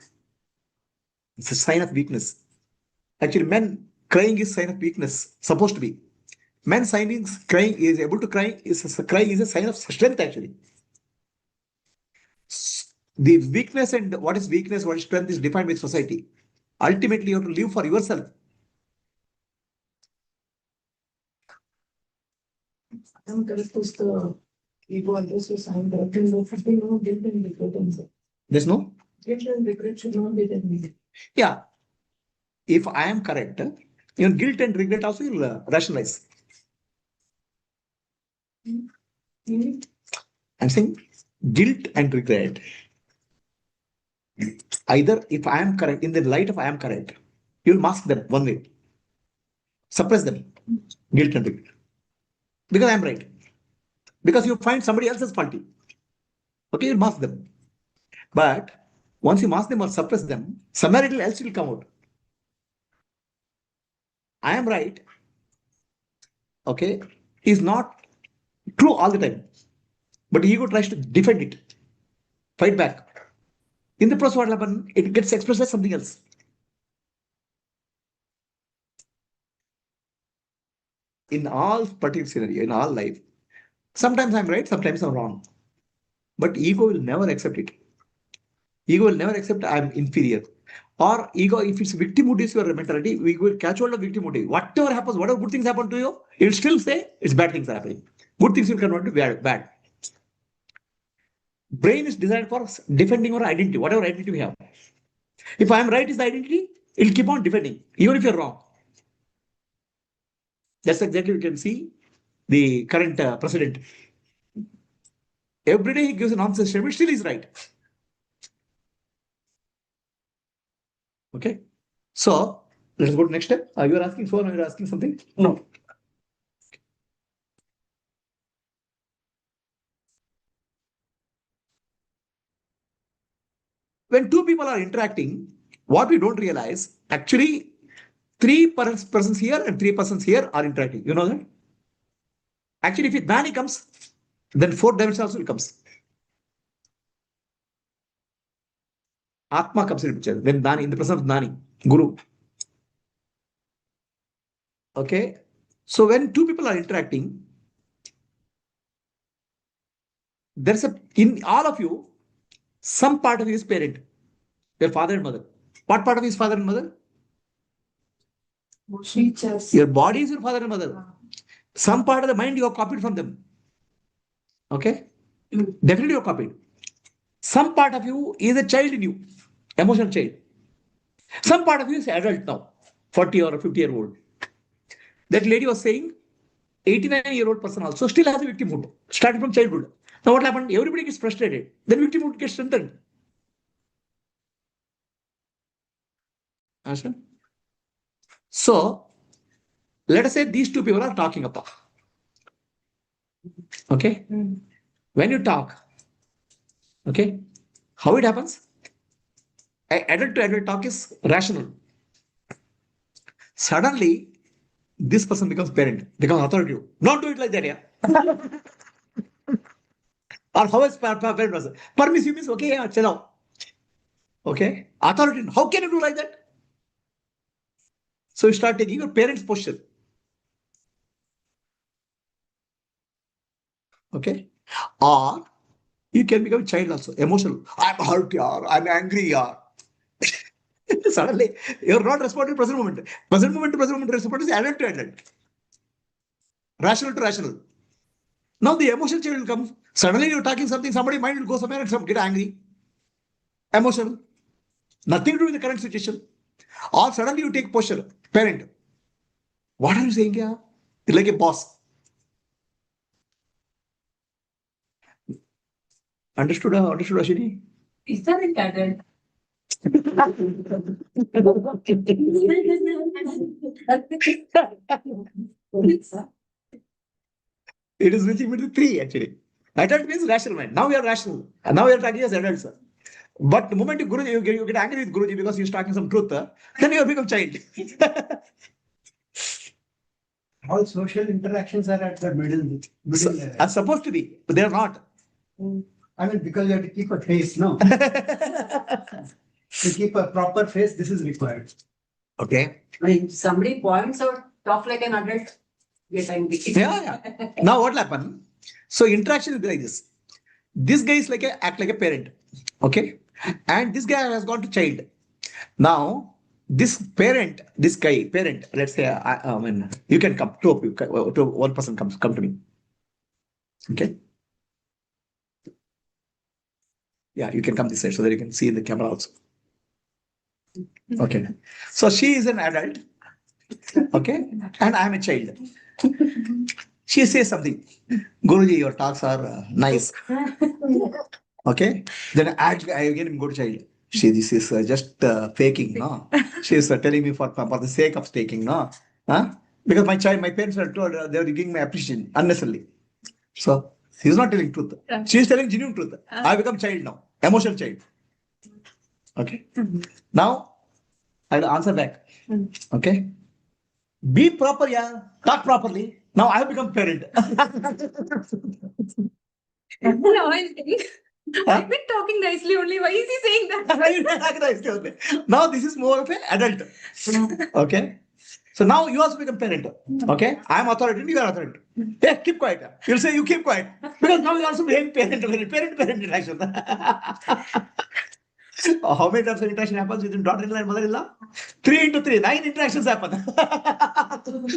It's a sign of weakness. Actually, men crying is a sign of weakness, supposed to be. Men signing crying is able to cry crying is a sign of strength actually. The weakness and what is weakness, what is strength is defined by society. Ultimately, you have to live for yourself. Ego and this is sign that there should be no guilt and regret in it. There's no? Guilt and regret should not be there. Yeah. If I am correct, your guilt and regret also will rationalize. I'm saying guilt and regret. Either if I am correct, in the light of I am correct, you'll mask them one way. Suppress them. Guilt and regret. Because I am right. Because you find somebody else is faulty. Okay, you'll mask them. But once you mask them or suppress them, somewhere else will come out. I am right. Okay, is not true all the time. But ego tries to defend it, fight back. In the process, what happens? It gets expressed as something else. In all particular scenario, in all life, sometimes I'm right, sometimes I'm wrong. But ego will never accept it. Ego will never accept I'm inferior. Or ego, if it's victimhood is your mentality, we will catch hold of victimhood. Whatever happens, whatever good things happen to you, it will still say it's bad things are happening. Good things will convert to bad. Brain is designed for defending our identity, whatever identity we have. If I am right is the identity, it will keep on defending, even if you're wrong. That's exactly we can see the current president. Every day he gives a nonsense statement, still he's right. Okay. So let's go to next step. You are asking for, or you're asking something? No. When two people are interacting, what we don't realize, actually, three persons here and three persons here are interacting. You know that? Actually, if Nani comes, then fourth dimension also comes. Atma comes in picture. When Nani, in the presence of Nani, Guru. Okay. So when two people are interacting, there's in all of you, some part of you is parent, your father and mother. What part of you is father and mother? Teachers. Your body is your father and mother. Some part of the mind you have copied from them. Okay? Definitely you have copied. Some part of you is a child in you. Emotional child. Some part of you is adult now, 40 or 50-year-old. That lady was saying 89-year-old person also still has a victimhood, starting from childhood. Now what happened? Everybody gets frustrated. Then victimhood gets strengthened. Understand? So let us say these two people are talking about. Okay? When you talk, okay, how it happens? Adult to adult talk is rational. Suddenly, this person becomes parent, becomes authoritative. Not do it like that, yeah. Or how is parent person? Permissive means okay, yeah, chalo. Okay, authoritative. How can you do like that? So you start taking your parents' posture. Okay, or you can become child also, emotional. I'm hurt, yaar. I'm angry, yaar. Suddenly, you're not responding to present moment. Present moment to present moment response is adult to adult. Rational to rational. Now the emotional child will come. Suddenly you're talking something, somebody mind will go somewhere and some get angry. Emotional. Nothing to do with the current situation. Or suddenly you take posture. Parent. What are you saying here? It's like a boss. Understood, Ashwini? Is that an adult? It is reaching between three actually. Adult means rational mind. Now we are rational. And now we are talking as adults. But the moment you get angry with Guruji because he's talking some truth, then you have become child. All social interactions are at the middle level. Are supposed to be, but they are not. I mean, because you have to keep a face, no? To keep a proper face, this is required. Okay. I mean, somebody points out, talk like an adult, get angry. Yeah. Now what will happen? So interaction is like this. This guy is like act like a parent. Okay. And this guy has gone to child. Now, this parent, let's say, I mean, you can come, two of you, to one person come to me. Okay. Yeah, you can come this side so that you can see the camera also. Okay. So she is an adult. Okay. And I am a child. She says something. Guruji, your talks are nice. Okay. Then I again go to child. This is just faking, no? She is telling me for the sake of taking, no? Huh? Because my parents are told they are giving me appreciation unnecessarily. So he's not telling truth. She is telling genuine truth. I become child now, emotional child. Okay. Now I'll answer back. Okay. Be proper, yeah. Talk properly. Now I have become parent. I've been talking nicely only. Why is he saying that? Now this is more of an adult. Okay. So now you also become parent. Okay. I am authority, you are authority. Yeah, keep quiet. You'll say you keep quiet. Because now you also behave parent interaction. How many times interaction happens between daughter-in-law and mother-in-law? 3 into 3, 9 interactions happen.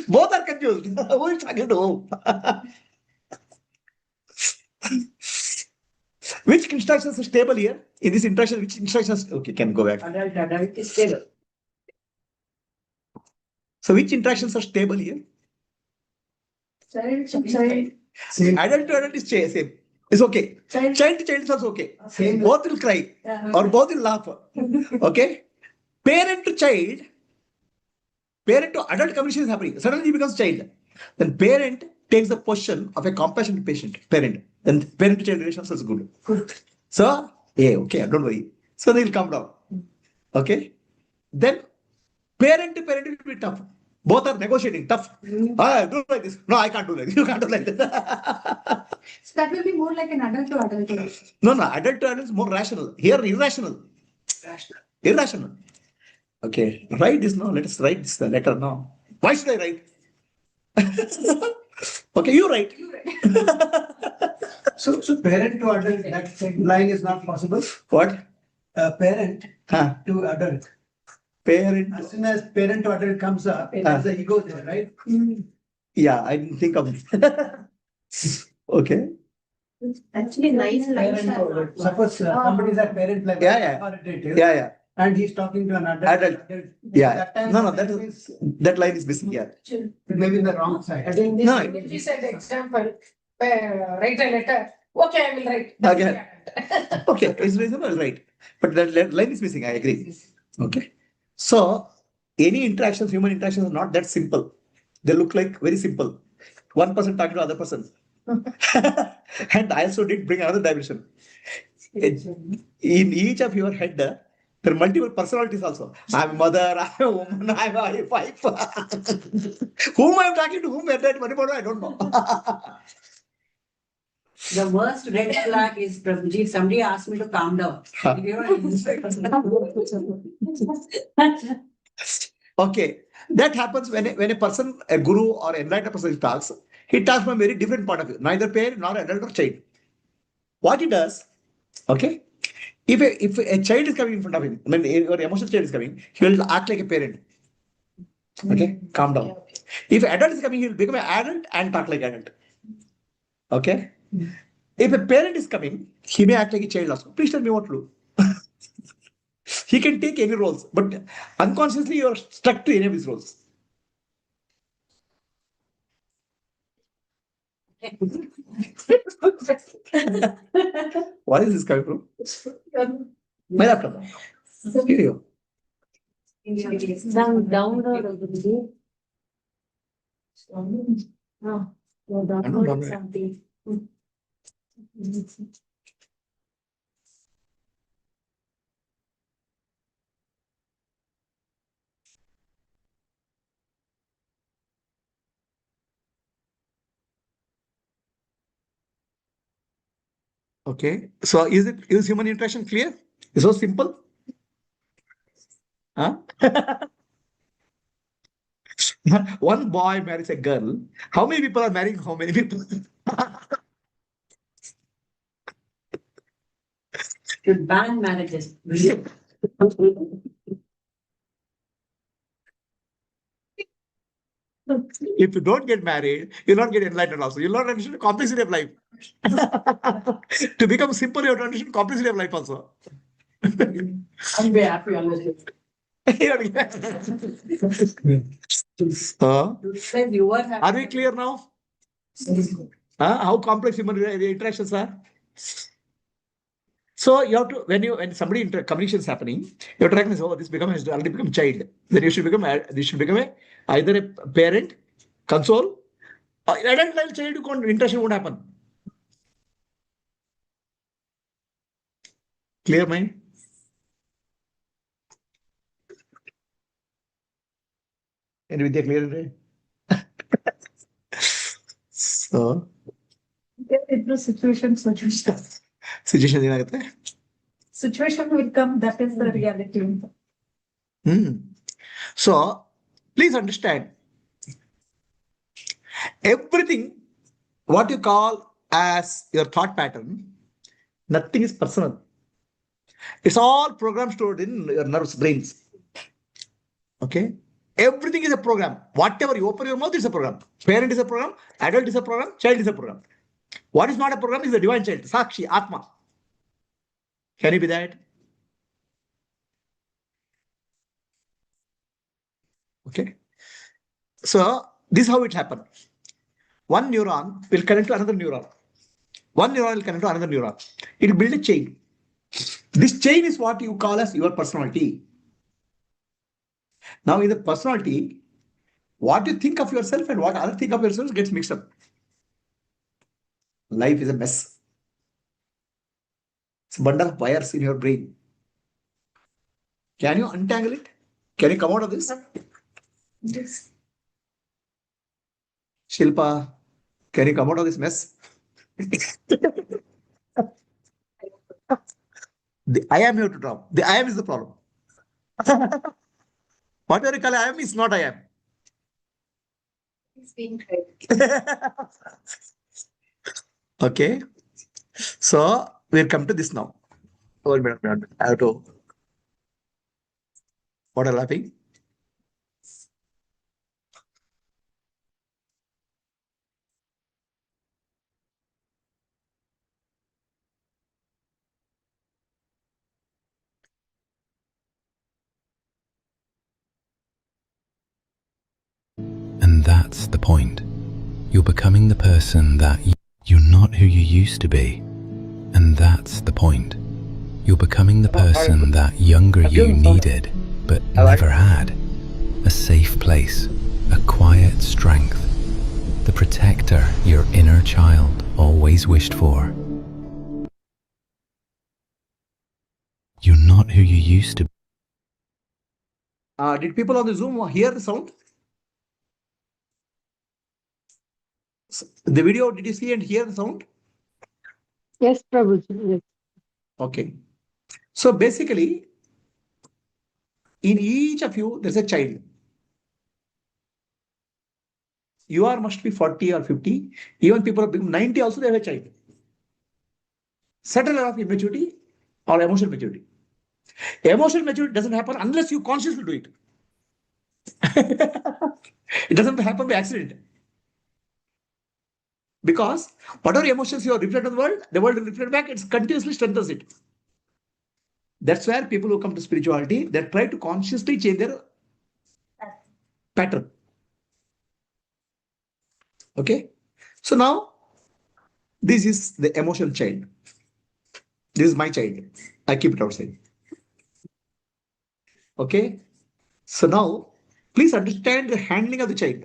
Both are confused. Who is talking to whom? Which instructions are stable here? In this interaction, which instructions? Okay, can go back. Adult is stable. So which interactions are stable here? Child to child. Same. Adult to adult is same. It's okay. Child to child is also okay. Same. Both will cry or both will laugh. Okay. Parent to child, parent to adult communication is happening. Suddenly he becomes child. Then parent takes the position of a compassionate patient. Parent. Then parent to child relations is good. So, yeah, okay, don't worry. So they will come down. Okay. Then parent to parent will be tough. Both are negotiating, tough. Do like this. No, I can't do like this. You can't do like this. So that will be more like an adult to adult. No, adult to adult is more rational. Here, irrational. Irrational. Okay, write this now. Let us write this letter now. Why should I write? Okay, you write. So parent to adult, that line is not possible. What? Parent to adult. Parent. As soon as parent to adult comes up, there's the ego there, right? Yeah, I didn't think of it. Okay. Actually, nice Parent lines. to adult. Suppose somebody is a parent level. Yeah. Authoritative. Yeah. And he's talking to an adult. Adult. Yeah. That time No, that that line is missing here. maybe in the wrong side. In this, No. if he said example, write a letter, okay, I will write. Again. Okay, it's reasonable, right? But that line is missing, I agree. Okay. So, any interactions, human interactions are not that simple. They look like very simple. One person talking to other person. And I also did bring another dimension. In each of your head, there are multiple personalities also. I'm a mother, I'm a woman, I'm a wife. Whom I'm talking to, whom at that moment, I don't know. The worst red flag is, Prabhuji, somebody asked me to calm down. Okay, that happens when a person, a guru or enlightened person talks, he talks from a very different point of view, neither parent nor adult or child. What he does, okay, if a child is coming in front of him, when your emotional child is coming, he will act like a parent. Okay, calm down. If adult is coming, he will become an adult and talk like adult. Okay, if a parent is coming, he may act like a child also. Please tell me what to do. He can take any roles, but unconsciously you are stuck to any of his roles. Why is this coming from? My laptop. Video. Download Guruji. You're downloading something. Okay. So is human interaction clear? It's so simple. Huh? One boy marries a girl. How many people are marrying how many people? Should ban marriages. If you don't get married, you'll not get enlightened also. You'll not understand the complexity of life. To become simple, you have to understand complexity of life also. I'm very happy on this. Are we clear now? How complex human interactions are? So you have to when somebody communication is happening, you have to recognize, oh, has already become child. Then you should become either a parent, console, or adult like child interaction won't happen. Clear mind? And Vidya clear? So Situation ಏನಾಗುತ್ತೆ? Situation will come, that is the reality. So please understand, everything what you call as your thought pattern, nothing is personal. It's all program stored in your nerves, brains. Okay, everything is a program. Whatever you open your mouth is a program. Parent is a program, adult is a program, child is a program. What is not a program is the divine child, Sakshi, Atma. Can you be that? Okay, so this is how it happened. One neuron will connect to another neuron. One neuron will connect to another neuron. It will build a chain. This chain is what you call as your personality. Now, in the personality, what you think of yourself and what others think of yourself gets mixed up. Life is a mess. It's a bundle of wires in your brain. Can you untangle it? Can you come out of this? Yes. Shilpa, can you come out of this mess? The I am here to drop. The I am is the problem. Whatever you call I am is not I am. It's being great. Okay. So we'll come to this now. Oh, minute. I have to. What are laughing? And that's the point. You're becoming the person that you're not who you used to be. And that's the point. You're becoming the person that younger you needed, but never had. A safe place, a quiet strength, the protector your inner child always wished for. You're not who you used to be. Did people on the Zoom hear the sound? The video, did you see and hear the sound? Yes, Prabhuji. Yes. Okay. So basically, in each of you, there's a child. You are must be 40 or 50. Even people become 90 also, they have a child. Certain level of immaturity or emotional maturity. Emotional maturity doesn't happen unless you consciously do it. It doesn't happen by accident. Because whatever emotions you are reflecting on the world will reflect back, it continuously strengthens it. That's where people who come to spirituality, they try to consciously change their pattern. Okay? So now, this is the emotional child. This is my child. I keep it outside. Okay? So now, please understand the handling of the child.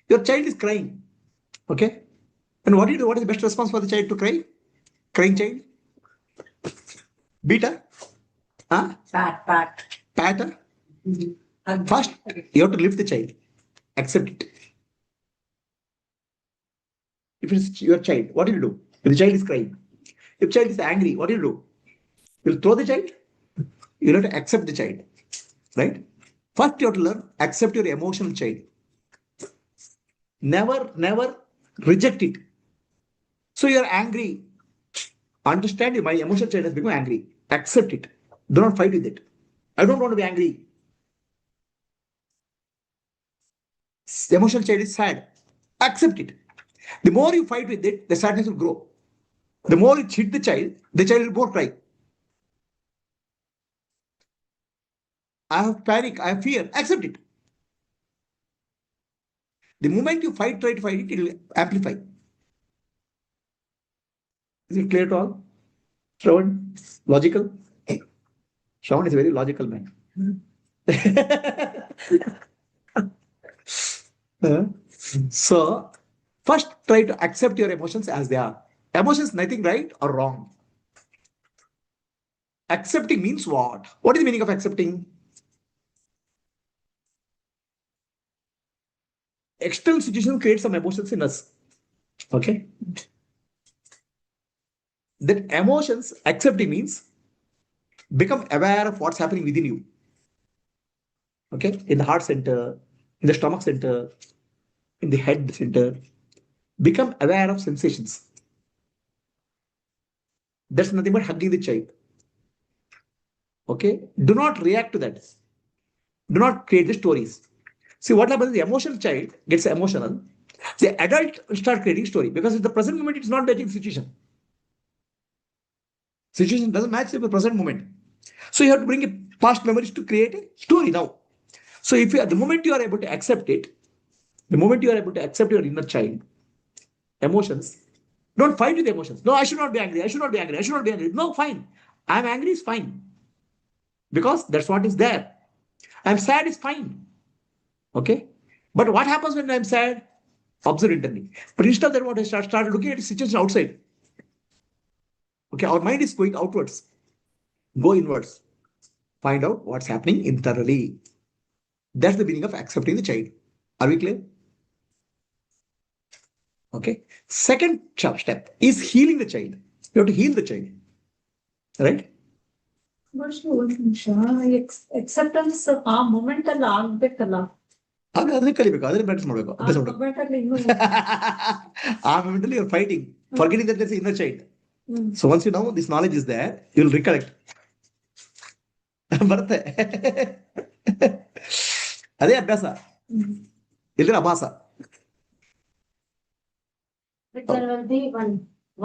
Your child is crying. Okay? And what do you do? What is the best response for the child to cry? Crying child? Beat her? Huh? Pat. Pat her? First, you have to lift the child. Accept it. If it's your child, what do you do? If the child is crying. If child is angry, what do you do? You'll throw the child? You'll have to accept the child. Right? First, you have to learn, accept your emotional child. Never reject it. So you're angry. Understand my emotional child has become angry. Accept it. Do not fight with it. I don't want to be angry. The emotional child is sad. Accept it. The more you fight with it, the sadness will grow. The more you hit the child will more cry. I have panic, I have fear. Accept it. The moment you try to fight it, it will amplify. Is it clear to all? Shravan? Logical? Shravan is a very logical man. So, first try to accept your emotions as they are. Emotions, nothing right or wrong. Accepting means what? What is the meaning of accepting? External situation creates some emotions in us. Okay? That emotions, accepting means become aware of what's happening within you. Okay? In the heart center, in the stomach center, in the head center. Become aware of sensations. That's nothing but hugging the child. Okay? Do not react to that. Do not create the stories. See what happens, the emotional child gets emotional. The adult will start creating story because in the present moment it's not matching situation. Situation doesn't match the present moment. So you have to bring a past memories to create a story now. So if you, at the moment you are able to accept it, the moment you are able to accept your inner child, emotions, don't fight with emotions. No, I should not be angry. I should not be angry. I should not be angry. No, fine. I'm angry is fine. Because that's what is there. I'm sad is fine. Okay? But what happens when I'm sad? Observe internally. But instead of that, what I start looking at the situation outside. Okay, our mind is going outwards. Go inwards. Find out what's happening internally. That's the meaning of accepting the child. Are we clear? Okay. Second step is healing the child. You have to heal the child. Right? ಒಂದು ನಿಮಿಷ acceptance ಆ moment ಅಲ್ಲಿ ಆಗ್ಬೇಕಲ್ಲ ಅದನ್ನ ಕಲಿಬೇಕು ಅದನ್ನ practice ಮಾಡಬೇಕು ಅಭ್ಯಾಸ ಮಾಡಬೇಕು ಮೂಮೆಂಟ್ ಅಲ್ಲಿ ಇನ್ನೂ ಆ ಮೂಮೆಂಟ್ ಅಲ್ಲಿ you're fighting forgetting that there's an inner child. So once you know this knowledge is there, you'll recollect. ಬರುತ್ತೆ ಅದೇ ಅಭ್ಯಾಸ ಇಲ್ಲದ್ರೆ ಅಭಾಸ. But there will be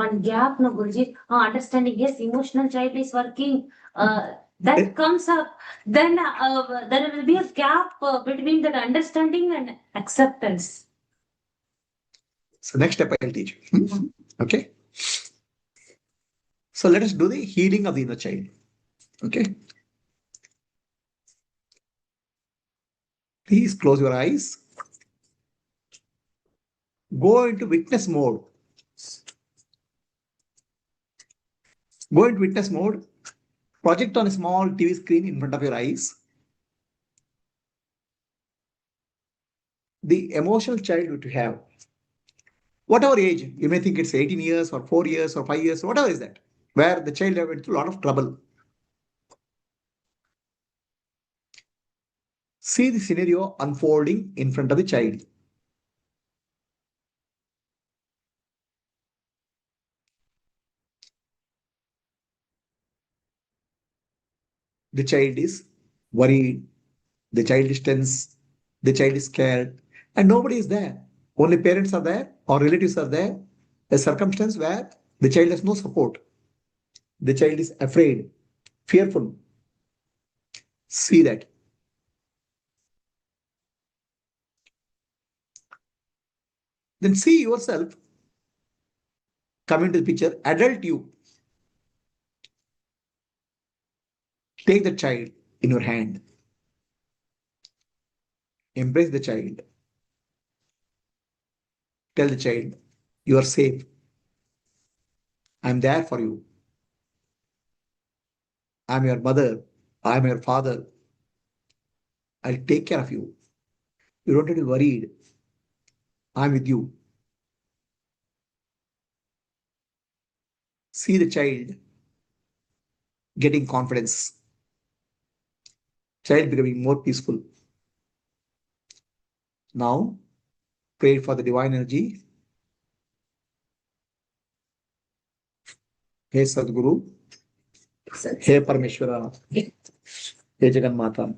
one gap, no Guruji. Understanding, yes, emotional child is working. that comes up, then there will be a gap between that understanding and acceptance. So next step I'll teach you. Okay. So let us do the healing of the inner child. Okay. Please close your eyes. Go into witness mode. Go into witness mode. Project on a small TV screen in front of your eyes the emotional child which you have. Whatever age, you may think it's 18 years or 4 years or 5 years, whatever is that, where the child went through a lot of trouble. See the scenario unfolding in front of the child. The child is worried, the child is tense, the child is scared, and nobody is there. Only parents are there or relatives are there. A circumstance where the child has no support. The child is afraid, fearful. See that. Then see yourself come into the picture, adult you. Take the child in your hand. Embrace the child. Tell the child, you are safe. I'm there for you. I'm your mother. I'm your father. I'll take care of you. You don't have to be worried. I'm with you. See the child getting confidence. Child becoming more peaceful. Now, pray for the divine energy. Hey Sadguru. Hey Parameshwara. Hey Jagannatha.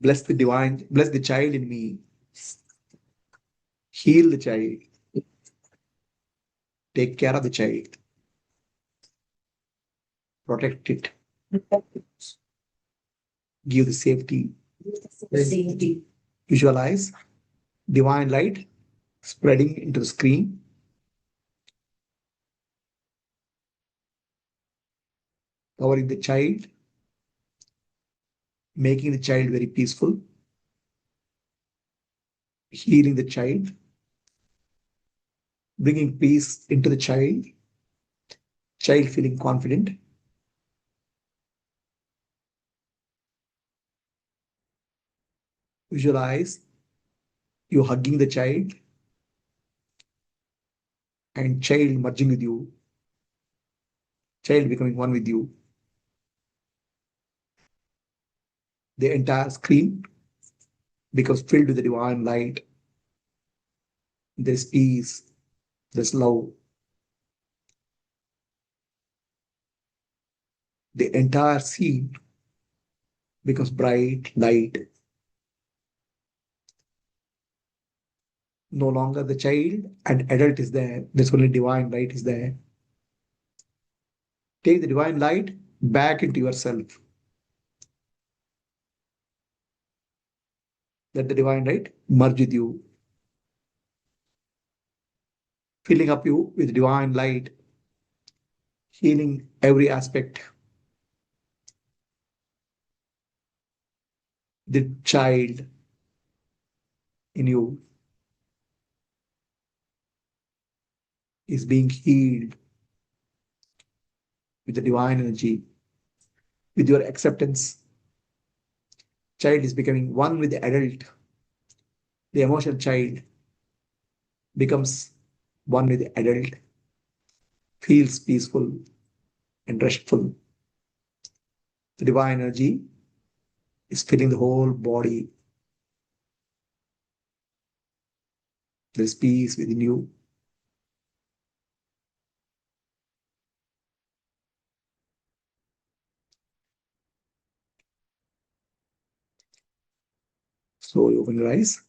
Bless the divine, bless the child in me. Heal the child. Take care of the child. Protect it. Give the safety. Visualize divine light spreading into the screen. Covering the child. Making the child very peaceful. Healing the child. Bringing peace into the child. Child feeling confident. Visualize you hugging the child and child merging with you. Child becoming one with you. The entire screen becomes filled with the divine light. There's peace. There's love. The entire scene becomes bright light. No longer the child and adult is there. There's only divine light is there. Take the divine light back into yourself. Let the divine light merge with you. Filling up you with divine light. Healing every aspect. The child in you is being healed with the divine energy, with your acceptance. Child is becoming one with the adult. The emotional child becomes one with the adult, feels peaceful and restful. The divine energy is filling the whole body. There is peace within you. Slowly open your eyes.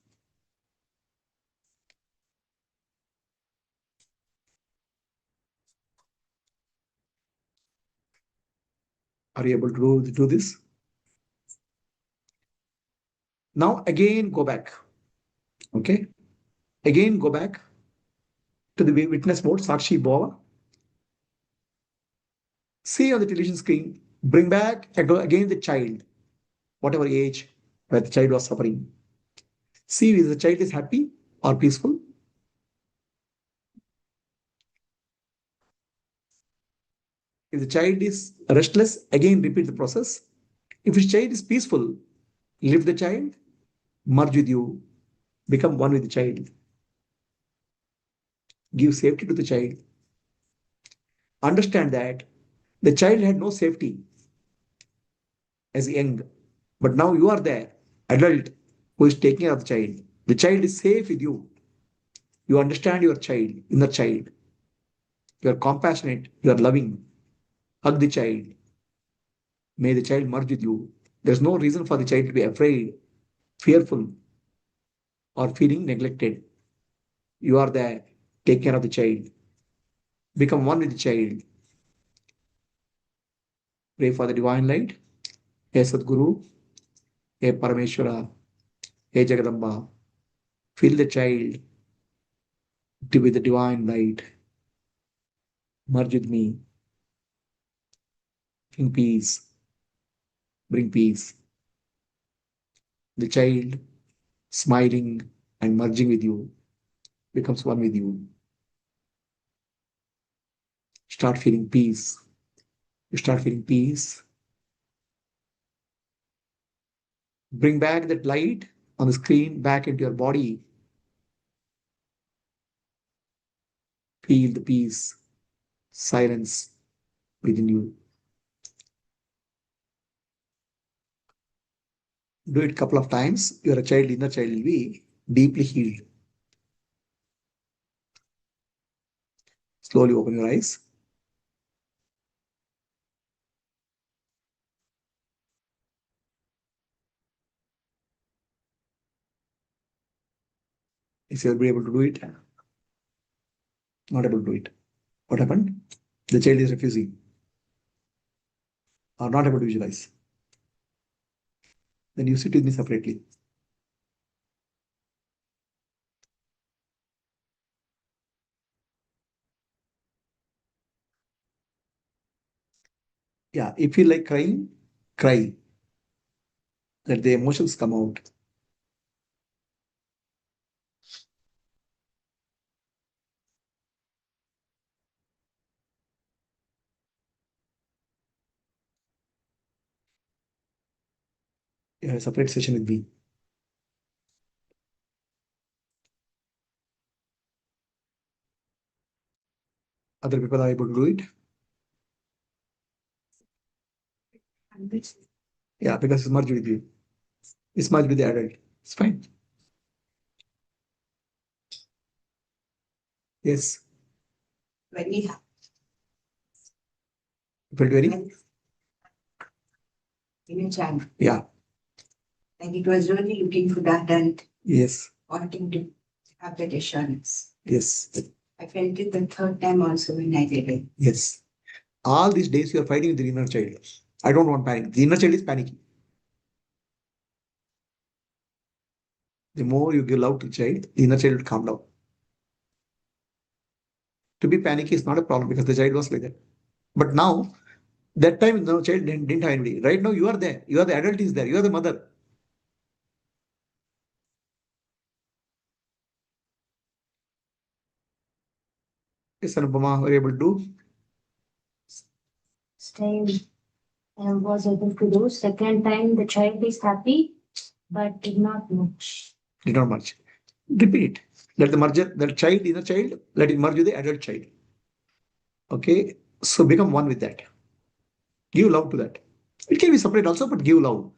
Are you able to do this? Now again go back. Okay. Again go back to the witness mode, Sakshi Bhava. See on the television screen, bring back again the child, whatever age where the child was suffering. See if the child is happy or peaceful. If the child is restless, again repeat the process. If the child is peaceful, lift the child, merge with you, become one with the child. Give safety to the child. Understand that the child had no safety as young, but now you are there, adult, who is taking care of the child. The child is safe with you. You understand your child, inner child. You are compassionate, you are loving. Hug the child. May the child merge with you. There's no reason for the child to be afraid, fearful, or feeling neglected. You are there. Take care of the child. Become one with the child. Pray for the divine light. Hey Sadguru, hey Parameshwara, hey Jagadamba. Fill the child with the divine light. Merge with me. Bring peace. Bring peace. The child, smiling and merging with you, becomes one with you. Start feeling peace. You start feeling peace. Bring back that light on the screen back into your body. Feel the peace, silence within you. Do it a couple of times. Your child, inner child will be deeply healed. Slowly open your eyes. If you'll be able to do it, not able to do it. What happened? The child is refusing or not able to visualize. Then you sit with me separately. Yeah, if you like crying, cry. Let the emotions come out. You have a separate session with me. Other people are able to do it. Yeah, because it's merged with you. It's merged with the adult. It's fine. Yes. Very You felt very? in a child. Yeah. And it was really looking for that and Yes. wanting to have that assurance. Yes. I felt it the third time also when I did it. Yes. All these days you are fighting with the inner child. I don't want panic. The inner child is panicking. The more you give love to the child, the inner child will calm down. To be panicky is not a problem because the child was like that. But now, that time the child didn't have anybody. Right now you are there. You are the adult is there. You are the mother. Yes, Anupama, were you able to do? Stay and was able to do. Second time, the child is happy, but did not much. Did not much. Repeat. Let the merger, the child, inner child, let it merge with the adult child. Okay. So become one with that. Give love to that. It can be separate also, but give love.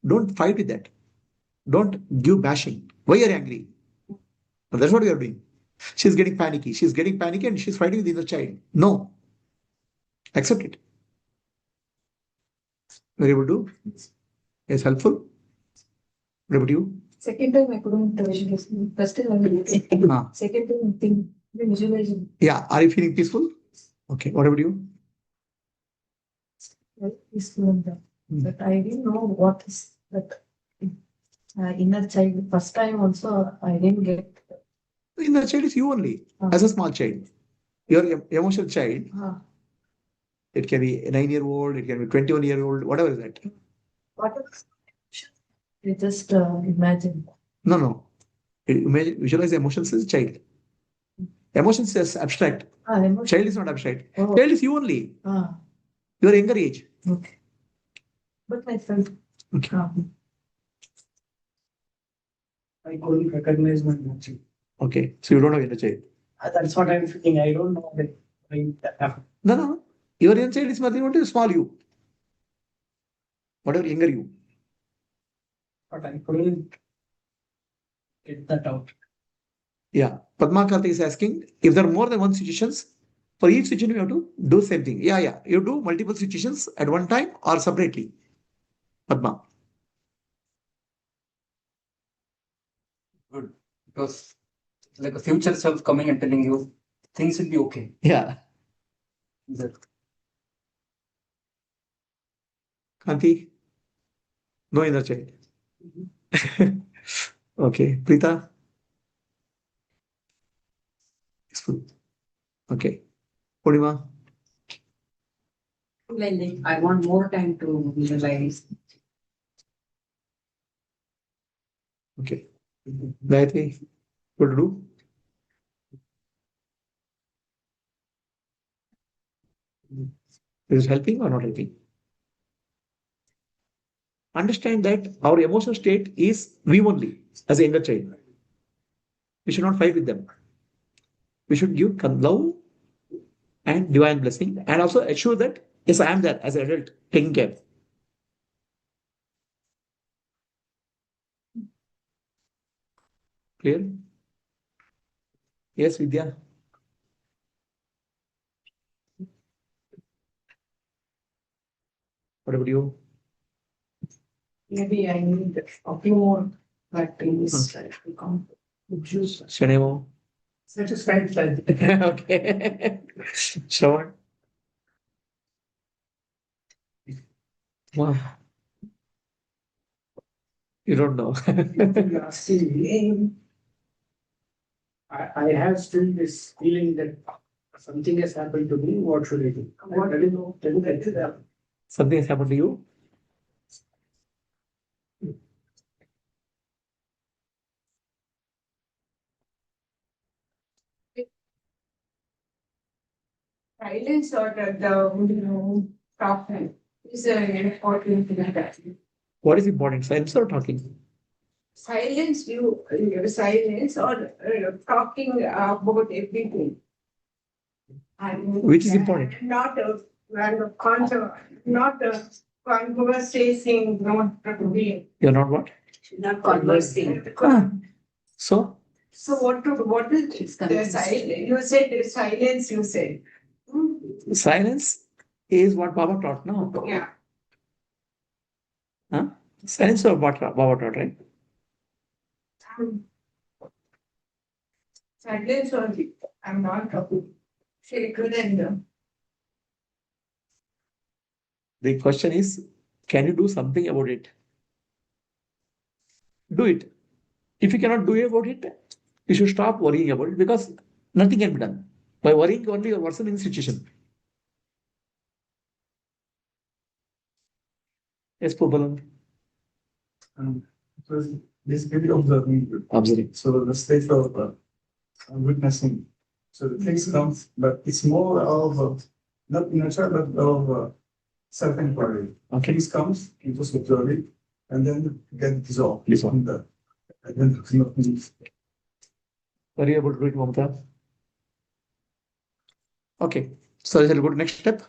Don't fight with that. Don't give bashing. Why are you angry? But that's what you are doing. She's getting panicky. She's getting panicky and she's fighting with the inner child. No. Accept it. Were you able to? Is helpful? What about you? Second time I couldn't visualize. First time I did. Ah. Second time I think visualizing. Yeah. Are you feeling peaceful? Okay. What about you? very peaceful in that. But I didn't know what is that inner child. First time also, I didn't get. Inner child is you only, as a small child. Your emotional child. It can be a 9-year-old, it can be 21-year-old, whatever is that. What is? You just imagine. No. Imagine, visualize emotions as a child. Emotions is abstract. Child is not abstract. Child is you only. Your younger age. Okay. But my friend. Okay. I couldn't recognize my emotion. Okay. So you don't have inner child. That's what I'm thinking. I don't know why that happened. No. Your inner child is nothing but a small you. Whatever younger you. But I couldn't get that out. Yeah. Padma Karthik is asking, if there are more than one situations, for each situation you have to do same thing. Yeah. You do multiple situations at one time or separately. Padma. Good. Because like a future self coming and telling you things will be okay. Yeah. That Kanti? No inner child. Okay. Prita? Peaceful. Okay. Purnima? Like, I want more time to visualize. Okay. Gayatri? What to do? Is it helping or not helping? Understand that our emotional state is we only as a younger child. We should not fight with them. We should give love and divine blessing and also assure that yes, I am there as an adult taking care. Clear? Yes, Vidya. What about you? Maybe I need a few more practice to come. Shanemo. Satisfied like Okay. Shravan. Wow. You don't know. I have still this feeling that something has happened to me. What should I do? What do you know? Something has happened to you? Silence or the talking is an important thing that What is important? Silence or talking? silence silence or talking about everything. And Which is important? not a not a conversing, not being. You're not what? Not conversing. So? So what is the silence? You said the silence, you said. Silence is what Baba taught, no? Yeah. Huh? Silence is what Baba taught, right? Silence only. I'm not talking. She couldn't. The question is, can you do something about it? Do it. If you cannot do about it, you should stop worrying about it because nothing can be done. By worrying only, you're worsening the situation. Yes, Pubalan. So it's basically observing. Observing. So the state of witnessing. So the things comes, but it's more of not nature, but of self-inquiry. Okay. Things comes, you just observe it, and then get dissolved. Dissolved. And then nothing of means. Were you able to do it, Mamata? Okay. So shall we go to next step?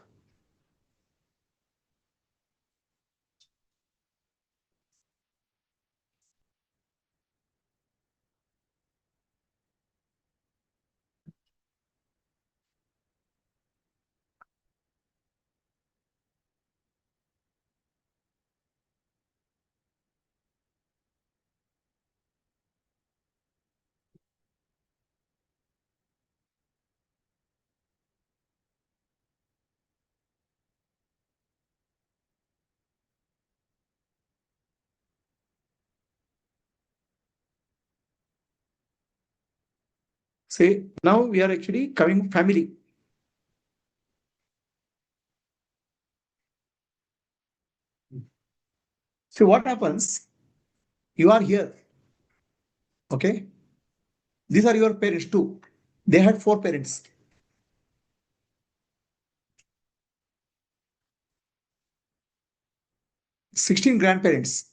See, now we are actually coming family. See what happens? You are here. Okay. These are your parents too. They had 4 parents. 16 grandparents,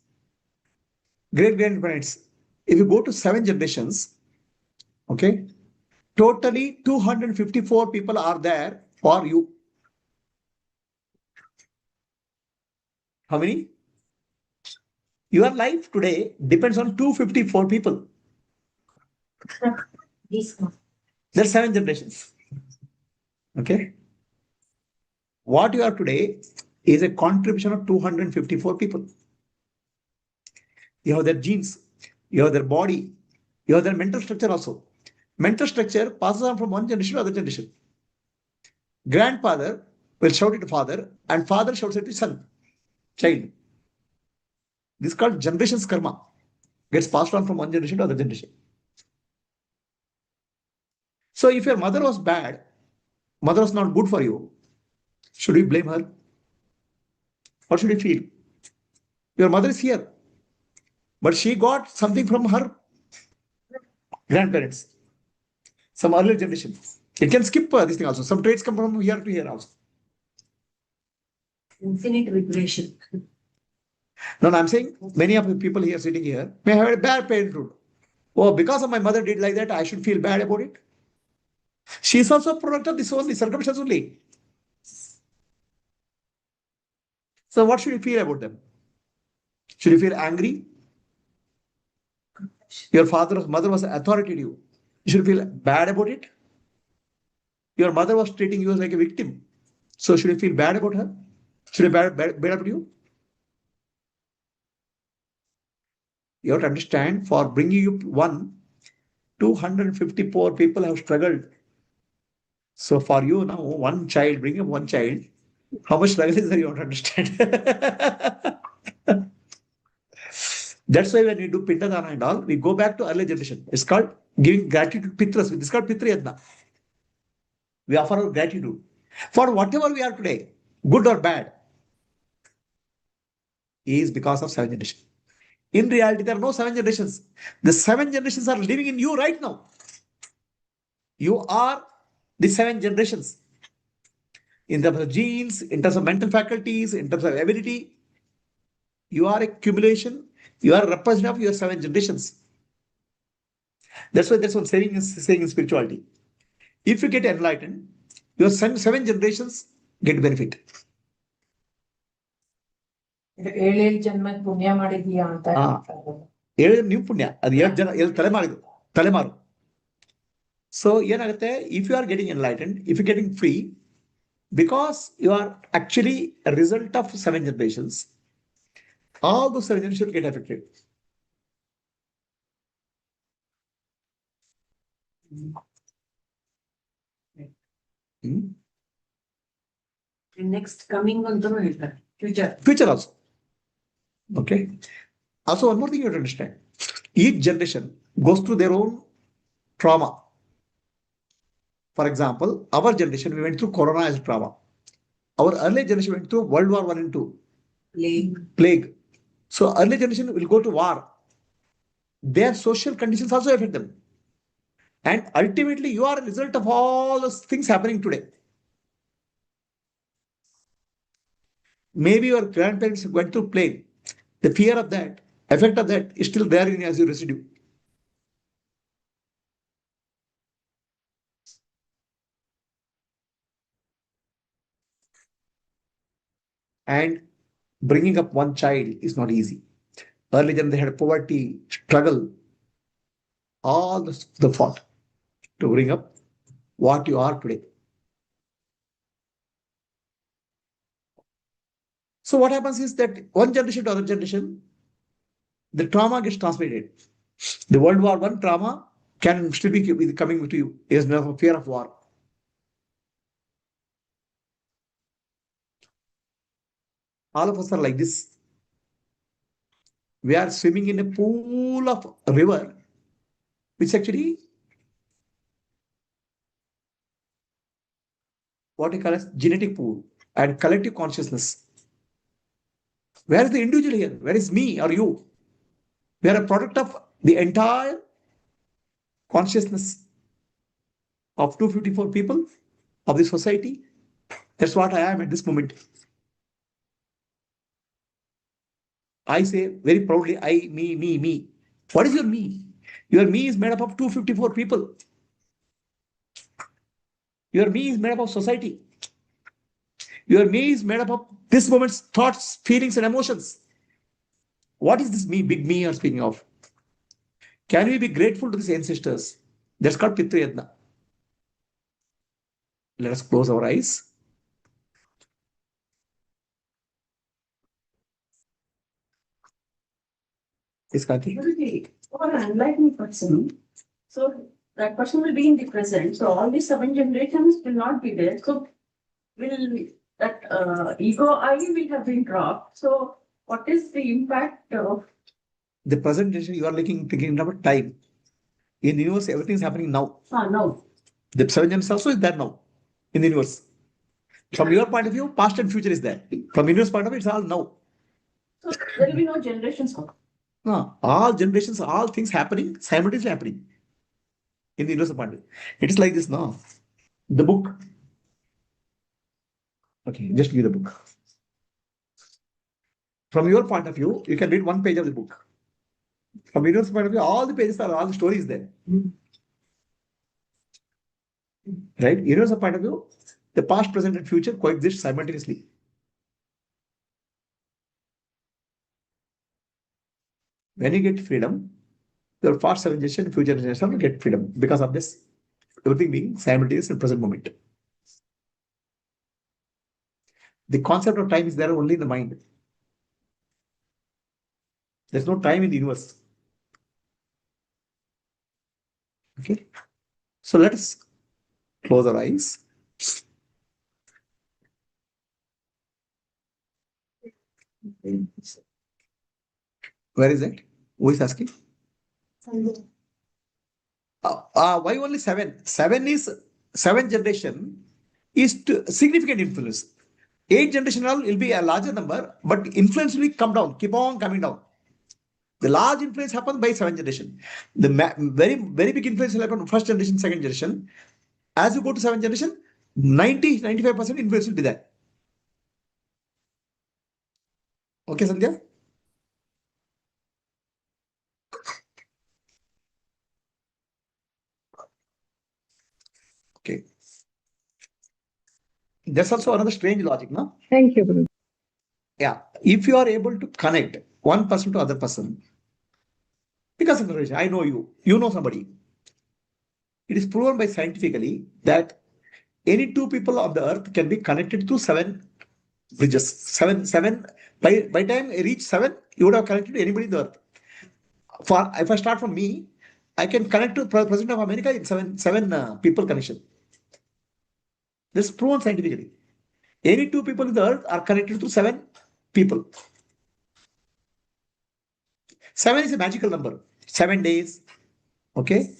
great grandparents. If you go to 7 generations, okay, totally 254 people are there for you. How many? Your life today depends on 254 people. There's 7 generations. Okay. What you are today is a contribution of 254 people. You have their genes, you have their body, you have their mental structure also. Mental structure passes on from one generation to other generation. Grandfather will shout it to father, and father shouts it to son, child. This is called generations karma. Gets passed on from one generation to other generation. So if your mother was bad, mother was not good for you, should we blame her? What should you feel? Your mother is here, but she got something from her grandparents, some earlier generation. It can skip this thing also. Some traits come from here to here also. Infinite regression. No, I'm saying many of the people here sitting here may have a bad parenthood. Oh, because of my mother did like that, I should feel bad about it. She is also a product of this only circumstance only. So what should you feel about them? Should you feel angry? Your mother was authoritative. You should feel bad about it. Your mother was treating you as like a victim. So should you feel bad about her? Should you bad about you? You have to understand, for bringing you 254 people have struggled. So for you now, one child, bring up one child, how much struggle is there, you have to understand. That's why when we do Pindadana and all, we go back to early generation. It's called giving gratitude to Pitras. It's called Pitra Yadna. We offer our gratitude for whatever we are today, good or bad, is because of 7 generations. In reality, there are no 7 generations. The 7 generations are living in you right now. You are the 7 generations. In terms of genes, in terms of mental faculties, in terms of ability, you are accumulation. You are a representative of your 7 generations. That's why that's what saying in spirituality. If you get enlightened, your 7 generations get benefit. ಏಳೇಳು ಜನ್ಮಕ್ಕೆ ಪುಣ್ಯ ಮಾಡಿದೀಯಾ ಅಂತ ನೀವು ಪುಣ್ಯ ಅದು 7 ಜನ ತಲೆಮಾರು. So ಏನಾಗುತ್ತೆ, if you are getting enlightened, if you're getting free, because you are actually a result of 7 generations, all those 7 generations get affected. Next coming on the future also. Okay. Also, one more thing you have to understand. Each generation goes through their own trauma. For example, our generation, we went through Corona as a trauma. Our early generation went through World War I and II. Plague. So early generation will go to war. Their social conditions also affect them. And ultimately, you are a result of all those things happening today. Maybe your grandparents went through plague. The fear of that, effect of that is still there in as your residue. And bringing up one child is not easy. Earlier they had poverty, struggle, all the fought to bring up what you are today. So what happens is that one generation to other generation, the trauma gets transmitted. The World War I trauma can still be coming to you. There's no fear of war. All of us are like this. We are swimming in a pool of a river, which actually what we call as genetic pool and collective consciousness. Where is the individual here? Where is me or you? We are a product of the entire consciousness of 254 people of the society. That's what I am at this moment. I say very proudly, I, me. What is your me? Your me is made up of 254 people. Your me is made up of society. Your me is made up of this moment's thoughts, feelings, and emotions. What is this me, big me you're speaking of? Can we be grateful to these ancestors? That's called Pitru Yadna. Let us close our eyes. Yes, Kanti. For an enlightened person, so that person will be in the present. So all these 7 generations will not be there. So will that ego I will have been dropped. So what is the impact of The present generation, you are thinking about time. In the universe, everything is happening now. now? The 7 generations also is there now in the universe. From your point of view, past and future is there. From universe point of view, it's all now. So there will be no generations now. No, all generations, all things happening, simultaneously happening in the universe point of view. It is like this now. The book. Okay, just give the book. From your point of view, you can read 1 page of the book. From universe point of view, all the pages are all the stories there. Right? Universe point of view, the past, present, and future coexist simultaneously. When you get freedom, your past 7 generation, future generation will get freedom because of this. Everything being simultaneous in present moment. The concept of time is there only in the mind. There's no time in the universe. Okay. So let us close our eyes. Where is it? Who is asking? Why only 7? 7 generation is significant influence. 8 generation will be a larger number, but influence will come down, keep on coming down. The large influence happens by 7 generation. The very big influence will happen first generation, second generation. As you go to 7 generation, 95% influence will be there. Okay, Sandhya? Okay. There's also another strange logic, no? Thank you, Guru. Yeah. If you are able to connect one person to other person, because of the relation, I know you, you know somebody. It is proven by scientifically that any 2 people on the earth can be connected to 7 bridges. Seven. By time I reach 7, you would have connected to anybody on the earth. If I start from me, I can connect to President of America in seven people connection. This is proven scientifically. Any 2 people in the earth are connected to 7 people. 7 is a magical number. 7 days. Okay.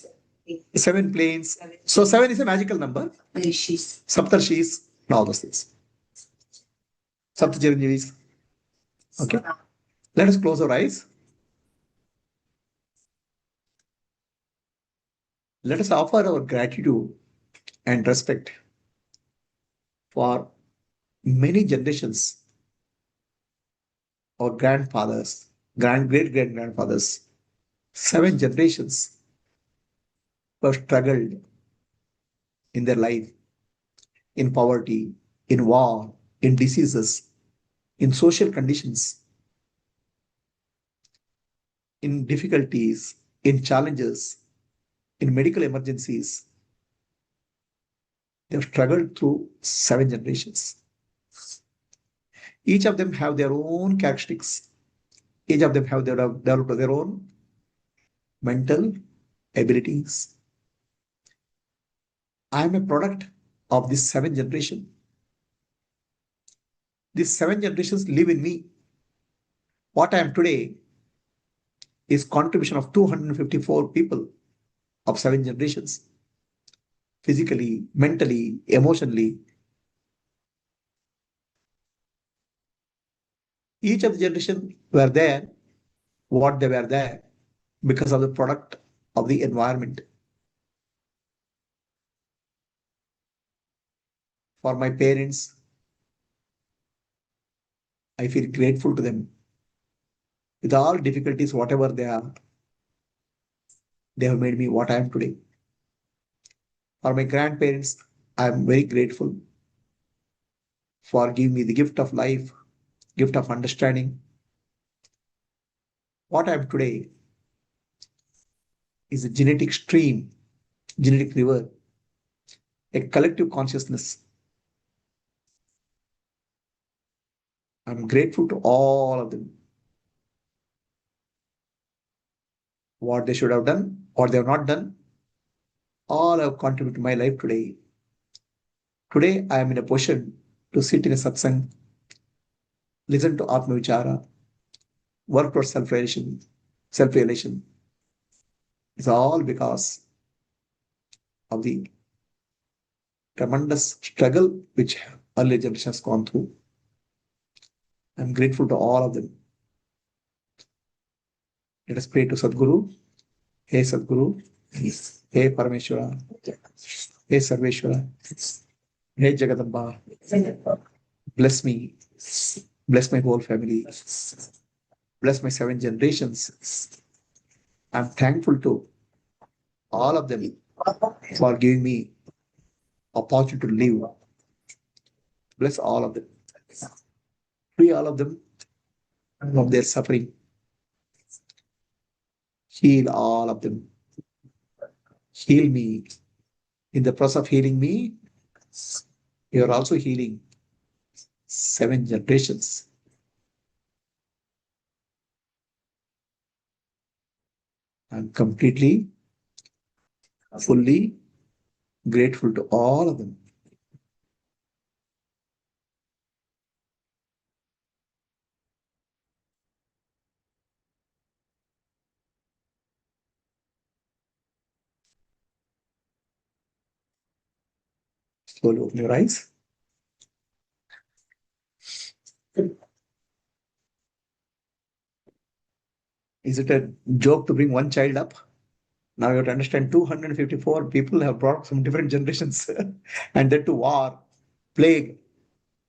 7 planes. So 7 is a magical number. Saptarshis and all those things. Saptachiranjeevis. Okay. Let us close our eyes. Let us offer our gratitude and respect for many generations, our grandfathers, great grandfathers, 7 generations who have struggled in their life, in poverty, in war, in diseases, in social conditions, in difficulties, in challenges, in medical emergencies. They have struggled through 7 generations. Each of them have their own characteristics. Each of them have developed their own mental abilities. I am a product of this 7 generation. These 7 generations live in me. What I am today is contribution of 254 people of 7 generations. Physically, mentally, emotionally, each of the generation were there, what they were there, because of the product of the environment. For my parents, I feel grateful to them. With all difficulties, whatever they are, they have made me what I am today. For my grandparents, I am very grateful for giving me the gift of life, gift of understanding. What I am today is a genetic stream, genetic river, a collective consciousness. I'm grateful to all of them. What they should have done, what they have not done, all have contributed to my life today. Today, I am in a position to sit in a satsang, listen to Atma Vichara, work towards self-realization. Self-realization is all because of the tremendous struggle which early generations gone through. I'm grateful to all of them. Let us pray to Sadguru. Hey Sadguru, Hey Parameshwara, Hey Sarveshwara, Hey Jagadamba, bless me, bless my whole family, bless my 7 generations. I'm thankful to all of them for giving me opportunity to live. Bless all of them. Free all of them from their suffering. Heal all of them. Heal me. In the process of healing me, you are also healing 7 generations. I'm completely, fully grateful to all of them. Slowly open your eyes. Is it a joke to bring one child up? Now you have to understand 254 people have brought from different generations and then to war, plague,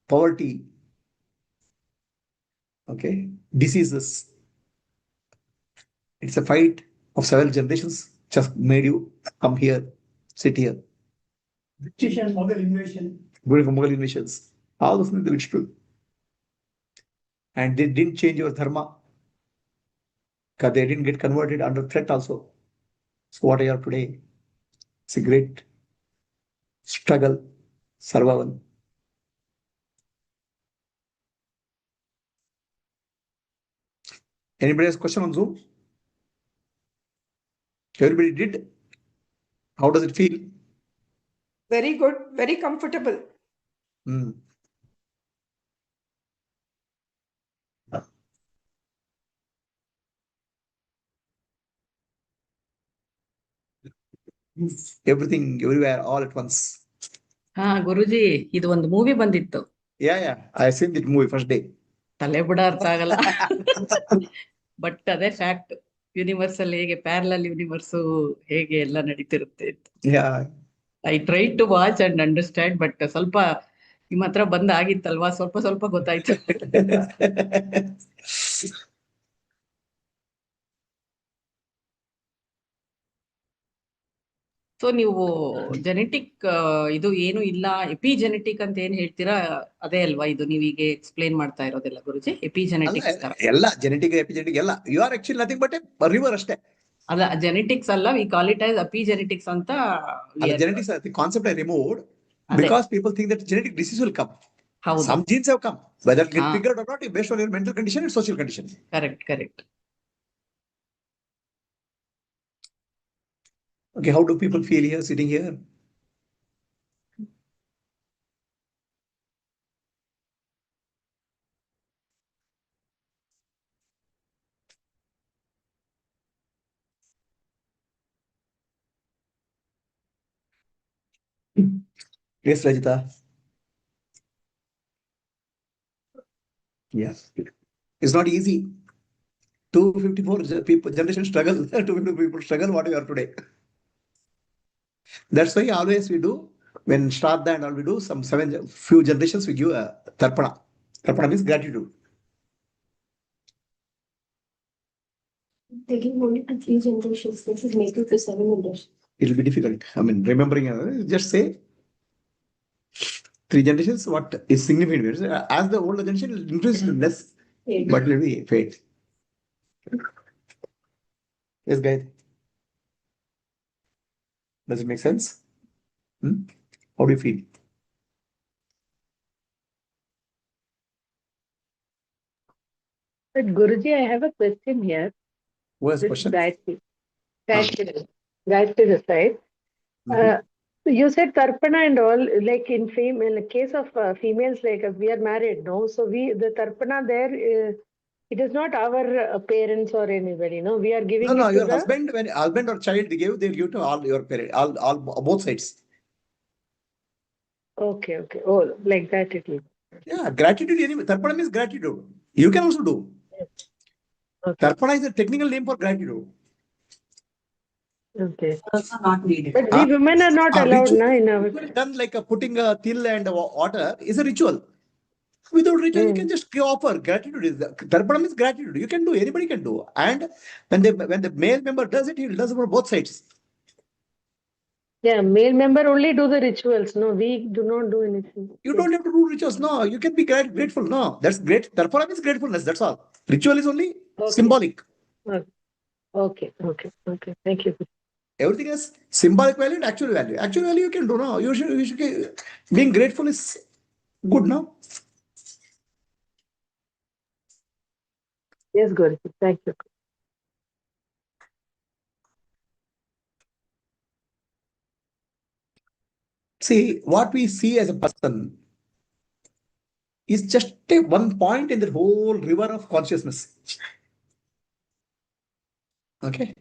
poverty, okay, diseases. It's a fight of several generations just made you come here, sit here. British and Mughal invasion. Mughal invasions. All those things they withstood. And they didn't change your dharma because they didn't get converted under threat also. So what I are today? It's a great struggle, survival. Anybody has question on Zoom? Everybody did. How does it feel? Very good, very comfortable. Hmm. Everything, everywhere, all at once. ಹಾ ಗುರುಜಿ ಇದು ಒಂದು movie ಬಂದಿತ್ತು. Yeah. I seen that movie first day. ತಲೆ ಬುಡ ಅರ್ಥ ಆಗಲ್ಲ. But ಅದೇ fact. Universe ಅಲ್ಲಿ ಹೇಗೆ ಪ್ಯಾರಲಲ್ ಯೂನಿವರ್ಸ್ ಹೇಗೆ ಎಲ್ಲ ನಡೀತಿರುತ್ತೆ. Yeah. I try to watch and understand but ಸ್ವಲ್ಪ ನಿಮ್ಮ ಹತ್ರ ಬಂದ ಆಗಿತ್ತಲ್ವಾ ಸ್ವಲ್ಪ ಗೊತ್ತಾಯ್ತು. ಸೊ ನೀವು ಜೆನೆಟಿಕ್ ಇದು ಏನು ಇಲ್ಲ ಎಪಿಜೆನೆಟಿಕ್ ಅಂತ ಏನ್ ಹೇಳ್ತೀರಾ ಅದೇ ಅಲ್ವಾ ಇದು ನೀವೀಗ ಎಕ್ಸ್ಪ್ಲೇನ್ ಮಾಡ್ತಾ ಇರೋದೆಲ್ಲ ಗುರುಜಿ ಎಪಿಜೆನೆಟಿಕ್ಸ್ ತರ ಎಲ್ಲ ಜೆನೆಟಿಕ್ ಎಪಿಜೆನೆಟಿಕ್ ಎಲ್ಲ you are actually nothing but a river ಅಷ್ಟೇ. ಅಲ್ಲ ಜೆನೆಟಿಕ್ಸ್ ಅಲ್ಲ we call it as epigenetics ಅಂತ. Genetics the concept I removed because people think that genetic disease will come. Some genes have come, whether it get triggered or not based on your mental condition and social condition. Correct. Okay, how do people feel here, sitting here? Yes, Rajita. Yes. It's not easy. 254 people generation struggle. 250 people struggle what we are today. That's why always we do when Shraddha and all we do some few generations we give a tarpana. Tarpana means gratitude. Taking only to 3 generations, this is making to 7 generations. It will be difficult. I mean, remembering, just say 3 generations, what is significant. As the older generation will increase less, but it will be fade. Yes, guys. Does it make sense? How do you feel? But Guruji, I have a question here. What is the This question? Gayatri aside. You said tarpana and all, like in the case of females, like we are married, no? So the tarpana there, it is not our parents or anybody, no? We are giving No, it to your the... husband, when husband or child they give to all your parents, all both sides. Okay. Oh, like that it is. Yeah, gratitude anyway. Tarpana means gratitude. You can also do. Okay. Tarpana is a technical name for gratitude. Okay. Also not needed. But we women are not allowed, Ritual, na, in our... ritual done like putting a till and water is a ritual. Without ritual, you can just offer gratitude. Tarpana means gratitude. You can do, anybody can do. And when the male member does it, he does it for both sides. Yeah, male member only do the rituals. No, we do not do anything. You don't have to do rituals. No, you can be grateful. No, that's great. Tarpana means gratefulness. That's all. Ritual is only symbolic. Okay. Thank you. Everything is symbolic value and actual value. Actual value you can do. No, you should being grateful is good. No. Yes, Guruji. Thank you. See, what we see as a person is just one point in the whole river of consciousness. Okay.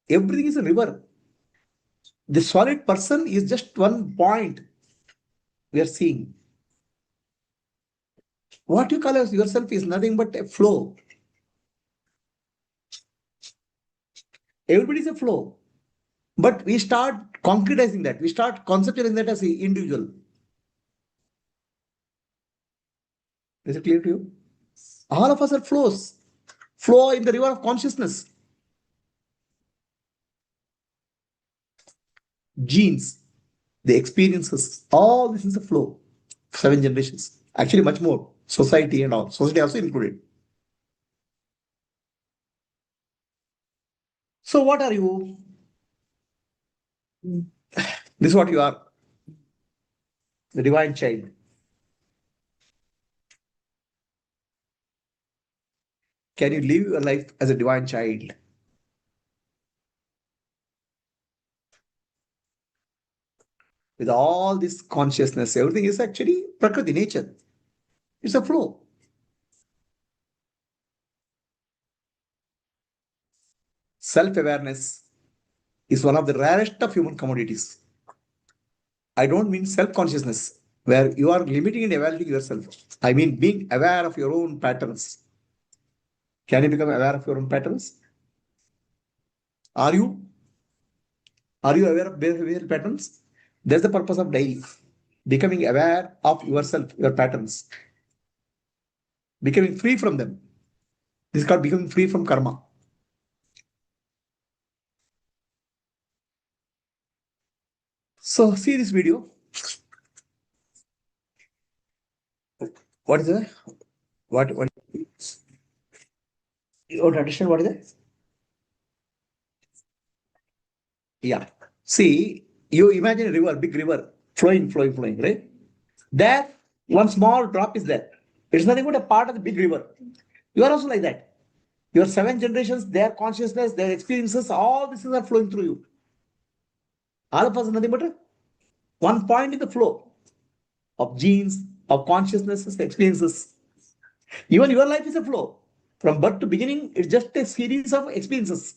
Everything is a river. The solid person is just one point we are seeing. What you call as yourself is nothing but a flow. Everybody is a flow. But we start concretizing that. We start conceptualizing that as an individual. Is it clear to you? All of us are flows. Flow in the river of consciousness. Genes, the experiences, all this is a flow. 7 generations. Actually, much more. Society and all. Society also included. So what are you? This is what you are. The divine child. Can you live your life as a divine child? With all this consciousness, everything is actually Prakriti, nature. It's a flow. Self-awareness is one of the rarest of human commodities. I don't mean self-consciousness, where you are limiting and evaluating yourself. I mean being aware of your own patterns. Can you become aware of your own patterns? Are you? Are you aware of behavioral patterns? That's the purpose of daily. Becoming aware of yourself, your patterns. Becoming free from them. This is called becoming free from karma. So see this video. What is it? What you don't understand what is it? Yeah. See, you imagine a river, big river, flowing, right? There, one small drop is there. It's nothing but a part of the big river. You are also like that. Your 7 generations, their consciousness, their experiences, all these things are flowing through you. All of us are nothing but one point in the flow of genes, of consciousnesses, experiences. Even your life is a flow. From birth to beginning, it's just a series of experiences.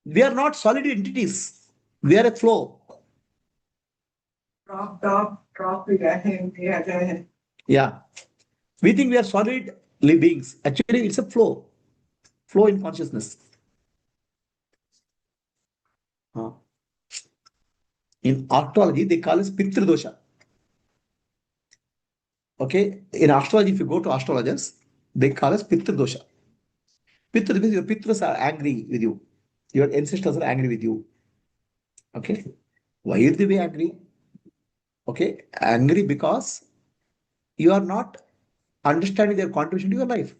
We are not solid entities. We are a flow. Drop. Yeah. We think we are solid beings. Actually, it's a flow in consciousness. In astrology, they call it Pitra dosha. Okay, in astrology, if you go to astrologers, they call us Pitra dosha. Pitra means your Pitras are angry with you. Your ancestors are angry with you. Okay, why are they be angry? Okay, angry because you are not understanding their contribution to your life.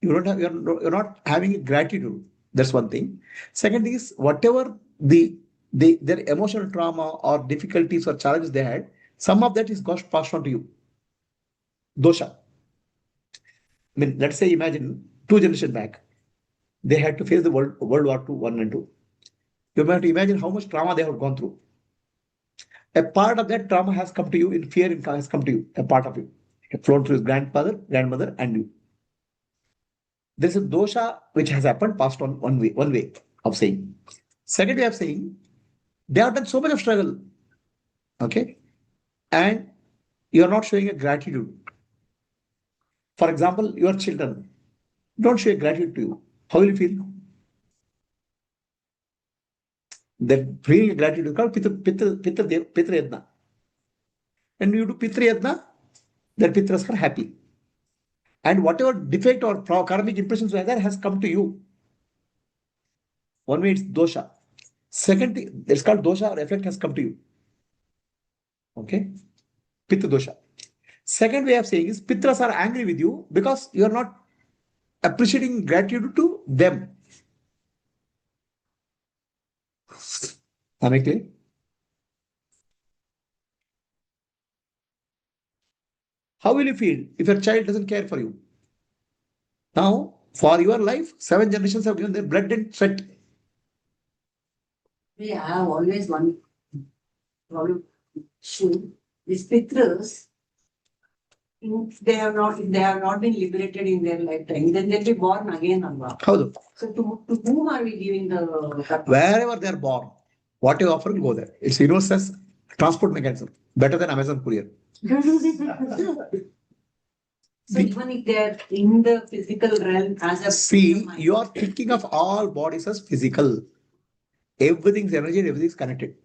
You don't have, you're not having gratitude. That's one thing. Second thing is whatever their emotional trauma or difficulties or challenges they had, some of that is got passed on to you. Dosha. I mean, let's say imagine 2 generations back, they had to face the World War II, 1 and 2. You have to imagine how much trauma they have gone through. A part of that trauma has come to you in fear, has come to you, a part of you. It flown through his grandmother, and you. There's a dosha which has happened, passed on one way of saying. Second way of saying, they have done so much of struggle. Okay. And you are not showing a gratitude. For example, your children don't show a gratitude to you. How will you feel? That feeling of gratitude is called Pitra Yadna. And you do Pitra Yadna, their Pitras are happy. And whatever defect or karmic impressions that has come to you. One way it's dosha. Second thing, it's called dosha or effect has come to you. Okay? Pitta dosha. Second way of saying is Pitras are angry with you because you are not appreciating gratitude to them. Am I clear? How will you feel if your child doesn't care for you? Now, for your life, 7 generations have given their blood and sweat. We have always one problem. These Pitras, if they have not been liberated in their lifetime, then they'll be born again. Howdo? So to whom are we giving the Wherever they are born, what you offer will go there. It's universe's transport mechanism, better than Amazon courier. So even if they are in the physical realm as a you are thinking of all bodies as physical. Everything's energy and everything's connected.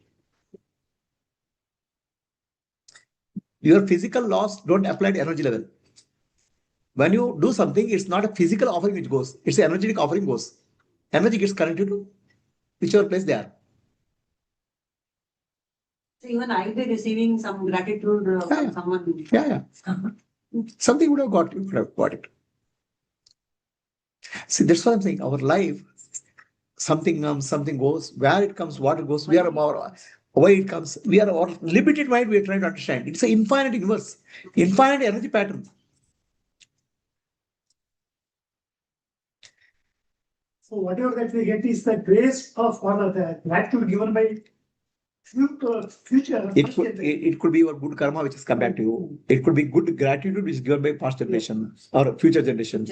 Your physical laws don't apply to energy level. When you do something, it's not a physical offering which goes, it's an energetic offering goes. Energy gets connected to whichever place they are. So even I'll be receiving some gratitude from someone. Yeah. Something would have got, you would have got it. See, that's what I'm saying. Our life, something comes, something goes, where it comes, what it goes, we are about why it comes. We are our limited mind, we are trying to understand. It's an infinite universe, infinite energy pattern. So whatever that we get is the grace of or the gratitude given by future. It could be your good karma which has come back to you. It could be good gratitude which is given by past generation or future generation.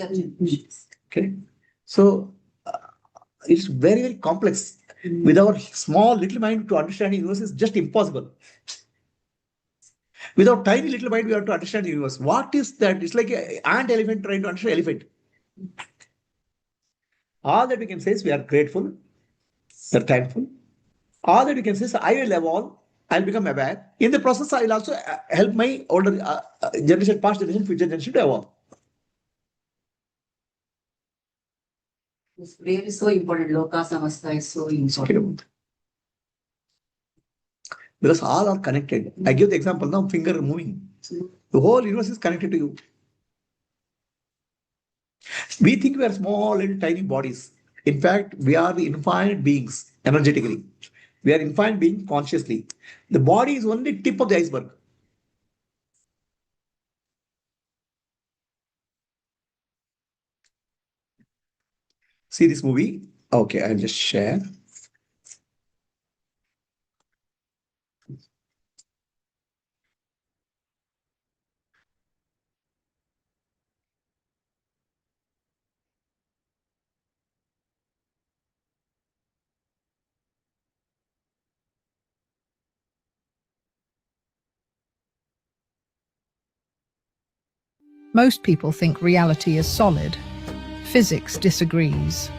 Okay. So it's very, very complex. With our small little mind to understand the universe is just impossible. With our tiny little mind, we have to understand the universe. What is that? It's like an ant elephant trying to understand elephant. All that we can say is we are grateful, we are thankful. All that we can say is I will evolve, I'll become aware. In the process, I will also help my older generation, past generation, future generation to evolve. This prayer is so important. Loka Samasta is so important. Because all are connected. I give the example now, finger moving. The whole universe is connected to you. We think we are small little tiny bodies. In fact, we are the infinite beings energetically. We are infinite beings consciously. The body is only tip of the iceberg. See this movie? Okay, I'll just share. Most people think reality is solid. Physics disagrees.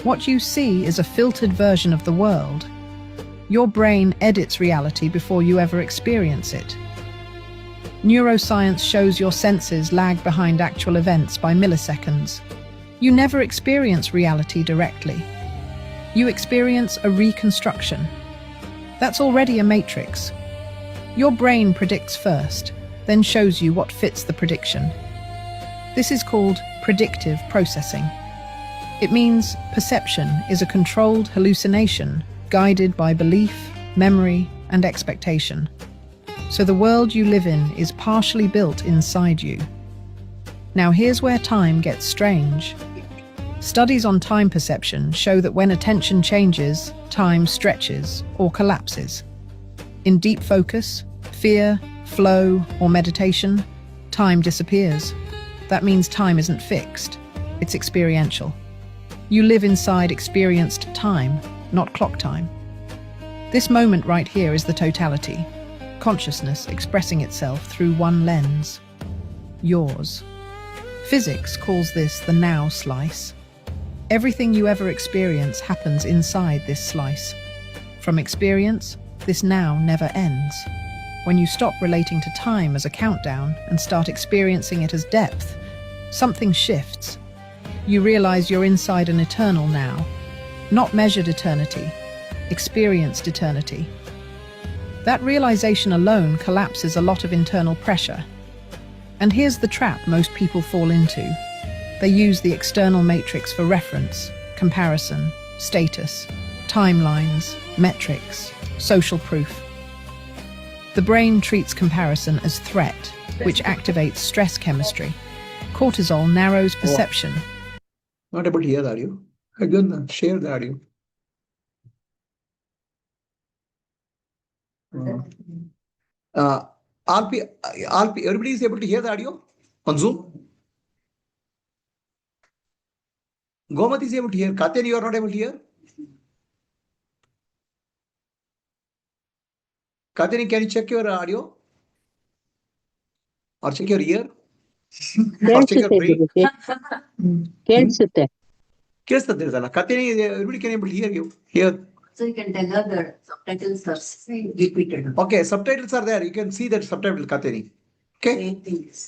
What you see is a filtered version of the world. Your brain edits reality before you ever experience it. Neuroscience shows your senses lag behind actual events by milliseconds. You never experience reality directly. You experience a reconstruction. That's already a matrix. Your brain predicts first, then shows you what fits the prediction. This is called predictive processing. It means perception is a controlled hallucination guided by belief, memory, and expectation. So the world you live in is partially built inside you. Now here's where time gets strange. Studies on time perception show that when attention changes, time stretches or collapses. In deep focus, fear, flow, or meditation, time disappears. That means time isn't fixed, it's experiential. You live inside experienced time, not clock time. This moment right here is the totality, consciousness expressing itself through one lens, yours. Physics calls this the now slice. Everything you ever experience happens inside this slice. From experience, this now never ends. When you stop relating to time as a countdown and start experiencing it as depth, something shifts. You realize you're inside an eternal now, not measured eternity, experienced eternity. That realization alone collapses a lot of internal pressure. And here's the trap most people fall into. They use the external matrix for reference, comparison, status, timelines, metrics, social proof. The brain treats comparison as threat, which activates stress chemistry. Cortisol narrows perception. Not able to hear the audio. Again, share the audio. RP, everybody is able to hear the audio on Zoom? Gomat is able to hear. Katyan, you are not able to hear? Katyan, can you check your audio? Or check your ear? Or check your brain? ಕೇಳಿಸುತ್ತೆ ಕೇಳಿಸ್ತದೆ ಅಲ್ಲ Katyan, everybody can able to hear you. Here. So you can tell her the subtitles are repeated. Okay, subtitles are there. You can see that subtitle, Katyan. Okay. Same things.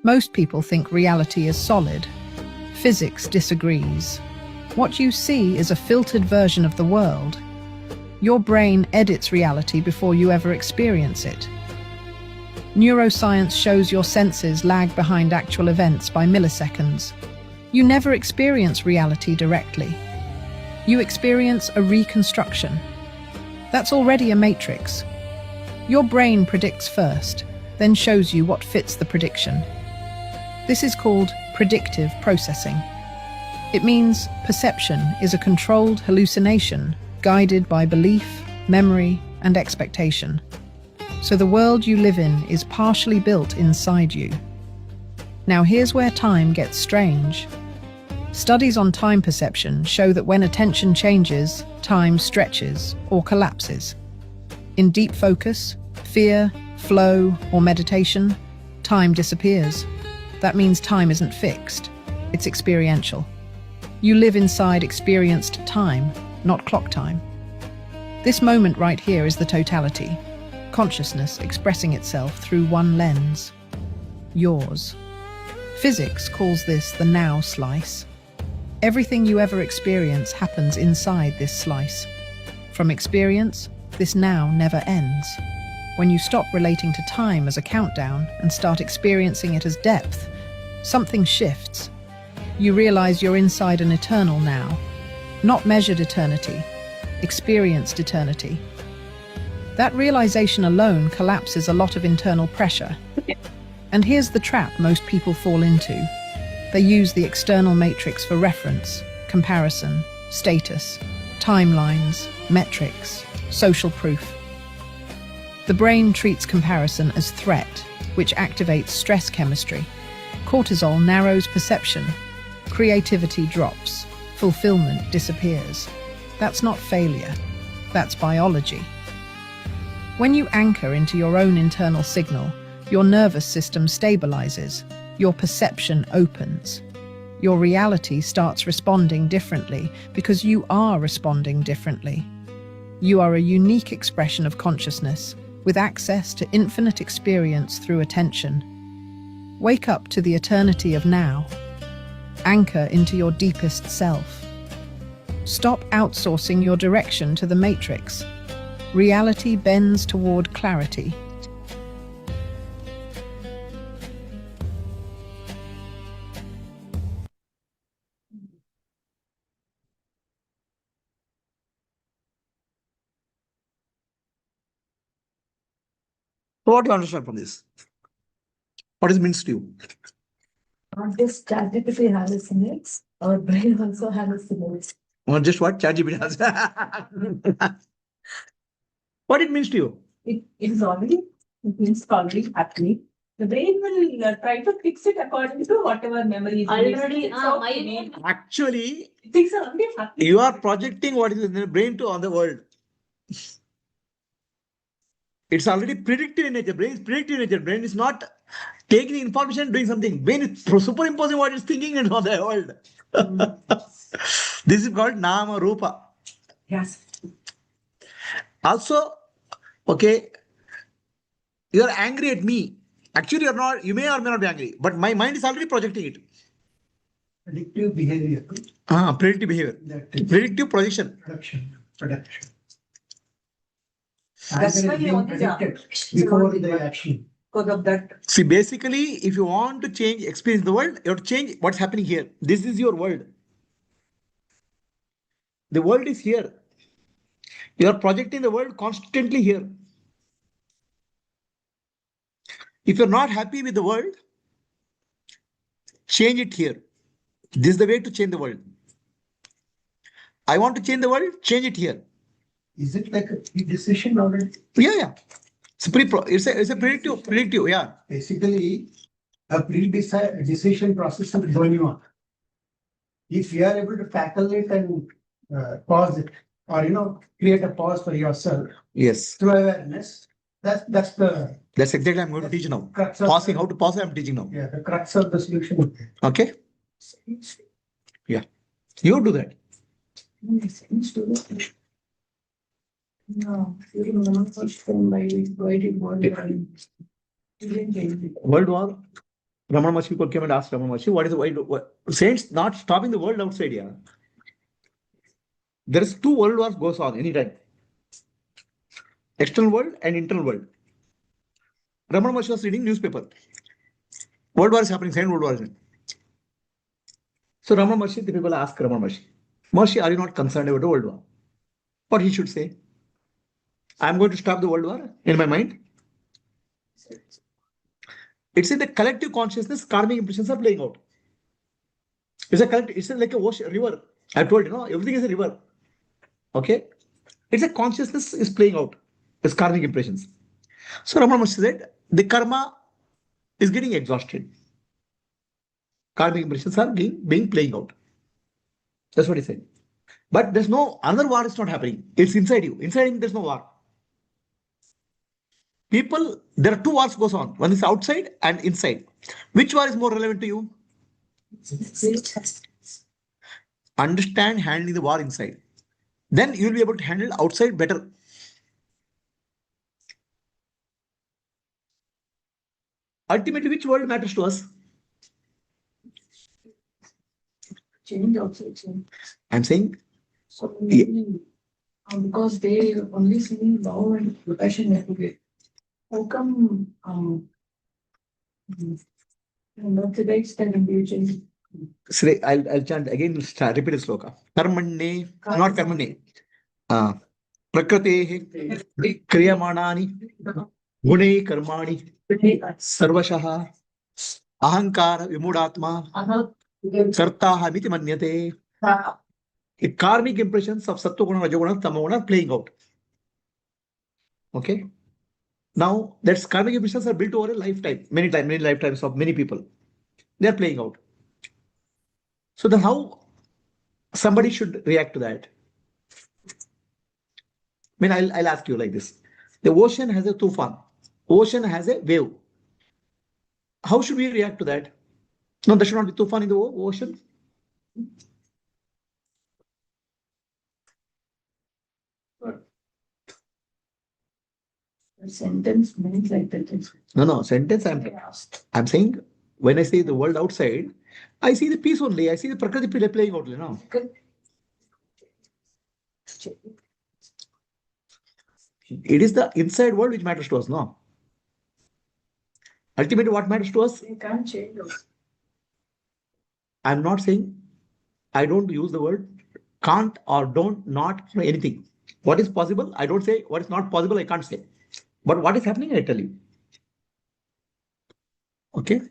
Most people think reality is solid. Physics disagrees. What you see is a filtered version of the world. Your brain edits reality before you ever experience it. Neuroscience shows your senses lag behind actual events by milliseconds. You never experience reality directly. You experience a reconstruction. That's already a matrix. Your brain predicts first, then shows you what fits the prediction. This is called predictive processing. It means perception is a controlled hallucination guided by belief, memory, and expectation. So the world you live in is partially built inside you. Now here's where time gets strange. Studies on time perception show that when attention changes, time stretches or collapses. In deep focus, fear, flow, or meditation, time disappears. That means time isn't fixed, it's experiential. You live inside experienced time, not clock time. This moment right here is the totality, consciousness expressing itself through one lens, yours. Physics calls this the now slice. Everything you ever experience happens inside this slice. From experience, this now never ends. When you stop relating to time as a countdown and start experiencing it as depth, something shifts. You realize you're inside an eternal now, not measured eternity, experienced eternity. That realization alone collapses a lot of internal pressure. And here's the trap most people fall into. They use the external matrix for reference, comparison, status, timelines, metrics, social proof. The brain treats comparison as threat, which activates stress chemistry. Cortisol narrows perception. Creativity drops. Fulfillment disappears. That's not failure. That's biology. When you anchor into your own internal signal, your nervous system stabilizes, your perception opens. Your reality starts responding differently because you are responding differently. You are a unique expression of consciousness with access to infinite experience through attention. Wake up to the eternity of now. Anchor into your deepest self. Stop outsourcing your direction to the matrix. Reality bends toward clarity. So what do you understand from this? What it means to you? Not just ChatGPT hallucinates, our brain also hallucinates. Or just what ChatGPT has? What it means to you? It is already happening. The brain will try to fix it according to whatever memory is Already, Actually, things are already happening. you are projecting what is in the brain to on the world. It's already predictive in nature. Brain is predictive in nature. Brain is not taking the information and doing something. Brain is superimposing what it's thinking and on the world. This is called Nama Rupa. Yes. Also, okay, you are angry at me. Actually, you're not, you may or may not be angry, but my mind is already projecting it. Predictive behavior. Predictive behavior. Predictive projection. Production. That's why you predicted before the action. Because of that. See, basically, if you want to change experience the world, you have to change what's happening here. This is your world. The world is here. You are projecting the world constantly here. If you're not happy with the world, change it here. This is the way to change the world. I want to change the world, change it here. Is it like a decision already? Yeah. It's a predictive, yeah. Basically, a pre-decision process is going on. If you are able to tackle it and pause it, or create a pause for yourself. Yes. Through awareness, that's exactly I'm going to teach now. Pausing, how to pause, I'm teaching now. Yeah, the crux of the solution. Okay. Yeah. You do that. No, you know, World War. Ramana Maharshi came and asked Ramana Maharshi, what is the world? Saints not stopping the world outside here. There is 2 world wars goes on anytime. External world and internal world. Ramana Maharshi was reading newspaper. World war is happening, second world war is happening. So Ramana Maharshi, the people ask Ramana Maharshi, Maharshi, are you not concerned about the world war? What he should say? I'm going to stop the world war in my mind. It's in the collective consciousness, karmic impressions are playing out. It's like a ocean, river. I told you, everything is a river. Okay? It's a consciousness is playing out. It's karmic impressions. So Ramana Maharshi said, the karma is getting exhausted. Karmic impressions are being playing out. That's what he said. But there's no, another war is not happening. It's inside you. Inside him, there's no war. People, there are 2 wars goes on. One is outside and inside. Which war is more relevant to you? Understand handling the war inside. Then you will be able to handle outside better. Ultimately, which world matters to us? change outside change. I'm saying. So because they only see love and compassion every day. How come motivates them individually? Say, I'll chant again. Repeat the sloka. Karmanne, not karmanne. Prakrate kriyamanani gune karmani sarvashaha ahankara vimudatma kartaha miti manyate. The karmic impressions of Sattva Guna, Rajoguna, Tamaguna are playing out. Okay. Now, that's karmic impressions are built over a lifetime, many lifetimes of many people. They're playing out. So then how somebody should react to that? I mean, I'll ask you like this. The ocean has a tufan. Ocean has a wave. How should we react to that? No, there should not be tufan in the ocean. Sentence means like that. No, sentence I'm saying, when I say the world outside, I see the peace only. I see the Prakriti playing out, It is the inside world which matters to us, no? Ultimately, what matters to us? You can't change those. I'm not saying, I don't use the word can't or don't, not anything. What is possible, I don't say. What is not possible, I can't say. But what is happening, I tell you. Okay.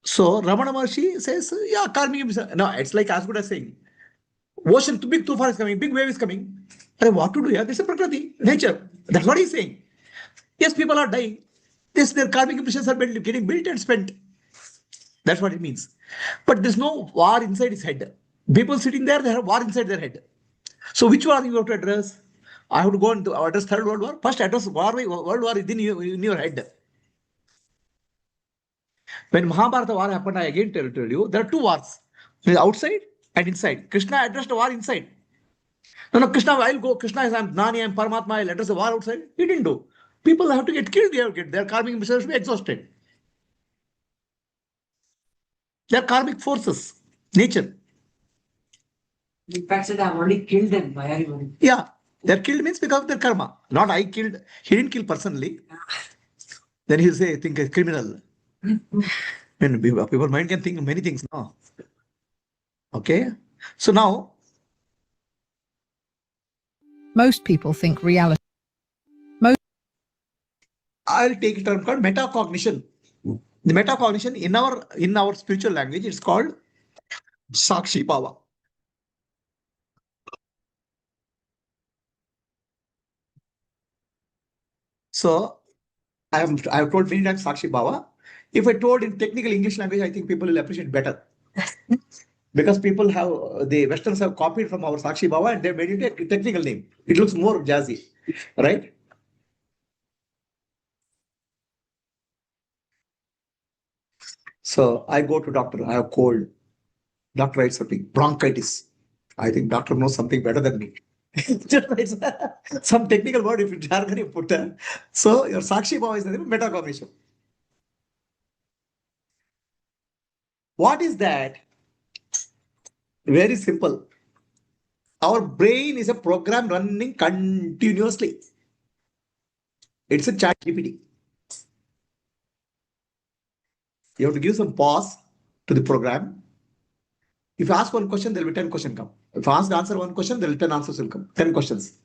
So Ramana Maharshi says, yeah, karmic. No, it's like as good as saying, ocean, big tufan is coming, big wave is coming. What to do? Yeah, this is Prakriti, nature. That's what he's saying. Yes, people are dying. Yes, their karmic impressions are getting built and spent. That's what it means. But there's no war inside his head. People sitting there, they have war inside their head. So which war you have to address? I have to go and address Third World War. First address World War is in your head. When Mahabharata war happened, I again tell you, there are two wars. Outside and inside. Krishna addressed a war inside. No, Krishna, I'll go. Krishna is, I'm Gnani, I'm Paramatma, I'll address the war outside. He didn't do. People have to get killed, their karmic missiles to be exhausted. They're karmic forces, nature. In fact, they have already killed them. Why are you worried? Yeah, they're killed means because of their karma. Not I killed. He didn't kill personally. Then he'll say, I think a criminal. When people mind can think many things now. Okay. So now, Most people think reality. I'll take a term called metacognition. The metacognition in our spiritual language, it's called Sakshi Bhava. So I have told many times Sakshi Bhava. If I told in technical English language, I think people will appreciate better. Because people the Westerns have copied from our Sakshi Bhava and they made it a technical name. It looks more jazzy, right? So I go to doctor, I have cold. Doctor writes something, bronchitis. I think doctor knows something better than me. Just writes some technical word, if you jargon you put there. So your Sakshi Bhava is the metacognition. What is that? Very simple. Our brain is a program running continuously. It's a chat GPT. You have to give some pause to the program. If you ask one question, there will be 10 questions come. If you answer one question, there will be 10 answers will come. 10 questions.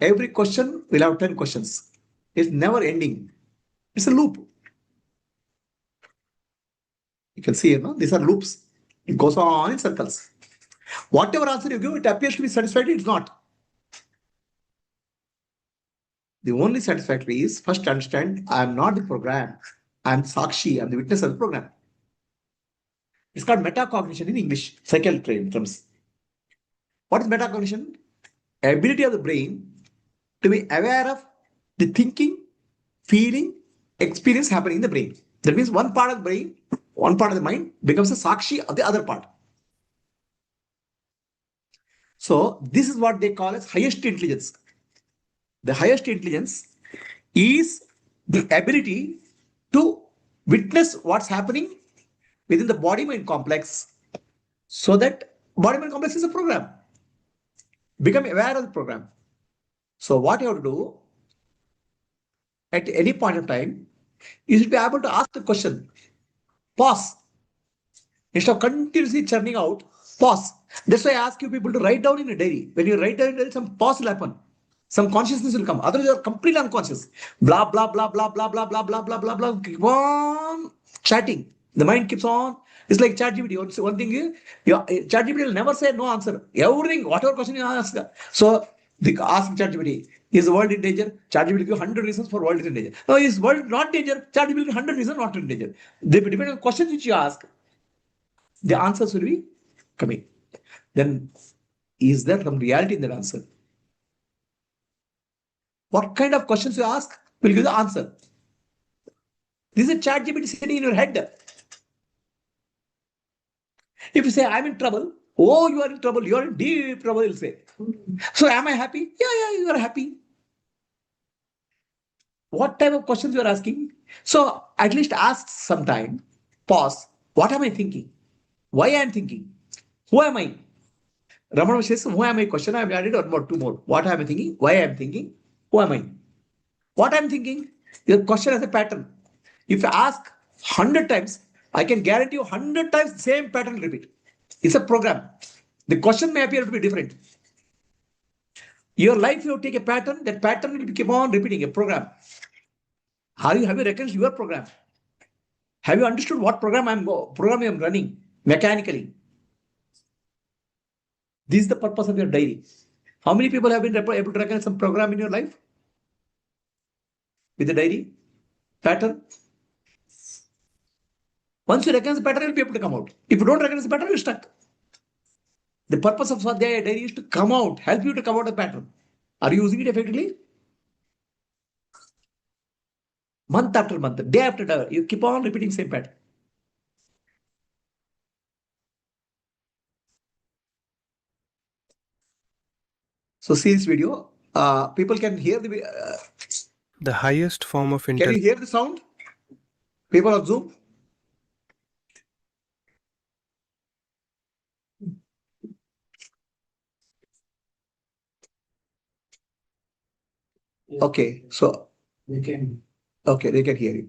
Every question will have 10 questions. It's never ending. It's a loop. You can see, these are loops. It goes on in circles. Whatever answer you give, it appears to be satisfactory. It's not. The only satisfactory is first understand I am not the program. I am Sakshi. I am the witness of the program. It's called metacognition in English, psychiatry terms. What is metacognition? Ability of the brain to be aware of the thinking, feeling, experience happening in the brain. That means one part of the brain, one part of the mind becomes a Sakshi of the other part. So this is what they call as highest intelligence. The highest intelligence is the ability to witness what's happening within the body-mind complex, so that body-mind complex is a program. Become aware of the program. So what you have to do at any point of time, you should be able to ask the question, pause. Instead of continuously churning out, pause. That's why I ask you people to write down in a diary. When you write down in a diary, some pause will happen. Some consciousness will come. Otherwise, you are completely unconscious. Blah, blah, blah, blah, blah, blah, blah, blah, blah, blah, blah. Keep on chatting. The mind keeps on. It's like ChatGPT. One thing is, ChatGPT will never say no answer. Everything, whatever question you ask. So Ask ChatGPT, is the world in danger? ChatGPT will give 100 reasons for world is in danger. No, is world not danger? ChatGPT will give 100 reasons not in danger. Depending on the questions which you ask, the answers will be coming. Then, is there some reality in that answer? What kind of questions you ask will give the answer. This is a ChatGPT sitting in your head. If you say, I'm in trouble, oh, you are in trouble, you are in deep trouble, you'll say. So, am I happy? Yeah, you are happy. What type of questions you are asking? So, at least ask sometime, pause. What am I thinking? Why I am thinking? Who am I? Ramana says, who am I? Question I have added or more, two more. What am I thinking? Why I am thinking? Who am I? What I am thinking? Your question has a pattern. If you ask 100 times, I can guarantee you 100 times the same pattern repeat. It's a program. The question may appear to be different. Your life, you take a pattern, that pattern will keep on repeating a program. Have you recognized your program? Have you understood what program I am running mechanically? This is the purpose of your diary. How many people have been able to recognize some program in your life? With the diary? Pattern? Once you recognize the pattern, you'll be able to come out. If you don't recognize the pattern, you're stuck. The purpose of Swadhyaya diary is to come out, help you to come out of the pattern. Are you using it effectively? Month after month, day after day, you keep on repeating same pattern. So see this video. People can hear the highest form of Can you hear the sound? People of Zoom? Okay, so they can hear you.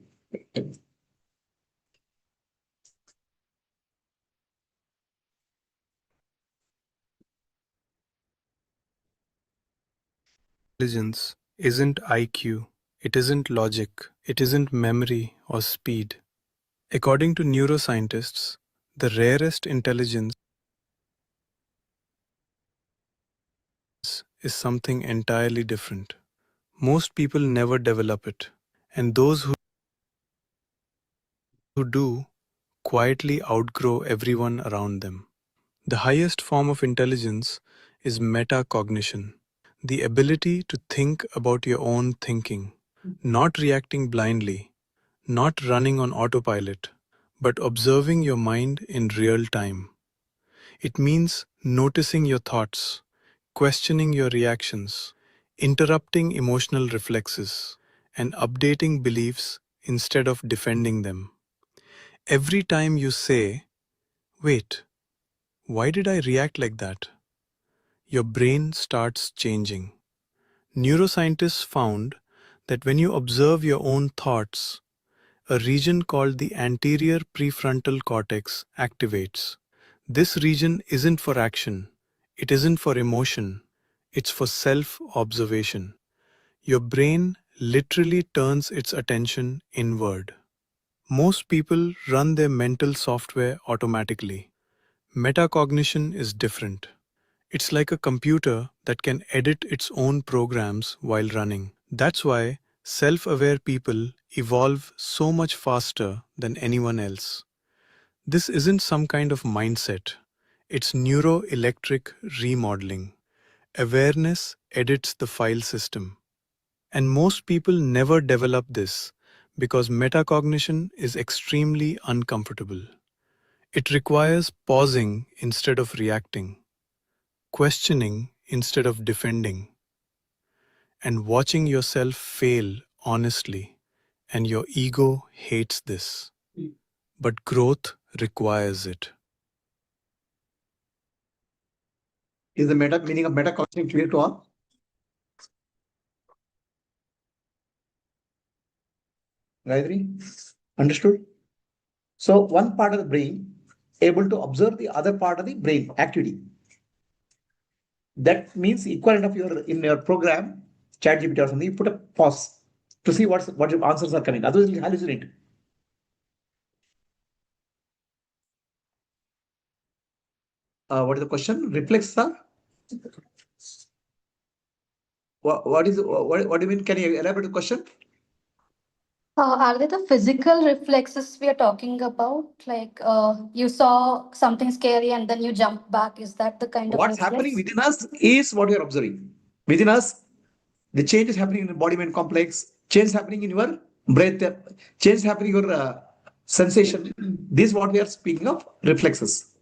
Intelligence isn't IQ, it isn't logic, it isn't memory or speed. According to neuroscientists, the rarest intelligence is something entirely different. Most people never develop it, and those who do quietly outgrow everyone around them. The highest form of intelligence is metacognition, the ability to think about your own thinking, not reacting blindly, not running on autopilot, but observing your mind in real time. It means noticing your thoughts, questioning your reactions, interrupting emotional reflexes, and updating beliefs instead of defending them. Every time you say, wait, why did I react like that? Your brain starts changing. Neuroscientists found that when you observe your own thoughts, a region called the anterior prefrontal cortex activates. This region isn't for action, it isn't for emotion, it's for self-observation. Your brain literally turns its attention inward. Most people run their mental software automatically. Metacognition is different. It's like a computer that can edit its own programs while running. That's why self-aware people evolve so much faster than anyone else. This isn't some kind of mindset. It's neuroelectric remodeling. Awareness edits the file system. And most people never develop this because metacognition is extremely uncomfortable. It requires pausing instead of reacting, questioning instead of defending, and watching yourself fail honestly. And your ego hates this. But growth requires it. Is the meaning of metacognition clear to all? Gayatri? Understood? So one part of the brain able to observe the other part of the brain activity. That means equivalent of in your program, ChatGPT or something, you put a pause to see what your answers are coming. Otherwise, you hallucinate. What is the question? Reflex, sir? what do you mean? Can you elaborate the question? Are they the physical reflexes we are talking about? Like you saw something scary and then you jump back. Is that the kind of What's reflex? happening within us is what you're observing. Within us, the change is happening in the body-mind complex, change is happening in your breath, change is happening in your sensation. This is what we are speaking of, reflexes.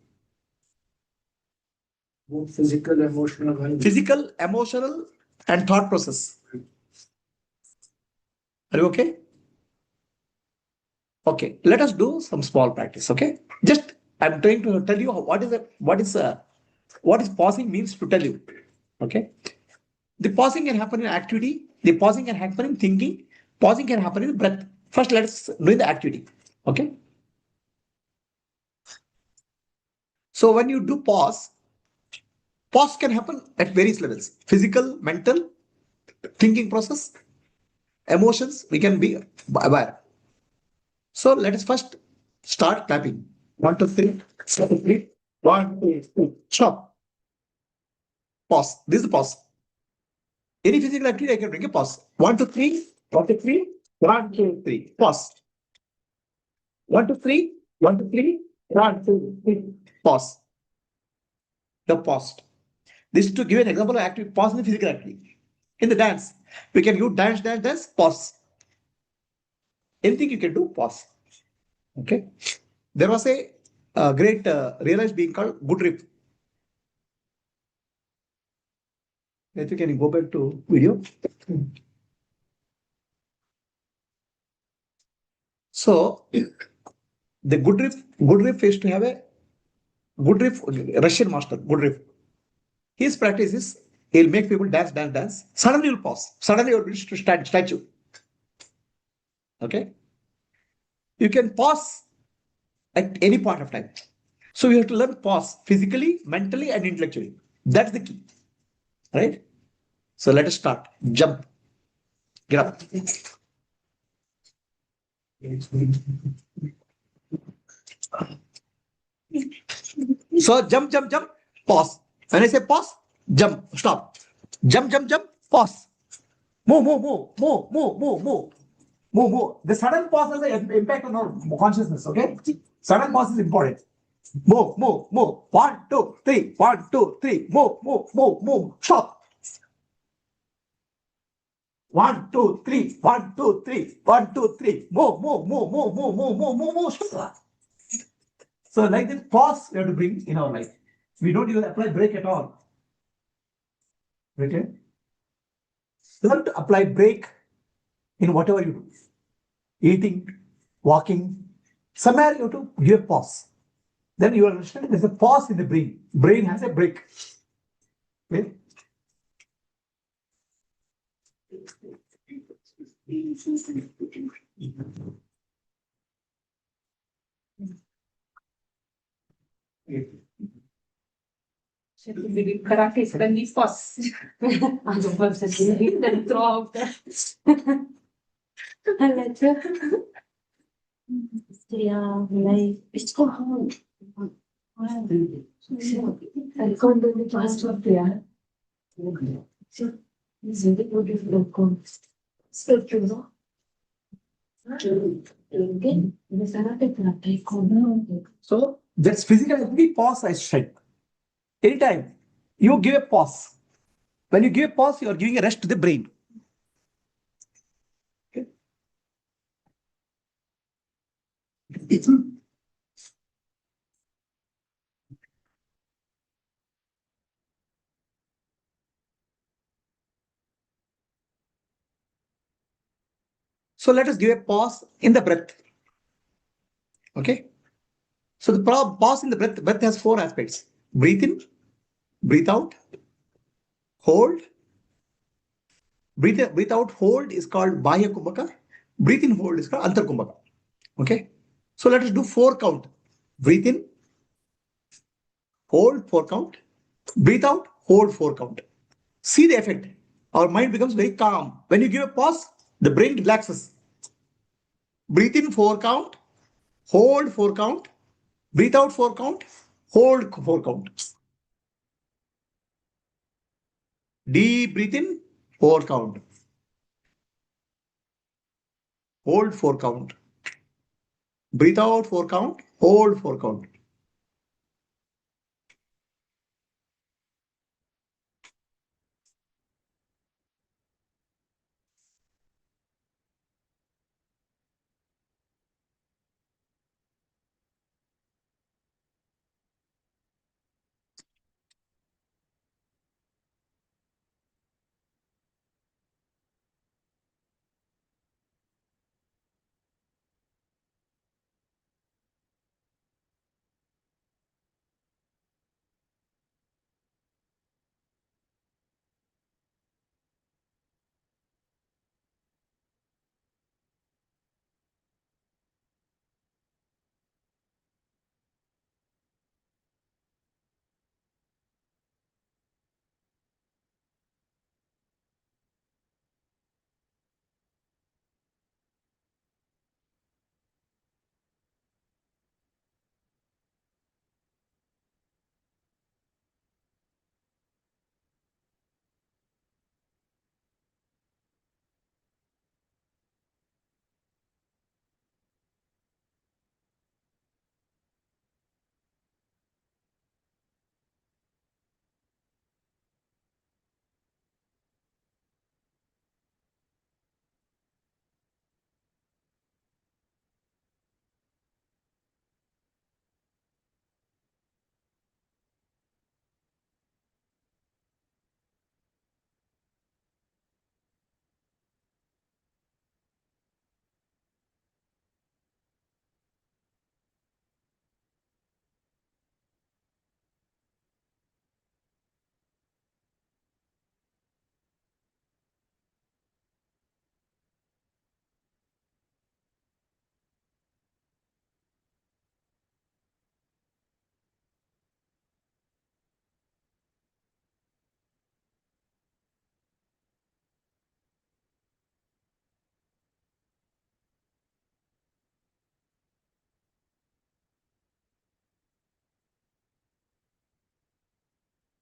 Both physical, emotional, and Physical, emotional, and thought process. Are you okay? Okay, let us do some small practice. Okay, just I'm trying to tell you what is pausing means to tell you. Okay, the pausing can happen in activity. The pausing can happen in thinking. Pausing can happen in breath. First, let's do the activity. Okay. So when you do pause can happen at various levels: physical, mental, thinking process, emotions. We can be aware. So let us first start clapping. 1, 2, 3. 1, 2, 3. 1, 2, 3. Stop. Pause. This is the pause. Any physical activity, I can bring a pause. 1, 2, 3. 1, 2, 3. 1, 2, 3. Pause. 1, 2, 3. 1, 2, 3. 1, 2, 3. Pause. The paused. This is to give an example of active pause in the physical activity. In the dance, we can use dance, pause. Anything you can do, pause. Okay. There was a great realized being called Goodrip. Can you go back to video? So the Goodrip used to have a Russian master, Goodrip. His practice is he'll make people dance. Suddenly he'll pause. Suddenly he'll reach to statue. Okay. You can pause at any point of time. So you have to learn pause physically, mentally, and intellectually. That's the key. Right? So let us start. Jump. Get up. So jump, pause. When I say pause, jump, stop. Jump, pause. Move. The sudden pause has an impact on our consciousness, okay? Sudden pause is important. Move. 1, 2, 3. 1, 2, 3. Move. Stop. 1, 2, 3. 1, 2, 3. 1, 2, 3. Move. Stop. So like this pause we have to bring in our life. We don't even apply break at all. Okay? Learn to apply break in whatever you do. Eating, walking, somewhere you have to give a pause. Then you understand there's a pause in the brain. Brain has a break. Okay? Karate suddenly pause. And the person then throw out the. Yeah, like it's go home. I can't do the past of yeah. So this is very beautiful. Step to know. Again, the Sarate take on. So that's physical activity, pause I said. Anytime you give a pause. When you give a pause, you are giving a rest to the brain. Okay. So let us give a pause in the breath. Okay. So the pause in the breath has 4 aspects. Breathe in, breathe out, hold. Breathe out, hold is called Bahya Kumbhaka. Breathe in, hold is called Antar Kumbhaka. Okay. So let us do 4 count. Breathe in, hold 4 count. Breathe out, hold 4 count. See the effect. Our mind becomes very calm. When you give a pause, the brain relaxes. Breathe in 4 count, hold 4 count, breathe out 4 count, hold 4 count. Deep breathe in, 4 count. Hold 4 count. Breathe out 4 count. Hold 4 count.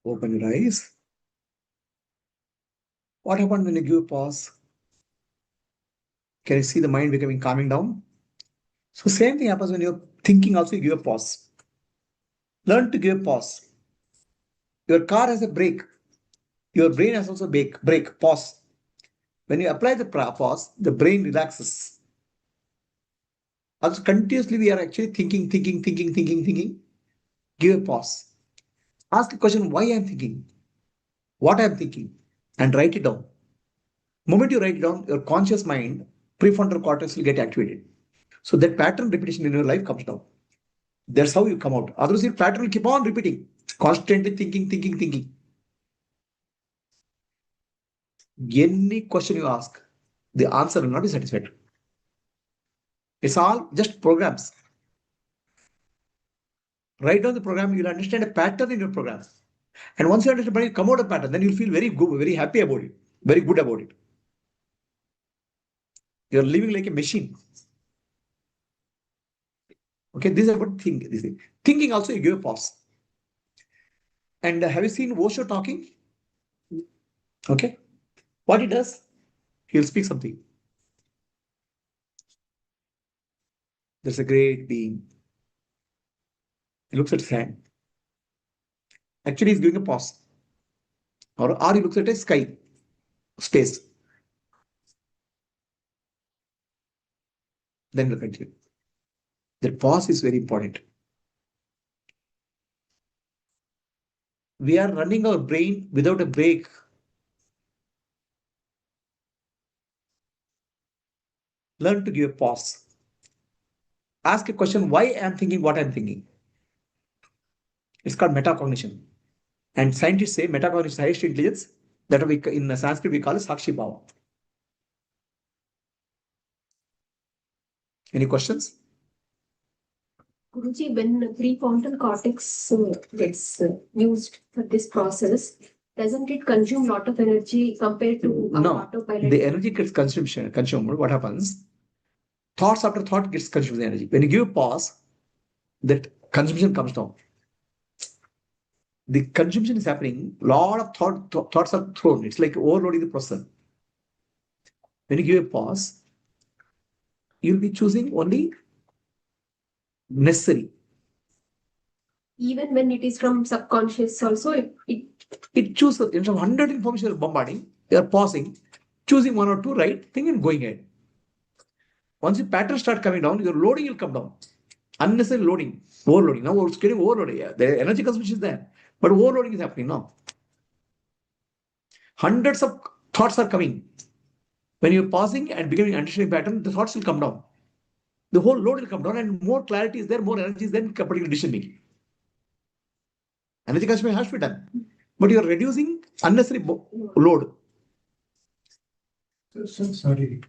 Open your eyes. What happened when you give a pause? Can you see the mind becoming calming down? So same thing happens when you're thinking also, you give a pause. Learn to give a pause. Your car has a brake. Your brain has also brake, pause. When you apply the pause, the brain relaxes. Also continuously we are actually thinking. Give a pause. Ask the question, why I'm thinking? What I'm thinking? And write it down. The moment you write it down, your conscious mind, prefrontal cortex will get activated. So that pattern repetition in your life comes down. That's how you come out. Otherwise, your pattern will keep on repeating, constantly thinking. Any question you ask, the answer will not be satisfied. It's all just programs. Write down the program, you'll understand a pattern in your program. And once you understand, you come out of pattern, then you'll feel very good, very happy about it, very good about it. You're living like a machine. Okay, this is about thinking. Thinking also, you give a pause. And have you seen Osho talking? Okay. What he does, he'll speak something. There's a great being. He looks at his hand. Actually, he's giving a pause. Or he looks at a sky, space. Then we'll continue. That pause is very important. We are running our brain without a break. Learn to give a pause. Ask a question, why I'm thinking what I'm thinking. It's called metacognition. And scientists say metacognition is highest intelligence. That we, in Sanskrit we call it Sakshi Bhava. Any questions? Guruji, when prefrontal cortex gets used for this process, doesn't it consume a lot of energy compared to our No, autopilot? the energy gets consumed. What happens? Thoughts after thought gets consumed the energy. When you give a pause, that consumption comes down. the consumption is happening, lot of thoughts are thrown. It's like overloading the processor. When you give a pause, you'll be choosing only necessary. Even when it is from subconscious also, It chooses, instead of 100 information you're bombarding, you're pausing, choosing one or two right thing and going ahead. Once the patterns start coming down, your loading will come down. Unnecessary loading, overloading. Now it's getting overloaded. Yeah, the energy consumption is there, but overloading is happening now. Hundreds of thoughts are coming. When you're pausing and becoming understanding pattern, the thoughts will come down. The whole load will come down, and more clarity is there, more energy is there in particular decision making. Energy consumption has to be done, but you're reducing unnecessary load. So sorry.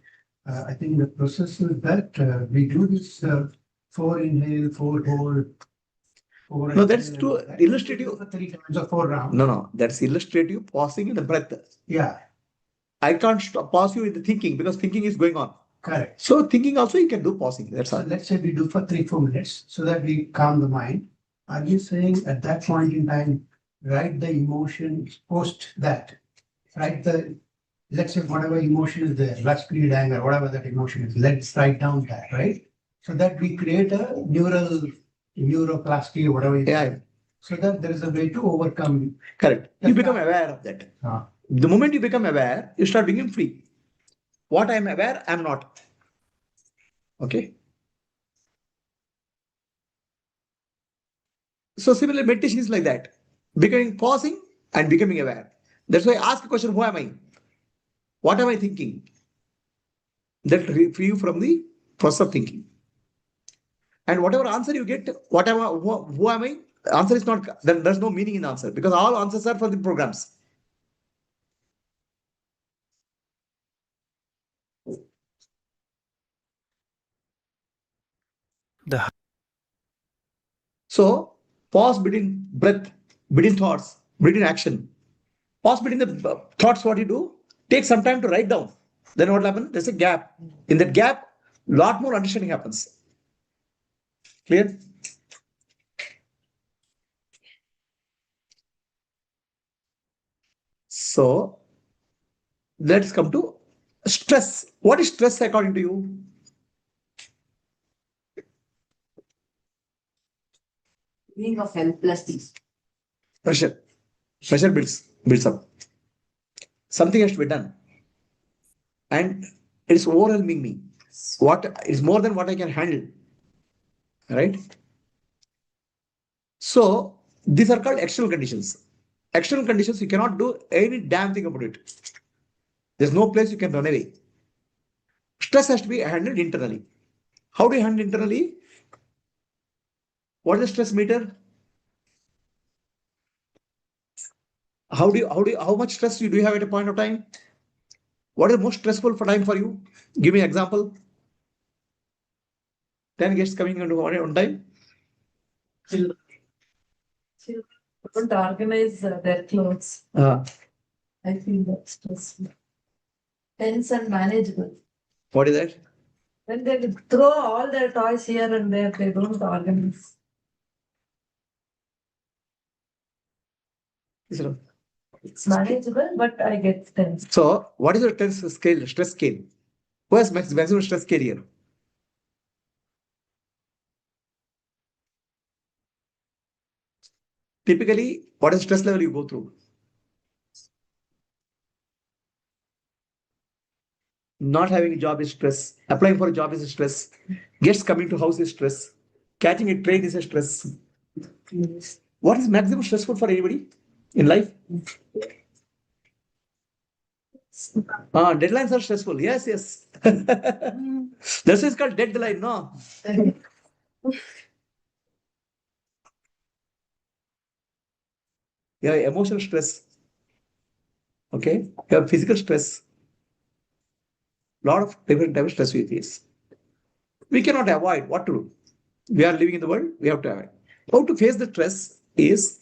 I think the process is that we do this 4 inhale, 4 hold. No, that's too illustrative. For 3 times or 4 rounds. No, that's illustrative, pausing in the breath. Yeah. I can't pause you in the thinking because thinking is going on. Correct. So thinking also you can do pausing. That's all. So let's say we do for 3-4 minutes so that we calm the mind. Are you saying at that point in time, write the emotion post that? Let's say whatever emotion is there, lust, greed, anger, whatever that emotion is, let's write down that, right? So that we create a neuroplasty or whatever you say. So that there is a way to overcome. Correct. You become aware of that. The moment you become aware, you start becoming free. What I am aware, I am not. Okay. So similar meditation is like that. Becoming pausing and becoming aware. That's why I ask the question, who am I? What am I thinking? That free you from the process of thinking. And whatever answer you get, whatever, who am I? The answer is not, then there's no meaning in the answer because all answers are for the programs. So pause between breath, between thoughts, between action. Pause between the thoughts, what you do, take some time to write down. Then what happens? There's a gap. In that gap, lot more understanding happens. Clear? So let's come to stress. What is stress according to you? Feeling of helplessness. Pressure. Pressure builds up. Something has to be done. And it's overwhelming me. What is more than what I can handle. Right? So these are called external conditions. External conditions, you cannot do any damn thing about it. There's no place you can run away. Stress has to be handled internally. How do you handle internally? What is the stress meter? How much stress do you have at a point of time? What is the most stressful time for you? Give me an example. 10 guests coming into one time. Children don't organize their clothes. I feel that stressful. Tense and manageable. What is that? When they throw all their toys here and there, they don't organize. It's manageable, but I get tense. So, what is the tense scale, stress scale? Who has maximum stress scale here? Typically, what is stress level you go through? Not having a job is stress. Applying for a job is a stress. Guests coming to house is stress. Catching a train is a stress. What is maximum stressful for anybody in life? Deadlines are stressful. Yes. This is called deadline, no? You have emotional stress. Okay? You have physical stress. Lot of different types of stress we face. We cannot avoid what to do. We are living in the world, we have to avoid. How to face the stress is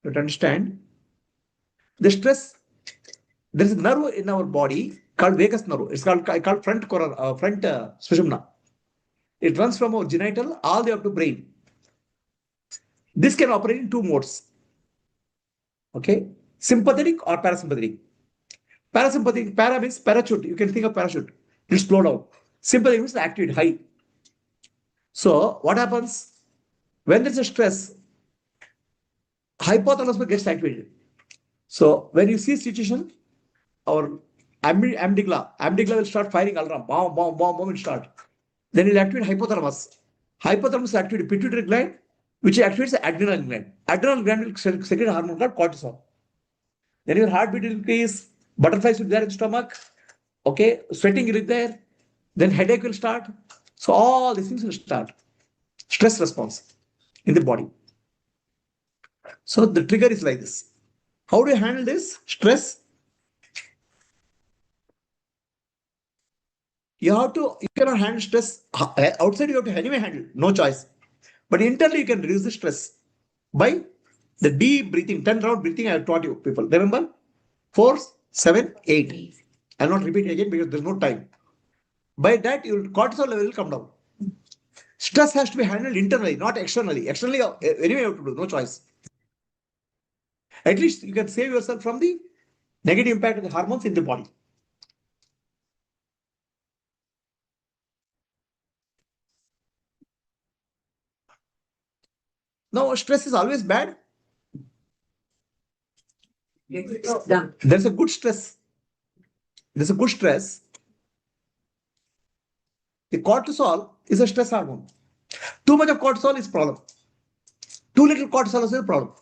to understand the stress. There is a nerve in our body called vagus nerve. It's called front sushumna. It runs from our genital all the way up to brain. This can operate in two modes. Okay, sympathetic or parasympathetic. Parasympathetic, para means parachute. You can think of parachute. It'll slow down. Sympathetic means activate, high. So what happens when there's a stress? Hypothalamus gets activated. So when you see a situation, our amygdala will start firing alarm. Bomb, bomb, bomb, bomb will start. Then it will activate hypothalamus. Hypothalamus will activate pituitary gland, which activates the adrenal gland. Adrenal gland will secrete a hormone called cortisol. Then your heartbeat will increase, butterflies will be there in the stomach, okay, sweating will be there, then headache will start. So all these things will start. Stress response in the body. So the trigger is like this. How do you handle this stress? You cannot handle stress outside. You have to anyway handle, no choice. But internally you can reduce the stress by the deep breathing, 10 round breathing I have taught you people. Remember? 4, 7, 8. I'll not repeat it again because there's no time. By that, your cortisol level will come down. Stress has to be handled internally, not externally. Externally, anyway, you have to do, no choice. At least you can save yourself from the negative impact of the hormones in the body. Now, stress is always bad. There's a good stress. There's a good stress. The cortisol is a stress hormone. Too much of cortisol is a problem. Too little cortisol is a problem.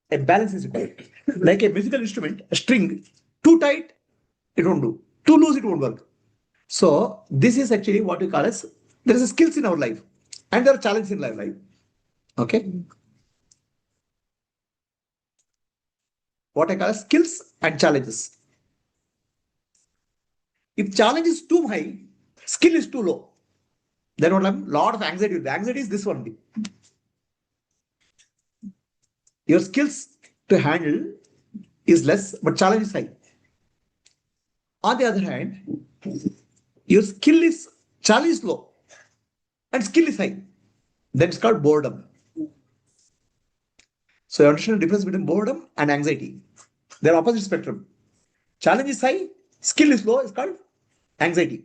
A balance is required. Like a musical instrument, a string, too tight, it won't do. Too loose, it won't work. So this is actually what we call as, there is a skills in our life and there are challenges in life. Okay. What I call as skills and challenges. If challenge is too high, skill is too low, then what happens? Lot of anxiety. The anxiety is this one. Your skills to handle is less, but challenge is high. On the other hand, your challenge is low and skill is high. Then it's called boredom. So you understand the difference between boredom and anxiety. They're opposite spectrum. Challenge is high, skill is low, it's called anxiety.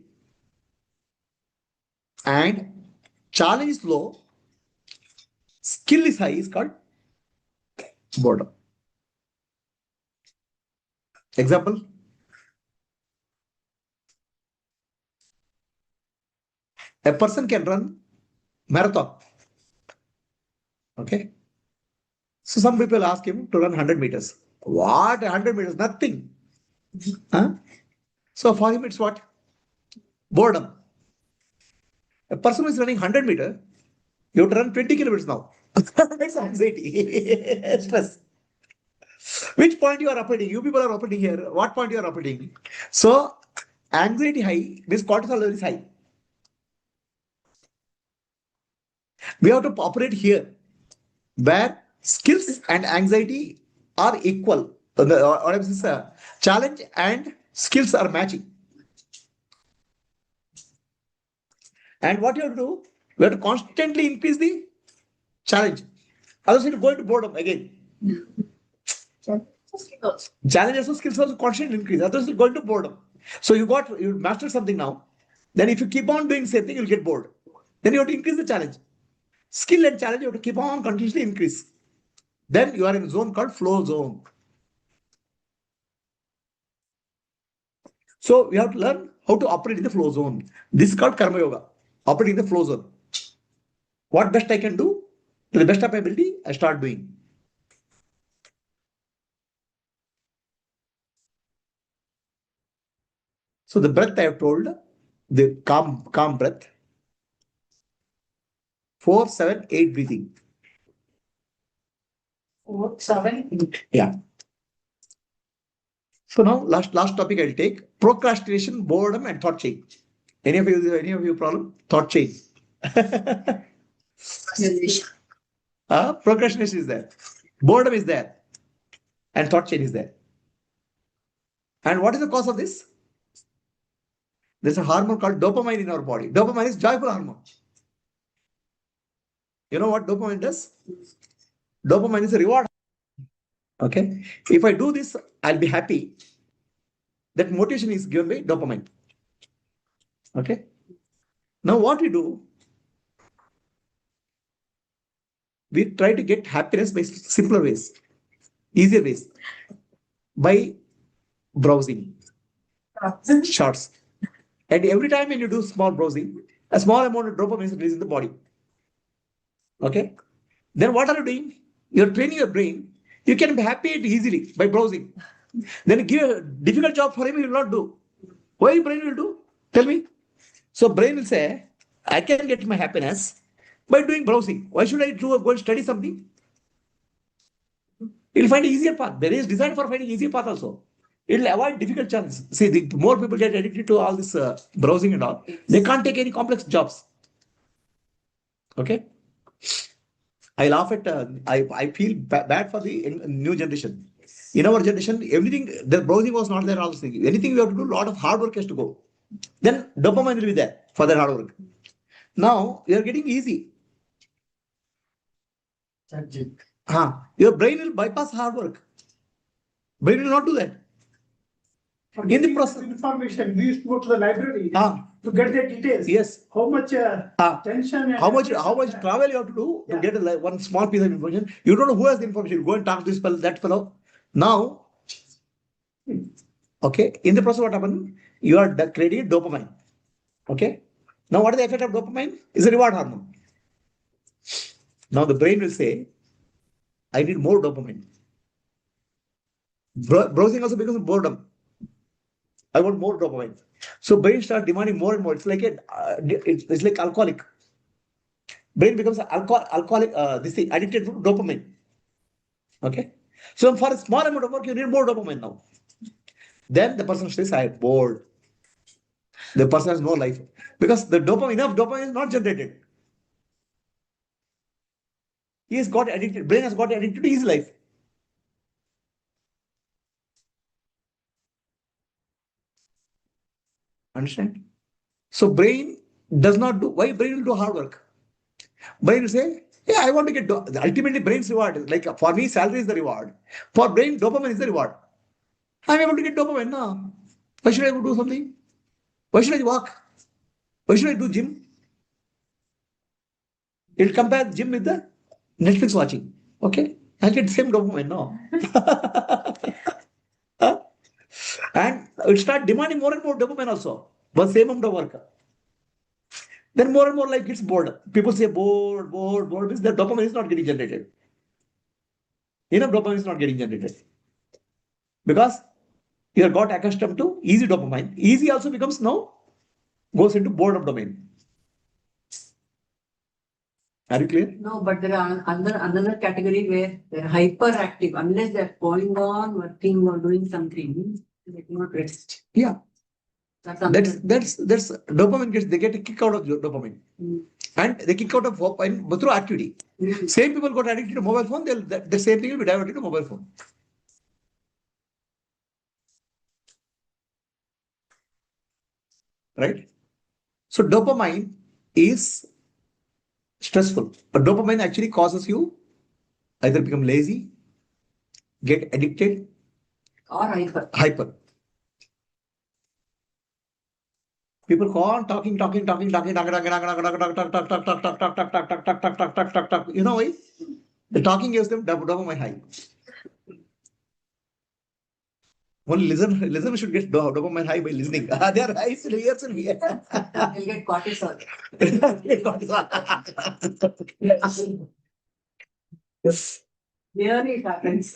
And challenge is low, skill is high, is called boredom. Example. A person can run marathon. Okay. So some people ask him to run 100 meters. What? 100 meters? Nothing. Huh? So for him, it's what? Boredom. A person who is running 100 meters, you have to run 20 kilometers now. It's anxiety, stress. Which point you are operating? You people are operating here. What point you are operating? So anxiety high means cortisol level is high. We have to operate here where skills and anxiety are equal. Or this challenge and skills are matching. And what you have to do? We have to constantly increase the challenge. Otherwise, you go into boredom again. Challenge also skills also constantly increase. Otherwise, you go into boredom. So you mastered something now. Then if you keep on doing same thing, you'll get bored. Then you have to increase the challenge. Skill and challenge, you have to keep on continuously increase. Then you are in a zone called flow zone. So we have to learn how to operate in the flow zone. This is called karma yoga, operating in the flow zone. What best I can do, to the best of my ability, I start doing. So the breath I have told, the calm breath. 4, 7, 8 breathing. 4, 7, 8. Yeah. So now last topic I'll take: procrastination, boredom, and thought chain. Any of you problem? Thought chain. Procrastination is there, boredom is there, and thought chain is there. And what is the cause of this? There's a hormone called dopamine in our body. Dopamine is joyful hormone. You know what dopamine does? Dopamine is a reward. Okay. If I do this, I'll be happy. That motivation is given by dopamine. Okay. Now what we do, we try to get happiness by simpler ways, easier ways, by browsing shorts. And every time when you do small browsing, a small amount of dopamine is released in the body. Okay. Then what are you doing? You're training your brain. You can be happy easily by browsing. Then give a difficult job for him, he will not do. Why brain will do? Tell me. So brain will say, I can get my happiness by doing browsing. Why should I go and study something? He'll find an easier path. There is designed for finding easier path also. It'll avoid difficult challenges. See, the more people get addicted to all this browsing and all, they can't take any complex jobs. Okay. I laugh at, I feel bad for the new generation. In our generation, everything, the browsing was not there, all this thing. Anything we have to do, a lot of hard work has to go. Then dopamine will be there for that hard work. Now, you are getting easy. Your brain will bypass hard work. Brain will not do that. In the process, information, we used to go to the library to get the details. Yes. How much tension and how much travel you have to do to get one small piece of information. You don't know who has the information. You go and talk to this fellow, that fellow. Now, okay, in the process, what happened? You are creating dopamine. Okay. Now, what is the effect of dopamine? It's a reward hormone. Now, the brain will say, I need more dopamine. Browsing also becomes boredom. I want more dopamine. So brain starts demanding more and more. It's like it's like alcoholic. Brain becomes alcoholic. This thing addicted to dopamine. Okay. So for a small amount of work, you need more dopamine now. Then the person says, I am bored. The person has no life because the enough dopamine is not generated. He has got addicted. Brain has got addicted to his life. Understand? So brain does not do. Why brain will do hard work? Brain will say, yeah, I want to get, ultimately brain's reward. Like for me, salary is the reward. For brain, dopamine is the reward. I'm able to get dopamine now. Why should I go do something? Why should I walk? Why should I do gym? It'll compare gym with the Netflix watching. Okay? I get the same dopamine now. And it'll start demanding more and more dopamine also. But same amount of work. Then more and more life gets bored. People say bored means the dopamine is not getting generated. Enough dopamine is not getting generated. Because you have got accustomed to easy dopamine. Easy also becomes now, goes into boredom domain. Are you clear? No, but there are another category where they're hyperactive. Unless they're going on working or doing something, they cannot rest. Yeah. That's dopamine they get a kick out of dopamine. And they kick out of dopamine through activity. Same people got addicted to mobile phone, the same thing will be diverted to mobile phone. Right? So dopamine is stressful. But dopamine actually causes you either become lazy, get addicted, or hyper. People go on talking. You know why? The talking gives them dopamine high. Only listener should get dopamine high by listening. Their eyes and ears will be. They'll get cortisol. Yes. Really it happens.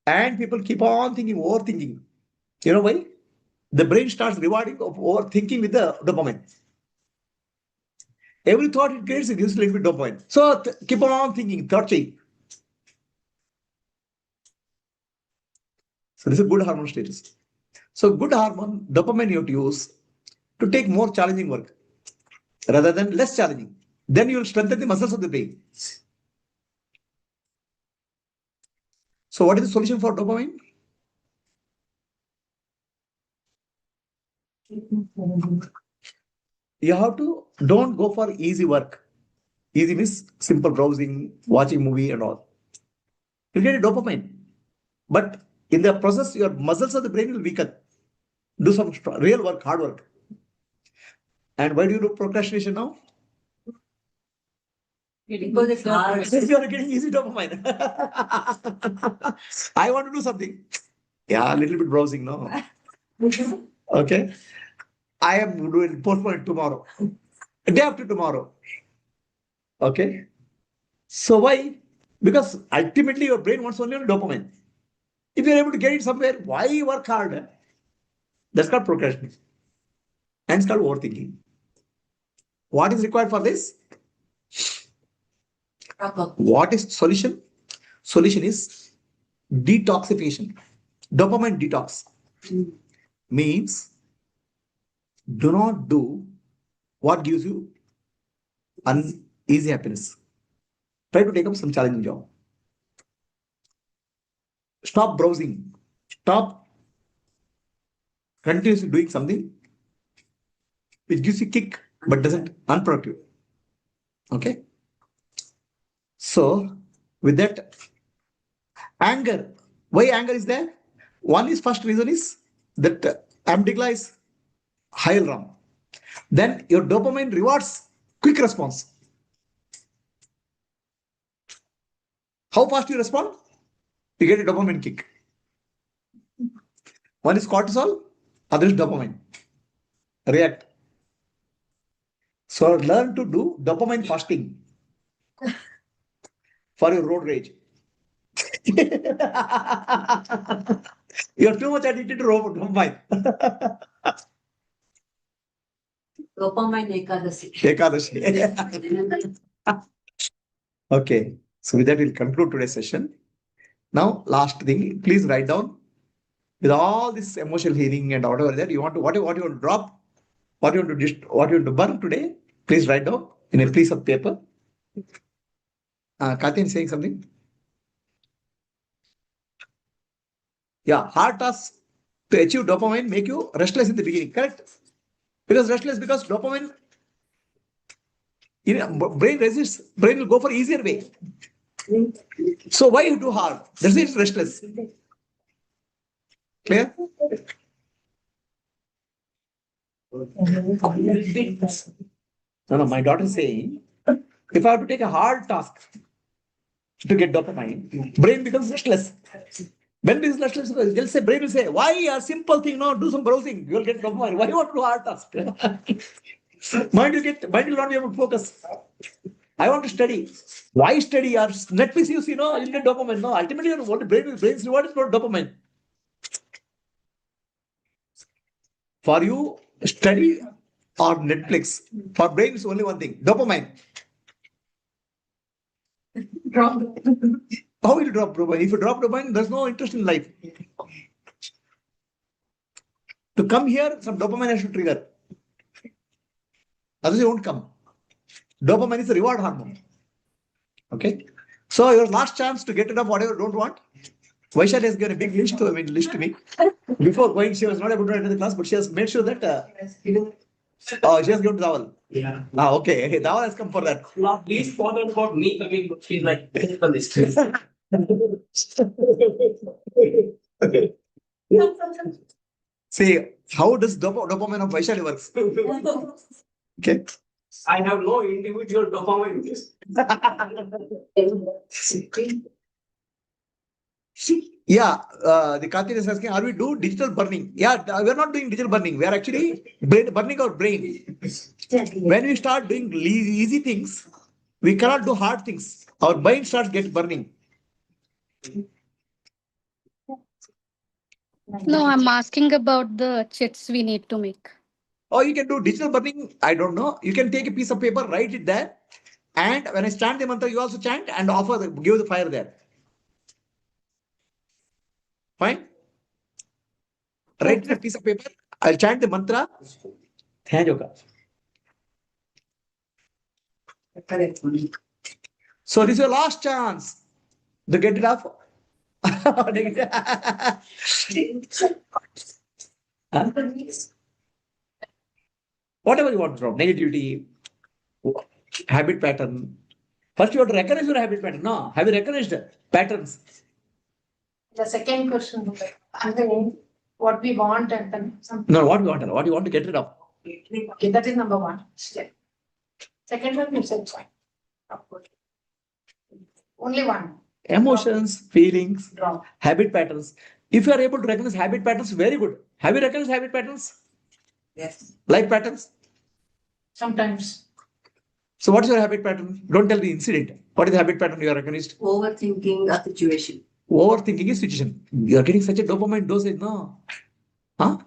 And people keep on thinking, overthinking. You know why? The brain starts rewarding of overthinking with the dopamine. Every thought it creates, it gives a little bit dopamine. So keep on thinking, thought chain. So this is a good hormone status. So good hormone, dopamine you have to use to take more challenging work rather than less challenging. Then you will strengthen the muscles of the brain. So what is the solution for dopamine? you have to don't go for easy work. Easy means simple browsing, watching movie and all. You get a dopamine. But in the process, your muscles of the brain will weaken. Do some real work, hard work. And why do you do procrastination now? Because it's hard. Because you are getting easy dopamine. I want to do something. Yeah, a little bit browsing, no. Okay. I am doing postpone tomorrow. Day after tomorrow. Okay. So why? Because ultimately your brain wants only dopamine. If you're able to get it somewhere, why work hard? That's called procrastination. And it's called overthinking. What is required for this? What is solution? Solution is detoxification. Dopamine detox means do not do what gives you uneasy happiness. Try to take up some challenging job. Stop browsing. Stop continuously doing something which gives you kick but doesn't unproductive. Okay. So with that, anger. Why anger is there? One is first reason is that amygdala is higher RAM. Then your dopamine rewards quick response. How fast you respond? You get a dopamine kick. One is cortisol, other is dopamine. React. So learn to do dopamine fasting for your road rage. You're too much addicted to dopamine. Dopamine Ekadasi. Ekadashi. Okay. So with that, we'll conclude today's session. Now, last thing, please write down with all this emotional healing and whatever that you want to, what you want to drop, what you want to burn today, please write down in a piece of paper. Kathin saying something? Yeah, hard tasks to achieve dopamine make you restless in the beginning, correct? Because restless because dopamine, brain resists, brain will go for easier way. So why you do hard? That's it, restless. Clear? No, my daughter is saying, if I have to take a hard task to get dopamine, brain becomes restless. When it is restless, they'll say, brain will say, why a simple thing, no, do some browsing, you will get dopamine. Why you want to do hard task? Mind will not be able to focus. I want to study. Why study? Or Netflix you see, no, you'll get dopamine. No, ultimately, what the brain's reward is not dopamine. For you, study or Netflix. For brain is only one thing, dopamine. Drop. How will you drop dopamine? If you drop dopamine, there's no interest in life. To come here, some dopamine has to trigger. Otherwise, you won't come. Dopamine is a reward hormone. Okay. So your last chance to get rid of whatever you don't want. Vaishali has given a big list to me. Before going, she was not able to enter the class, but she has made sure that she has given Dawal. Yeah. Okay. Dawal has come for that. Please follow about me coming, but she's like, for this. See, how does dopamine of Vaishali works? Okay. I have no individual dopamine. Yeah, the Karthik is asking, are we do digital burning? Yeah, we are not doing digital burning. We are actually burning our brain. When we start doing easy things, we cannot do hard things. Our brain starts get burning. No, I'm asking about the chits we need to make. Or you can do digital burning. I don't know. You can take a piece of paper, write it there. And when I chant the mantra, you also chant and give the fire there. Fine? Write a piece of paper. I'll chant the mantra. So this is your last chance to get it off. Whatever you want to drop, negativity, habit pattern. First, you have to recognize your habit pattern. No, have you recognized patterns? The second question, what we want and then something. No, what you want to get rid of. Okay, that is number one step. Second one, you said fine. Only one. Emotions, feelings, habit patterns. If you are able to recognize habit patterns, very good. Have you recognized habit patterns? Yes. Life patterns? Sometimes. So what is your habit pattern? Don't tell the incident. What is the habit pattern you have recognized? Overthinking a situation. Overthinking a situation. You are getting such a dopamine dosage, no? Huh?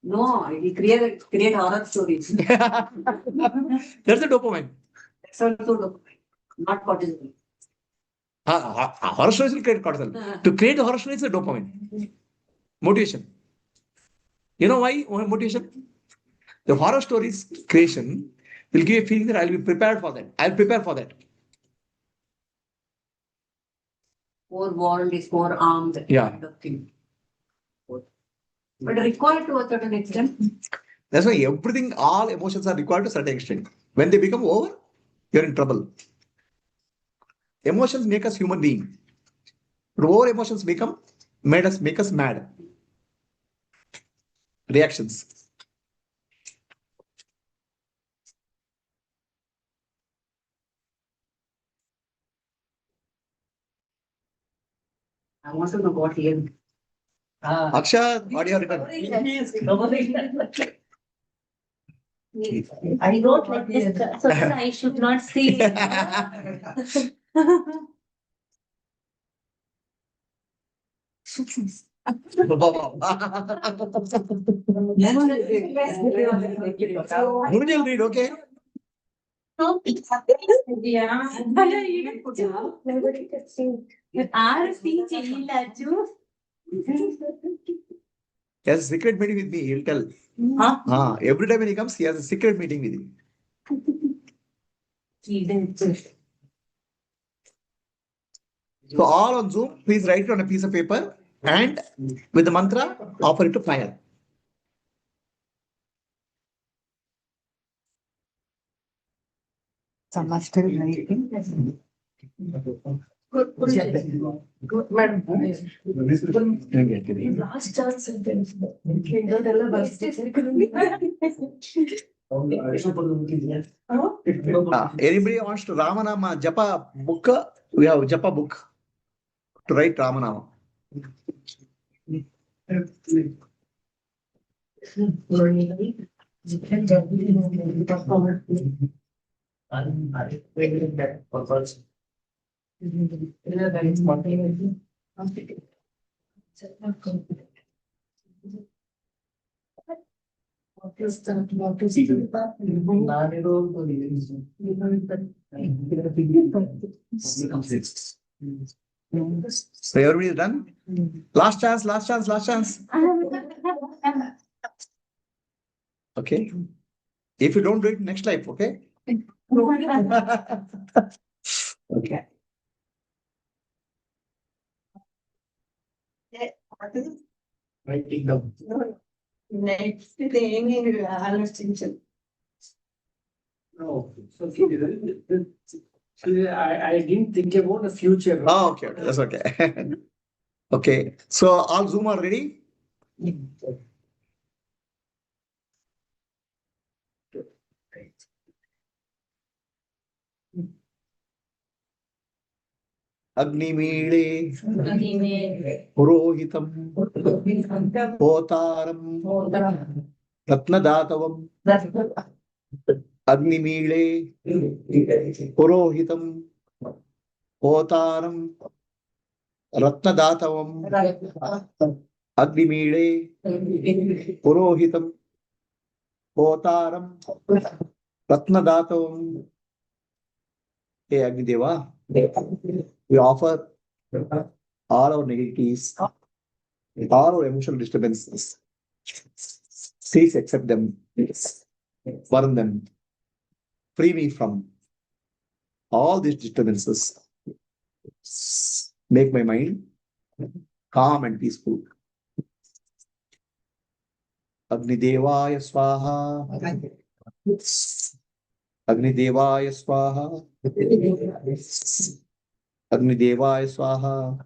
No, it will create horror stories. That's the dopamine. That's also dopamine, not cortisol. Horror stories will create cortisol. To create a horror story is a dopamine. Motivation. You know why motivation? The horror stories creation will give a feeling that I'll be prepared for that. I'll prepare for that. Forewarned is forearmed. Yeah. Kind of thing. But required to a certain extent. That's why everything, all emotions are required to a certain extent. When they become over, you're in trouble. Emotions make us human being. But over emotions make us mad. Reactions. I want to know what here. Akshat, what do you have written? I wrote like this so that I should not see. Munjal read, okay? He has a secret meeting with me, he'll tell. Every time when he comes, he has a secret meeting with me. So all on Zoom, please write it on a piece of paper and with the mantra, offer it to fire. Some are still writing. Good, madam. Last chance sentence. Anybody wants to Ramanama Japa book? We have Japa book to write Ramanama. What is that? What is So everybody is done? Last chance, last chance, last chance. Okay. If you don't do it, next life, okay? Okay. Writing down. Next thing in hallucination. No, so I didn't think about the future. Oh, okay, okay, that's okay. Okay, so all Zoom are ready? अग्निमीळे पुरोहितं होतारं रत्नदातवम् अग्निमीळे पुरोहितं होतारं रत्नदातवम् अग्निमीळे पुरोहितं होतारं रत्नदातवम्. Hey Agnideva, we offer all our negativities, all our emotional disturbances. Please accept them, burn them, free me from all these disturbances. Make my mind calm and peaceful. Agnidevaya Swaha. Agnidevaya Swaha. Agnidevaya Swaha.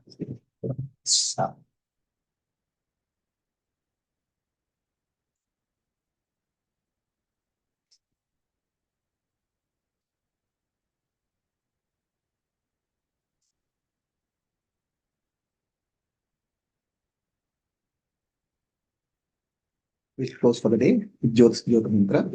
We'll close for the day with Jyotis Yoga Mantra.